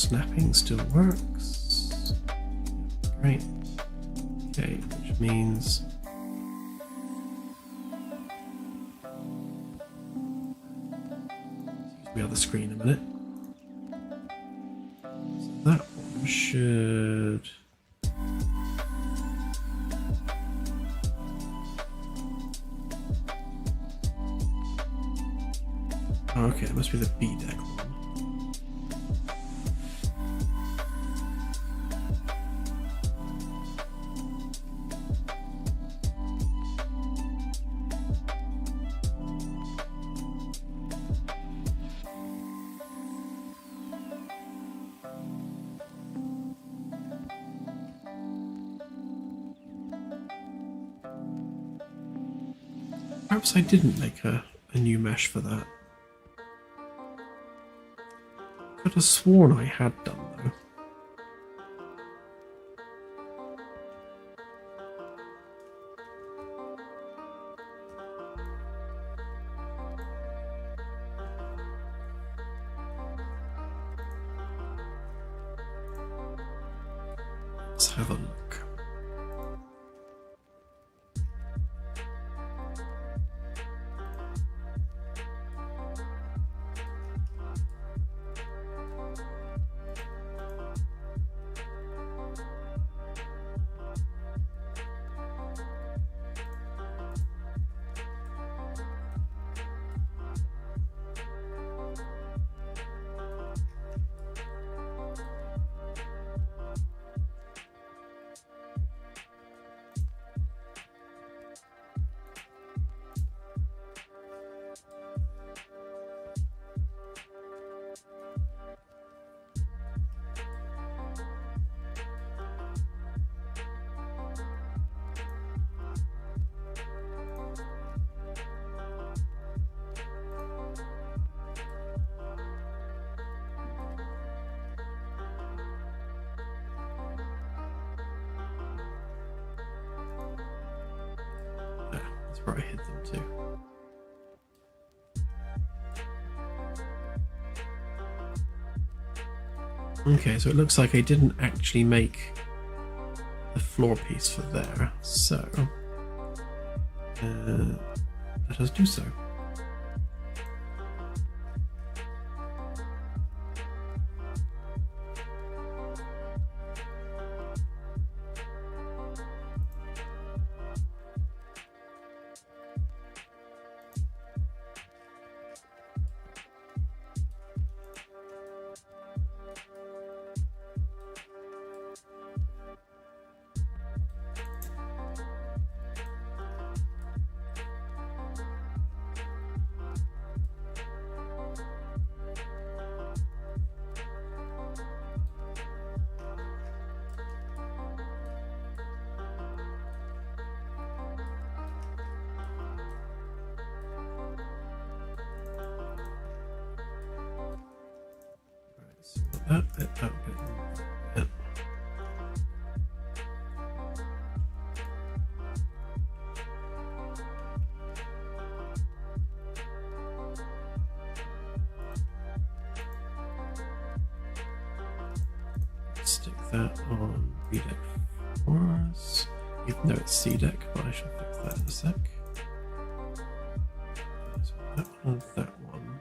snapping still works. Great. Okay, which means excuse me, other screen a minute. So that one should. Oh, okay, it must be the B deck one. Perhaps I didn't make a new mesh for that. Could have sworn I had done though. Let's have a look. That's where I hit them too. Okay, so it looks like I didn't actually make the floor piece for there, so let us do so. Yep. Stick that on B deck for us, even though it's C deck, but I shall fix that in a sec. So that one and that one.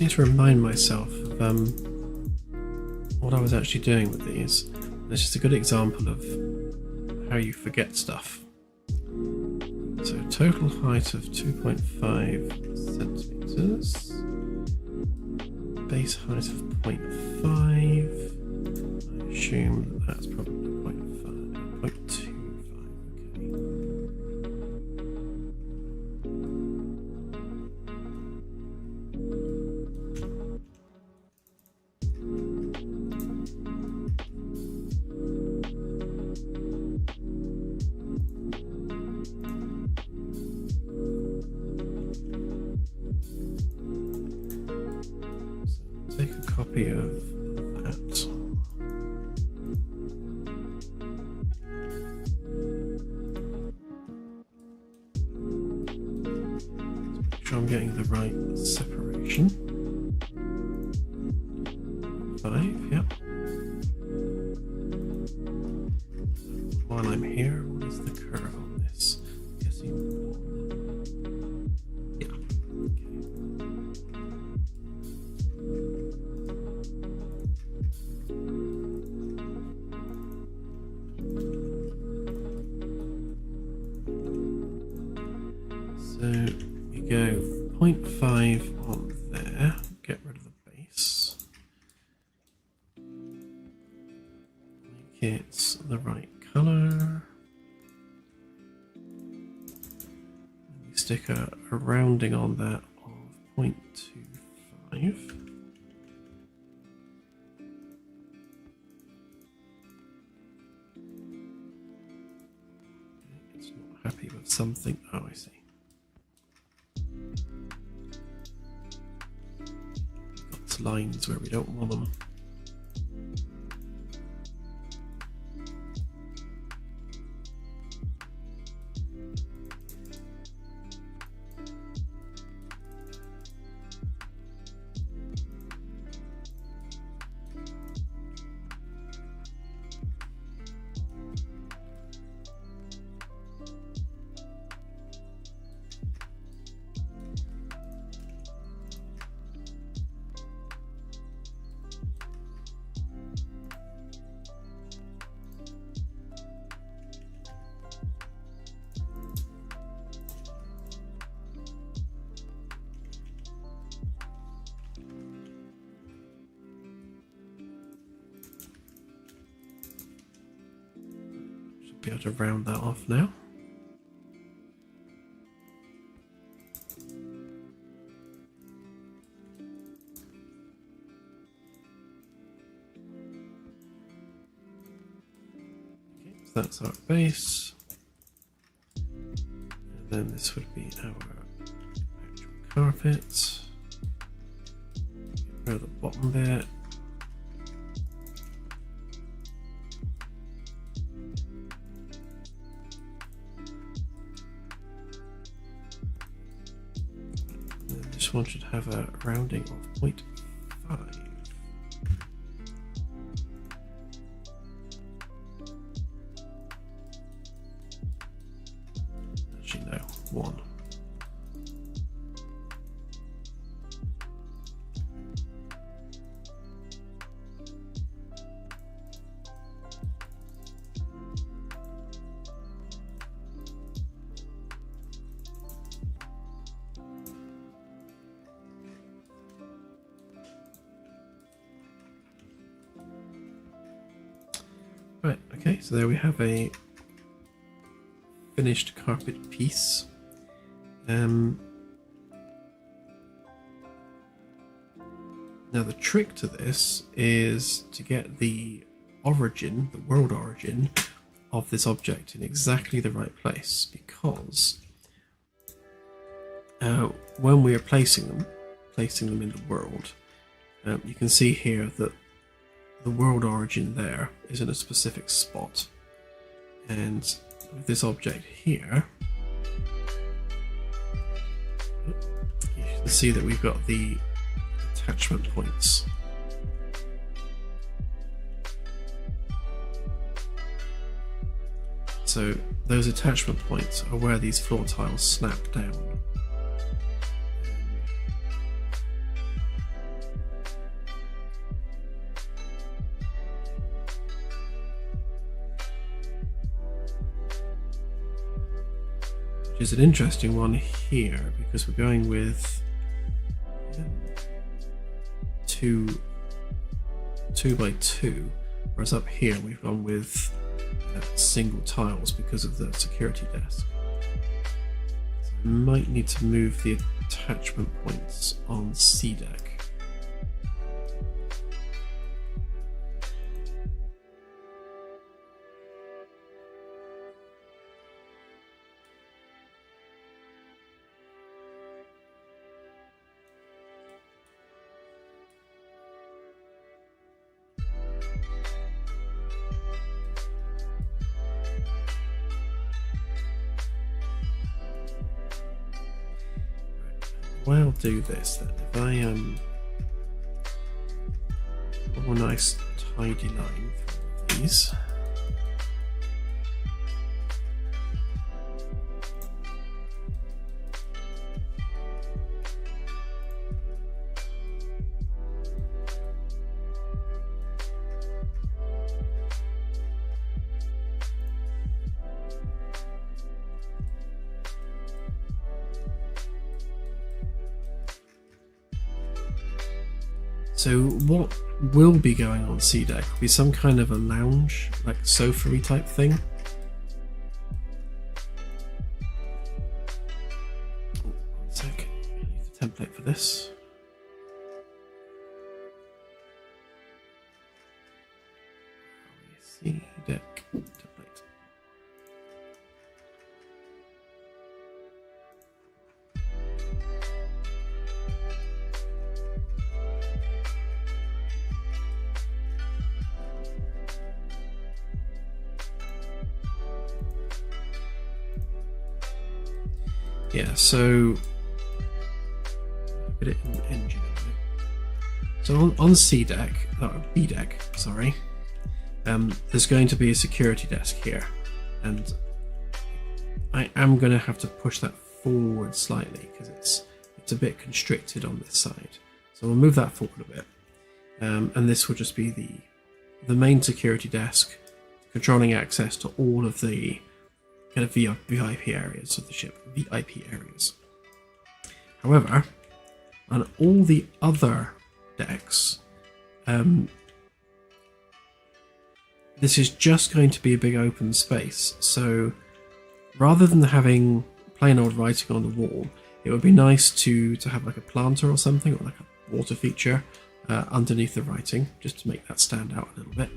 need to remind myself of what I was actually doing with these. It's just a good example of how you forget stuff. So total height of 2.5 centimeters. Base height of 0.5. I assume that's probably 0.5, 0.25. Take a copy of that. Make sure I'm getting the right separation. 5, yep. While I'm here, what is the curve on this? I'm guessing 1. Yeah. So you go 0.5 on there, get rid of the base, make it the right colour, and you stick a rounding on that of 0.25. It's not happy with something. Oh, I see. Lines where we don't want them. Be able to round that off now. Okay, so that's our base. And then this would be our actual carpet. Get rid of the bottom bit. This one should have a rounding of 0.5. Actually, no, 1. Right, okay, so there we have a finished carpet piece. Now the trick to this is to get the origin, the world origin of this object in exactly the right place, because when we are placing them in the world, you can see here that the world origin there is in a specific spot, and with this object here, you can see that we've got the attachment points. So those attachment points are where these floor tiles snap down. which is an interesting one here because we're going with two by two, whereas up here we've gone with single tiles because of the security desk. So I might need to move the attachment points on C deck. Well, I'll do this then. If I draw a nice tidy line through these. So what will be going on C deck will be some kind of a lounge, like sofa-y type thing. One sec, I need the template for this. C deck template. Yeah, so put it in the engine. So on C deck, B deck, sorry, there's going to be a security desk here, and I am going to have to push that forward slightly because it's a bit constricted on this side. So we'll move that forward a bit, and this will just be the main security desk, controlling access to all of the kind of VIP areas of the ship, VIP areas. However, on all the other decks, this is just going to be a big open space. So rather than having plain old writing on the wall, it would be nice to have like a planter or something, or like a water feature underneath the writing, just to make that stand out a little bit.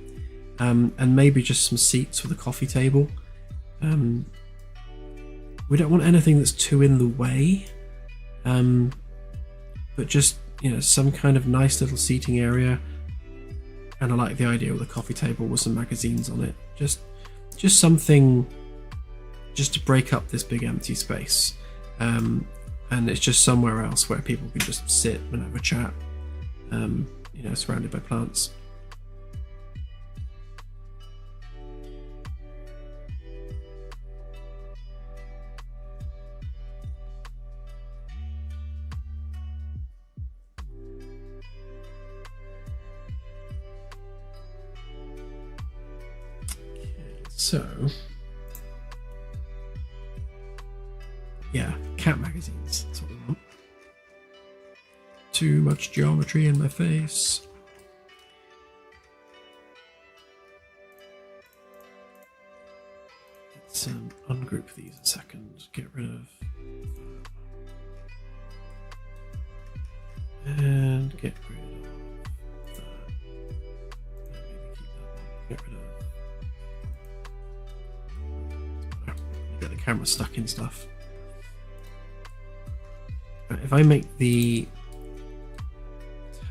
And maybe just some seats with a coffee table. We don't want anything that's too in the way, but just, you know, some kind of nice little seating area. And I like the idea of the coffee table with some magazines on it. Just something just to break up this big empty space. And it's just somewhere else where people can just sit and have a chat, you know, surrounded by plants. So, yeah, cat magazines, that's what we want. Too much geometry in my face. Let's ungroup these a second, get rid of... And get rid of that. Maybe keep that one. Get rid of... Get the camera stuck in stuff. If I make the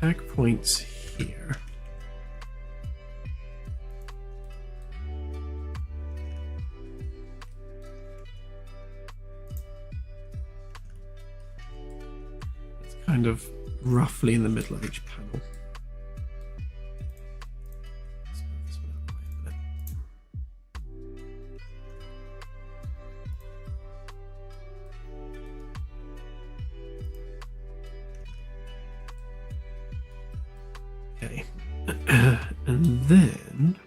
tag points here, it's kind of roughly in the middle of each panel. Let's move this one out of the way a minute. Okay, and then,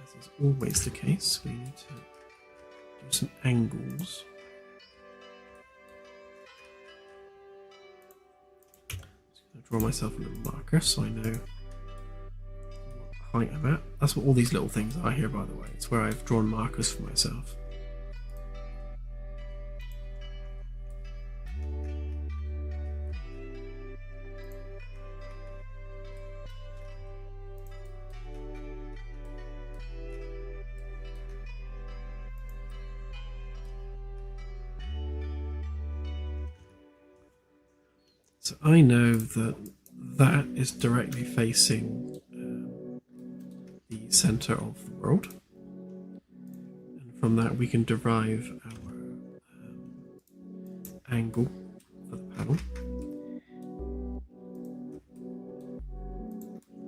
as is always the case, we need to some angles. Just gonna draw myself a little marker so I know what height I'm at. That's what all these little things are here, by the way. It's where I've drawn markers for myself. So I know that that is directly facing the center of the world, and from that we can derive our angle for the panel.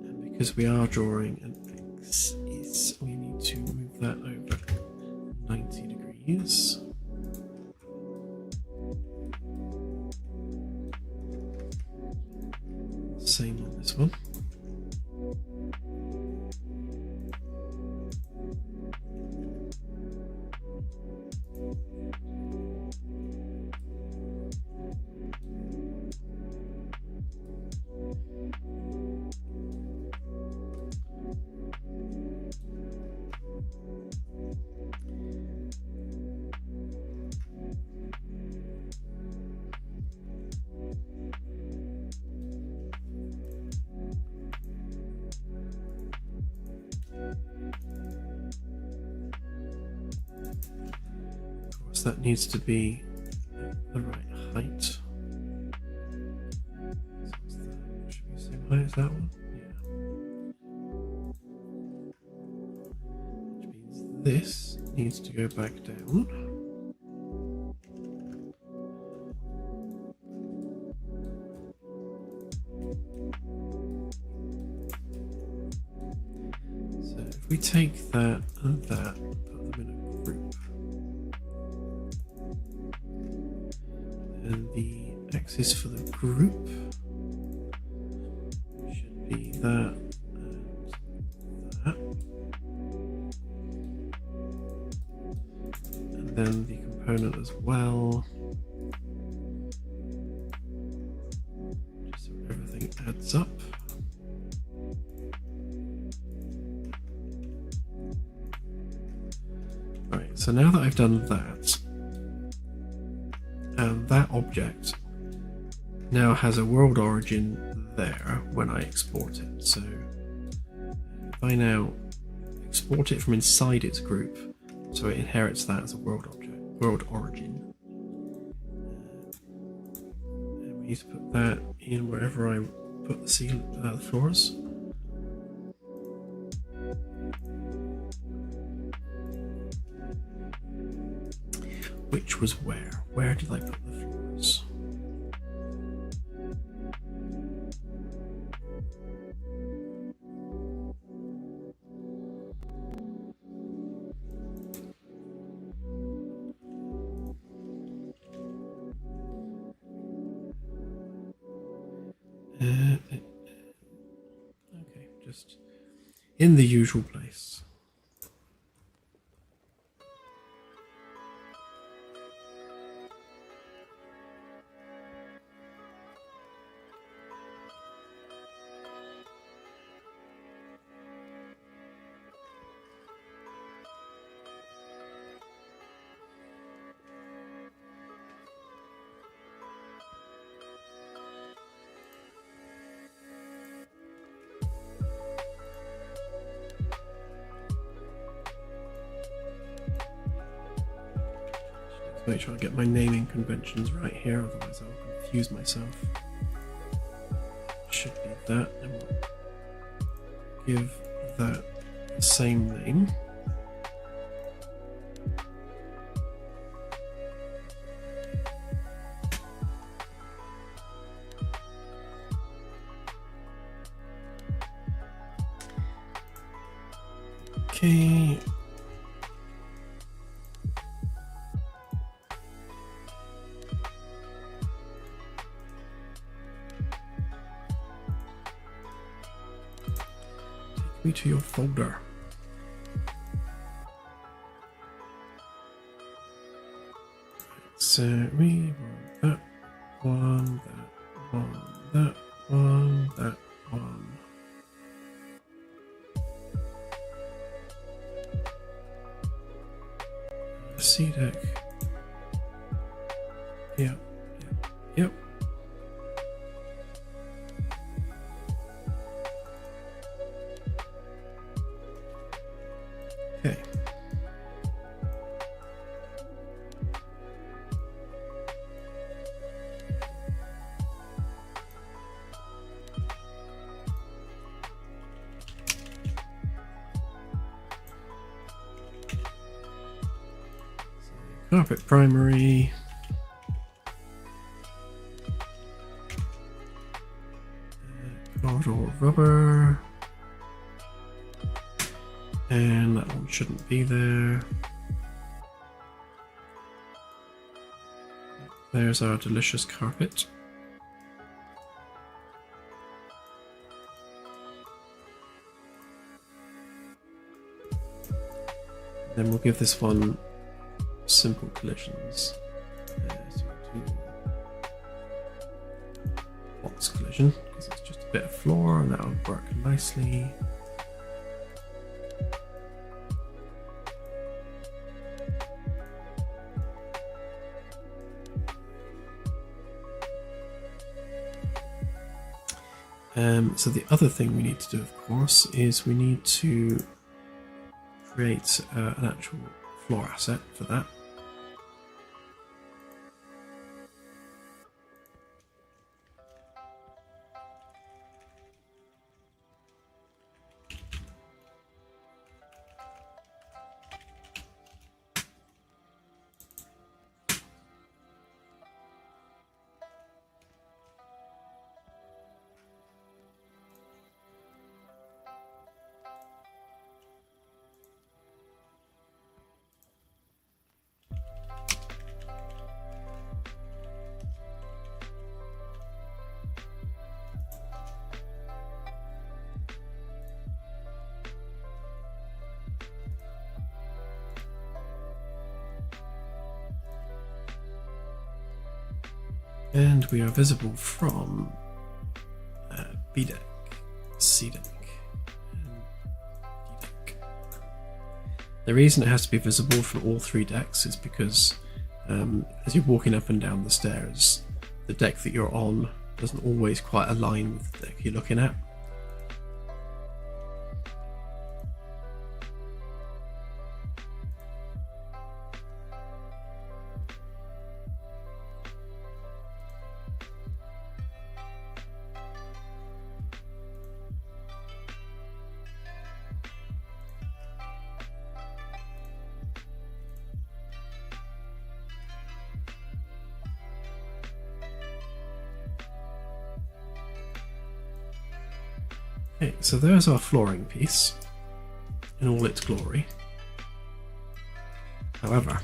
And because we are drawing an axis, we need to move that over 90 degrees. Same on this one. That needs to be the right height. So should be the same height as that one? Yeah. Which means this needs to go back down. So if we take that and that, put them in a group. And the axis for the group should be that and that. And then the component as well. Just so everything adds up. Right, so now that I've done that, that object now has a world origin there when I export it. So if I now export it from inside its group, so it inherits that as a world origin. And we need to put that in wherever I put the floors. Which was where? Where did I put the floors? Okay, just in the usual place. Make sure I get my naming conventions right here, otherwise I'll confuse myself. Should be that, and we'll give that the same name. Okay. Me to your folder. So we want that one, that one, that one, that one. C deck. Yep, yep, yep. Okay. Carpet primary. Corridor rubber. And that one shouldn't be there. There's our delicious carpet. Then we'll give this one simple collisions. So we'll do box collision because it's just a bit of floor and that'll work nicely. So the other thing we need to do, of course, is we need to create an actual floor asset for that. And we are visible from B deck, C deck, and D deck. The reason it has to be visible from all three decks is because as you're walking up and down the stairs, the deck that you're on doesn't always quite align with the deck you're looking at. Okay, so there's our flooring piece in all its glory. However,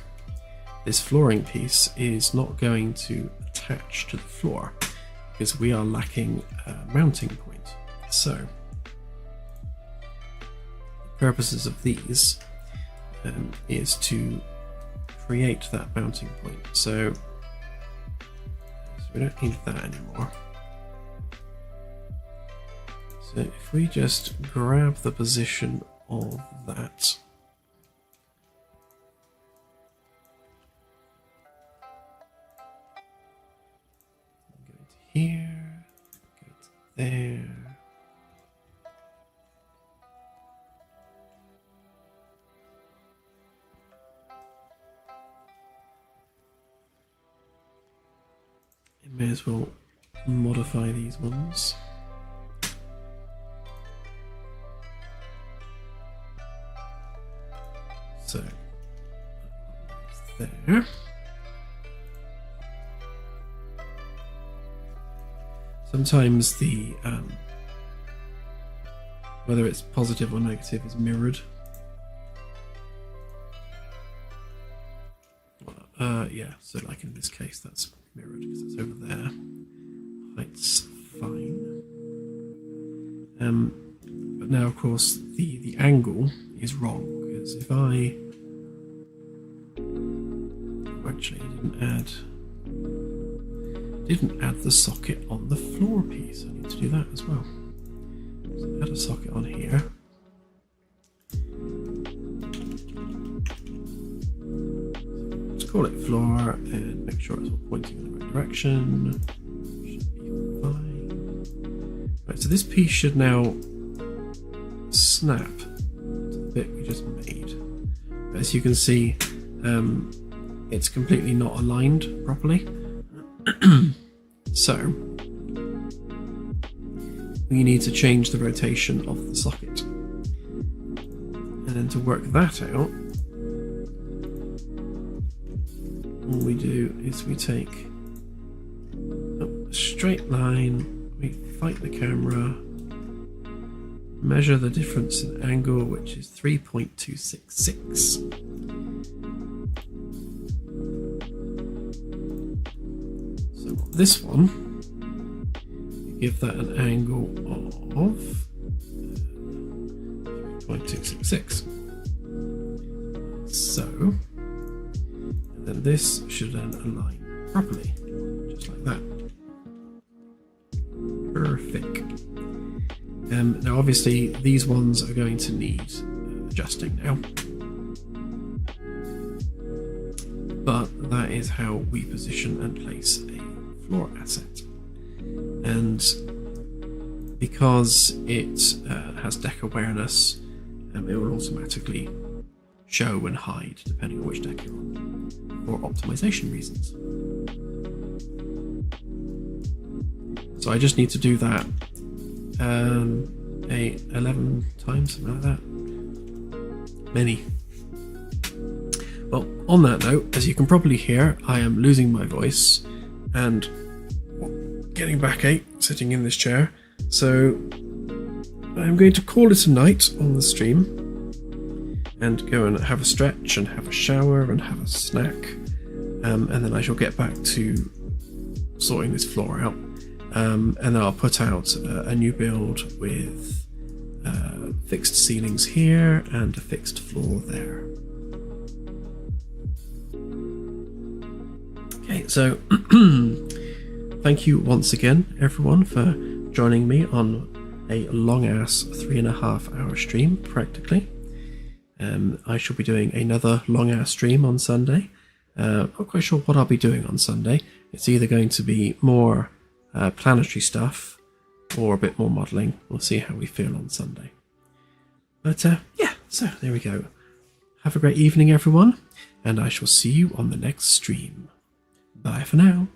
this flooring piece is not going to attach to the floor because we are lacking a mounting point. So, the purposes of these is to create that mounting point. So we don't need that anymore. So if we just grab the position of that, go to here, go to there. You may as well modify these ones. So, there. Sometimes the whether it's positive or negative is mirrored. Yeah, so like in this case that's mirrored because it's over there. Height's fine. But now of course the angle is wrong because if I actually, I didn't add the socket on the floor piece. I need to do that as well. So add a socket on here. Let's call it floor and make sure it's all pointing in the right direction. Should be fine. Right, so this piece should now snap to the bit we just made. But as you can see, it's completely not aligned properly. So we need to change the rotation of the socket. And then to work that out, all we do is we take a straight line, we fight the camera, measure the difference in angle, which is 3.266. So this one, you give that an angle of 3.266. So, and then this should then align properly, just like that. Perfect. Now obviously these ones are going to need adjusting now, but that is how we position and place a floor asset. And because it has deck awareness, it will automatically show and hide depending on which deck you're on for optimization reasons. So I just need to do that 11 times, something like that. Many. Well, on that note, as you can probably hear, I am losing my voice and getting backache sitting in this chair. So I'm going to call it a night on the stream and go and have a stretch and have a shower and have a snack. And then I shall get back to sorting this floor out. And then I'll put out a new build with fixed ceilings here and a fixed floor there. Okay, so thank you once again, everyone, for joining me on a long-ass 3.5 hour stream, practically. I shall be doing another long-ass stream on Sunday. Not quite sure what I'll be doing on Sunday. It's either going to be more planetary stuff or a bit more modelling. We'll see how we feel on Sunday. But yeah, so there we go. Have a great evening, everyone, and I shall see you on the next stream. Bye for now.